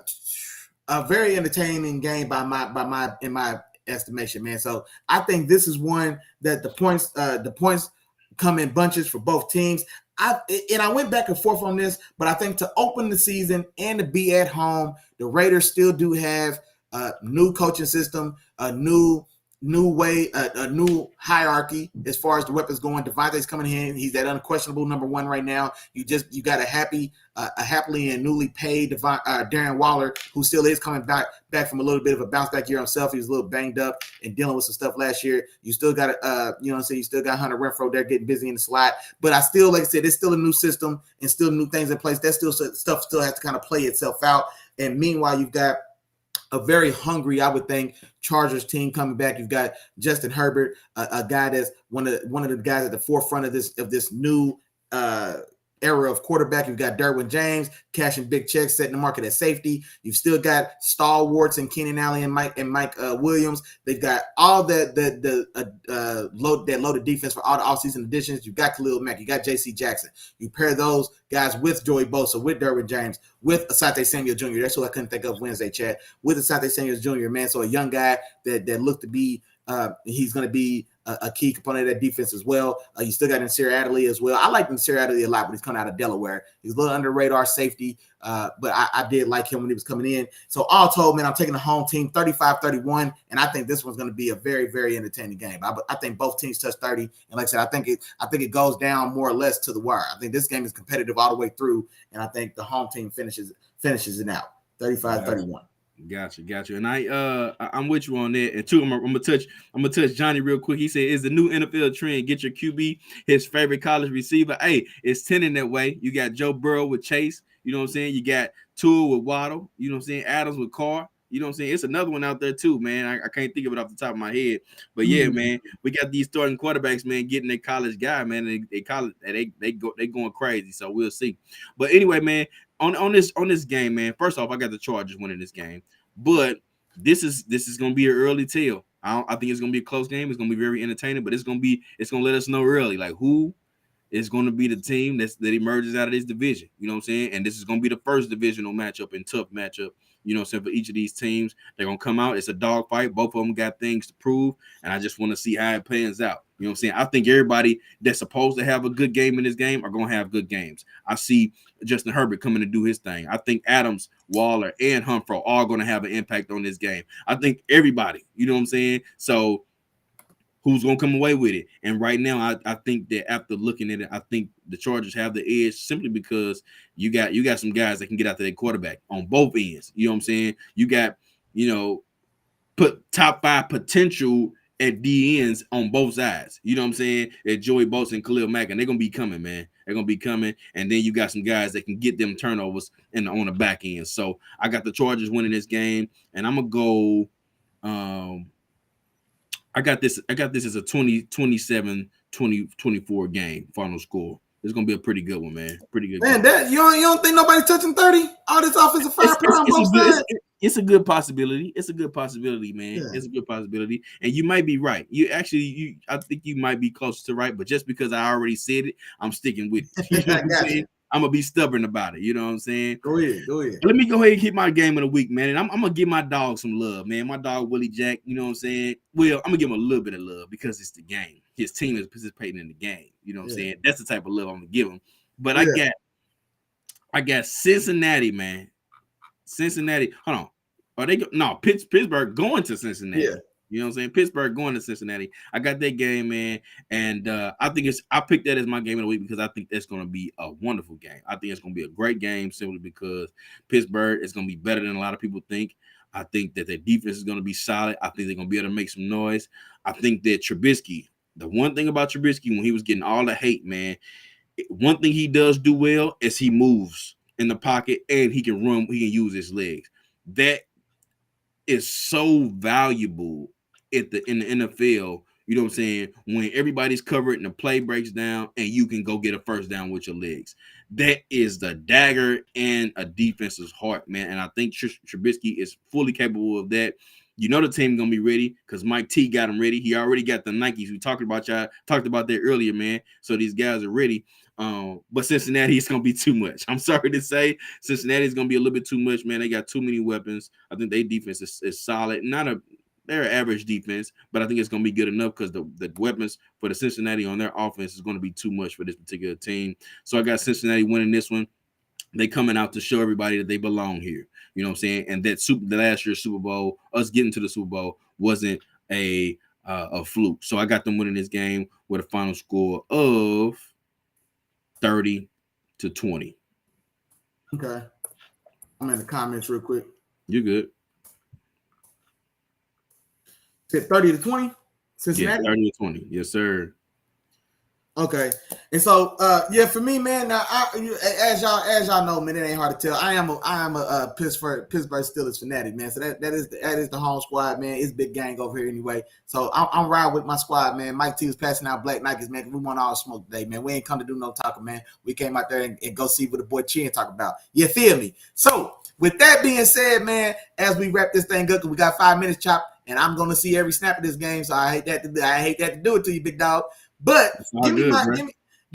very entertaining game by my estimation, man. So I think this is one that the points come in bunches for both teams. I went back and forth on this, but I think to open the season and to be at home, the Raiders still do have a new coaching system, a new way, a new hierarchy as far as the weapons going. Devontae's coming in; he's that unquestionable number one right now. You got a happily and newly paid Darren Waller, who still is coming back from a little bit of a bounce back year himself. He was a little banged up and dealing with some stuff last year. You still got you still got Hunter Renfrow there getting busy in the slot. But I still, like I said, it's still a new system and still new things in place. That stuff still has to kind of play itself out. And meanwhile, you've got a very hungry, I would think, Chargers team coming back. You've got Justin Herbert, a guy that's one of the guys at the forefront of this new era of quarterback. You've got Derwin James cashing big checks, setting the market at safety. You've still got stalwarts and Keenan Allen and Mike Williams. They've got all that loaded defense for all the offseason additions. You've got Khalil Mack. You got J.C. Jackson. You pair those guys with Joey Bosa, with Derwin James, with Asante Samuel Jr. That's who I couldn't think of Wednesday, chat. With Asante Samuel Jr., man. So a young guy that looked to be he's going to be a key component of that defense as well. You still got Nasir Adderley as well. I like Nasir Adderley a lot, but he's coming out of Delaware. He's a little under radar safety, but I did like him when he was coming in. So all told, man, I'm taking the home team 35-31, and I think this one's going to be a very, very entertaining game. I think both teams touch 30, and like I said, I think it goes down more or less to the wire. I think this game is competitive all the way through, and I think the home team finishes it out 35-31. Gotcha. And I'm with you on that. And two, I'm gonna touch Johnny real quick. He said, "Is the new NFL trend get your QB his favorite college receiver?" Hey, it's tending that way. You got Joe Burrow with Chase. You know what I'm saying? You got Tua with Waddle. You know what I'm saying? Adams with Carr. You know what I'm saying? It's another one out there too, man. I can't think of it off the top of my head. But yeah, man, we got these starting quarterbacks, man, getting their college guy, man. They going crazy. So we'll see. But anyway, man, on this game, man. First off, I got the Chargers winning this game, but this is gonna be an early tell. I think it's gonna be a close game. It's gonna be very entertaining, but it's gonna let us know early, like who is going to be the team that emerges out of this division. You know what I'm saying? And this is going to be the first divisional matchup and tough matchup. You know what I'm saying? For each of these teams, they're going to come out. It's a dogfight. Both of them got things to prove, and I just want to see how it pans out. You know what I'm saying? I think everybody that's supposed to have a good game in this game are going to have good games. I see Justin Herbert coming to do his thing. I think Adams, Waller, and Renfrow are going to have an impact on this game. I think everybody, you know what I'm saying? So who's going to come away with it? And right now, I think that after looking at it, I think the Chargers have the edge simply because you got some guys that can get out to their quarterback on both ends. You know what I'm saying? You got, put top 5 potential at DNs on both sides. You know what I'm saying? At Joey Bosa and Khalil Mack, and they're going to be coming, man. They're going to be coming. And then you got some guys that can get them turnovers on the back end. So I got the Chargers winning this game, and I'm going to go I got this as a 27-24 game final score. It's gonna be a pretty good one, man. Pretty good. Man, that you don't think nobody's touching 30? All this offensive firepower on both sides. It's a good possibility. It's a good possibility, man. Yeah. It's a good possibility, and you might be right. I think you might be close to right, but just because I already said it, I'm sticking with it. You know what I'm saying? I'm gonna be stubborn about it. You know what I'm saying? Go ahead. Let me go ahead and keep my game of the week, man. And I'm gonna give my dog some love, man. My dog Willie Jack. You know what I'm saying? Well, I'm gonna give him a little bit of love because it's the game. His team is participating in the game. You know what I'm saying? That's the type of love I'm gonna give him. But I got Cincinnati, man. Cincinnati. Hold on. Pittsburgh going to Cincinnati. Yeah. You know what I'm saying? Pittsburgh going to Cincinnati. I got that game, man. And I picked that as my game of the week because I think that's going to be a wonderful game. I think it's going to be a great game simply because Pittsburgh is going to be better than a lot of people think. I think that their defense is going to be solid. I think they're going to be able to make some noise. I think that Trubisky, the one thing about Trubisky when he was getting all the hate, man, one thing he does do well is he moves in the pocket and he can run. He can use his legs. That is so valuable in the NFL, you know what I'm saying, when everybody's covered and the play breaks down and you can go get a first down with your legs. That is the dagger in a defense's heart, man. And I think Trubisky is fully capable of that. You know the team gonna be ready because Mike T got them ready. He already got the Nikes. We talked about that earlier, man. So these guys are ready. But Cincinnati is gonna be too much. I'm sorry to say, Cincinnati is gonna be a little bit too much, man. They got too many weapons. I think their defense is solid. They're an average defense, but I think it's gonna be good enough because the weapons for the Cincinnati on their offense is gonna be too much for this particular team. So I got Cincinnati winning this one. They coming out to show everybody that they belong here. You know what I'm saying? And that the last year's Super Bowl, us getting to the Super Bowl wasn't a fluke. So I got them winning this game with a final score of 30-20. Okay. I'm in the comments real quick. You good? Said 30-20. Cincinnati. Yeah, 30-20. Yes, sir. Okay, and so yeah, for me, man. Now, as y'all know, man, it ain't hard to tell. I am a Pittsburgh Steelers fanatic, man. So that is the home squad, man. It's big gang over here anyway. So I'm riding with my squad, man. Mike T was passing out black Nikes, man. We want all the smoke today, man. We ain't come to do no talking, man. We came out there and go see what the boy Chin talk about. You feel me? So with that being said, man, as we wrap this thing up, because we got 5 minutes, Chop, and I'm gonna see every snap of this game. So I hate that to do it to you, big dog. But give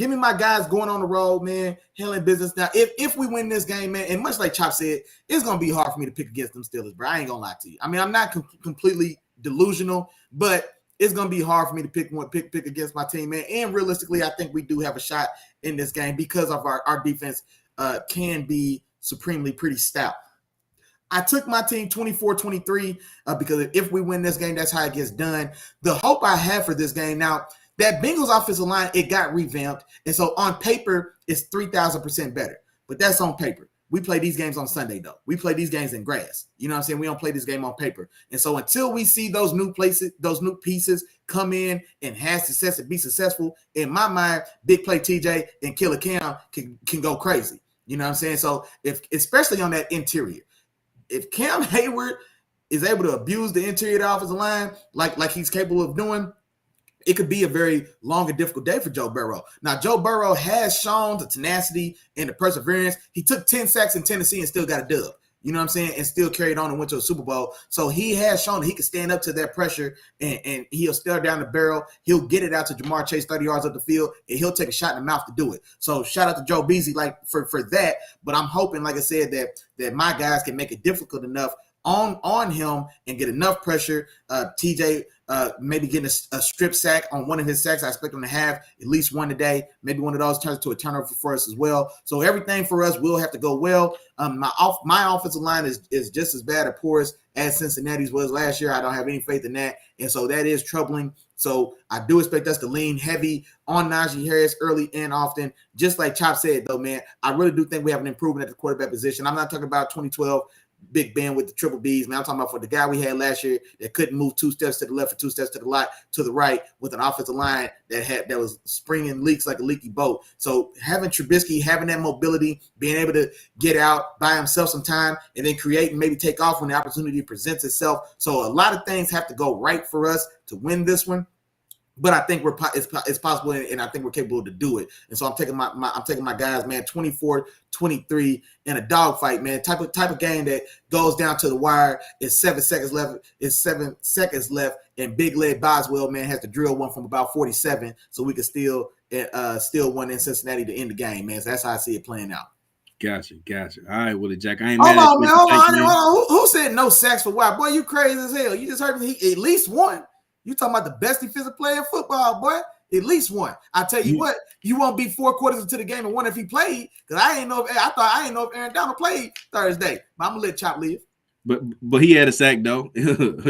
me my guys going on the road, man, handling business. Now, if we win this game, man, and much like Chop said, it's going to be hard for me to pick against them Steelers, bro. I ain't going to lie to you. I mean, I'm not completely delusional, but it's going to be hard for me to pick against my team, man. And realistically, I think we do have a shot in this game because of our defense can be supremely pretty stout. I took my team 24-23 because if we win this game, that's how it gets done. The hope I have for this game now, that Bengals offensive line, it got revamped. And so on paper, it's 3,000% better. But that's on paper. We play these games on Sunday, though. We play these games in grass. You know what I'm saying? We don't play this game on paper. And so until we see those new pieces come in and have success and be successful, in my mind, Big Play TJ and Killer Cam can go crazy. You know what I'm saying? So especially on that interior, if Cam Hayward is able to abuse the interior of the offensive line like he's capable of doing, it could be a very long and difficult day for Joe Burrow. Now, Joe Burrow has shown the tenacity and the perseverance. He took 10 sacks in Tennessee and still got a dub. You know what I'm saying? And still carried on and went to a Super Bowl. So he has shown that he can stand up to that pressure and he'll stare down the barrel. He'll get it out to Jamar Chase 30 yards up the field, and he'll take a shot in the mouth to do it. So shout out to Joe Beasley for that. But I'm hoping, like I said, that my guys can make it difficult enough on him and get enough pressure. TJ maybe getting a strip sack on one of his sacks. I expect him to have at least one today. Maybe one of those turns to a turnover for us as well. So everything for us will have to go well. My offensive line is just as bad or porous as Cincinnati's was last year. I don't have any faith in that. And so that is troubling. So I do expect us to lean heavy on Najee Harris early and often. Just like Chop said, though, man, I really do think we have an improvement at the quarterback position. I'm not talking about 2012 Big Ben with the triple Bs, man. I'm talking about for the guy we had last year that couldn't move 2 steps to the left or 2 steps to the right with an offensive line that was springing leaks like a leaky boat. So having Trubisky, having that mobility, being able to get out by himself sometime and then create and maybe take off when the opportunity presents itself. So a lot of things have to go right for us to win this one. But I think it's possible, and I think we're capable to do it. And so I'm taking my guys, man, 24-23 in a dogfight, man. Type of game that goes down to the wire. It's 7 seconds left. And Big Leg Boswell, man, has to drill one from about 47, so we can still one in Cincinnati to end the game, man. So that's how I see it playing out. Gotcha. All right, Willie Jack. I ain't hold mad on, man. Hold on. Who said no sacks for Wild? Boy, you crazy as hell. You just heard me. At least one. You talking about the best defensive player in football, boy? At least one. I tell you what, you won't be 4 quarters into the game and wonder if he played. Because I didn't know if Aaron Donald played Thursday. But I'm gonna let Chop live. But he had a sack though,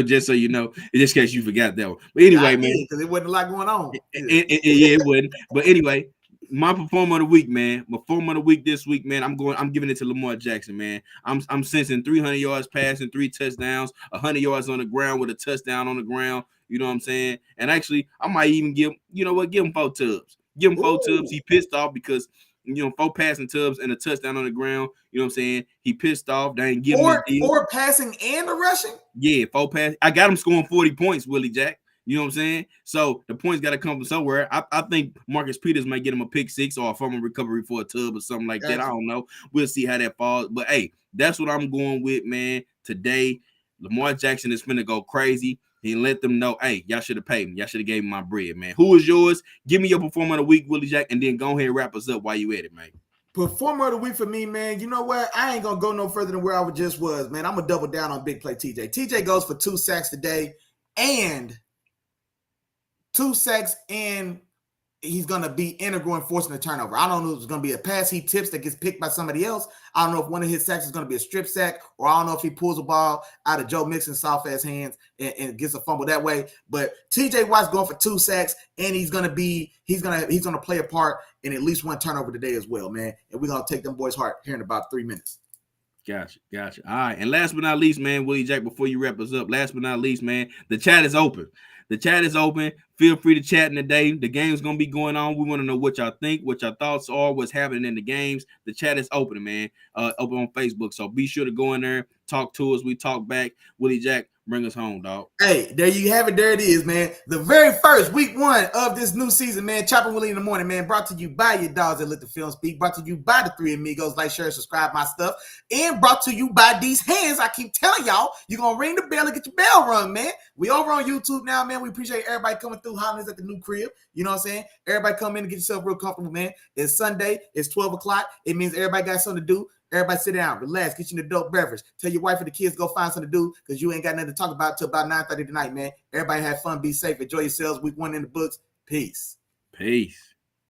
just so you know, just in case you forgot that one. But anyway, man, because it wasn't a lot going on. It wouldn't. But anyway, my performer of the week, man. My performer of the week this week, man. I'm giving it to Lamar Jackson, man. I'm sensing 300 yards passing, 3 touchdowns, 100 yards on the ground with a touchdown on the ground. You know what I'm saying? And actually, I might even give him 4 tubs. Give him 4 tubs. He pissed off because 4 passing tubs and a touchdown on the ground. You know what I'm saying? He pissed off. They ain't giving him 4 passing and a rushing? Yeah, 4 pass. I got him scoring 40 points, Willie Jack. You know what I'm saying? So the points got to come from somewhere. I think Marcus Peters might get him a pick 6 or a fumble recovery for a tub or something like that. I don't know. We'll see how that falls. But hey, that's what I'm going with, man. Today, Lamar Jackson is finna go crazy. He let them know, hey, y'all should have paid me. Y'all should have gave me my bread, man. Who is yours? Give me your performer of the week, Willie Jack, and then go ahead and wrap us up while you at it, man. Performer of the week for me, man. You know what? I ain't gonna go no further than where I just was, man. I'm gonna double down on big play TJ. TJ goes for 2 sacks today, and 2 sacks, and he's going to be integral in forcing a turnover. I don't know if it's going to be a pass he tips that gets picked by somebody else. I don't know if one of his sacks is going to be a strip sack, or I don't know if he pulls a ball out of Joe Mixon's soft-ass hands and gets a fumble that way. But TJ Watt's going for 2 sacks, and he's going to play a part in at least one turnover today as well, man. And we're going to take them boys' heart here in about 3 minutes. Gotcha. All right. And last but not least, man, Willie Jack, before you wrap us up, last but not least, man, the chat is open. The chat is open. Feel free to chat in the day. The game's going to be going on. We want to know what y'all think, what your thoughts are, what's happening in the games. The chat is open, man, open on Facebook. So be sure to go in there, talk to us. We talk back. Willie Jack, bring us home, dog. Hey, there you have it. There it is, man. The very first week 1 of this new season, man. Chop Willie in the morning, man. Brought to you by your dogs that let the film speak. Brought to you by the 3 Amigos. Like, share, subscribe my stuff. And brought to you by these hands. I keep telling y'all, you're going to ring the bell and get your bell rung, man. We over on YouTube now, man. We appreciate everybody coming through, hollering at the new crib. You know what I'm saying? Everybody come in and get yourself real comfortable, man. It's Sunday. It's 12 o'clock. It means everybody got something to do. Everybody sit down, relax, get you an adult beverage. Tell your wife and the kids to go find something to do because you ain't got nothing to talk about till about 9:30 tonight, man. Everybody have fun, be safe, enjoy yourselves. Week 1 in the books. Peace.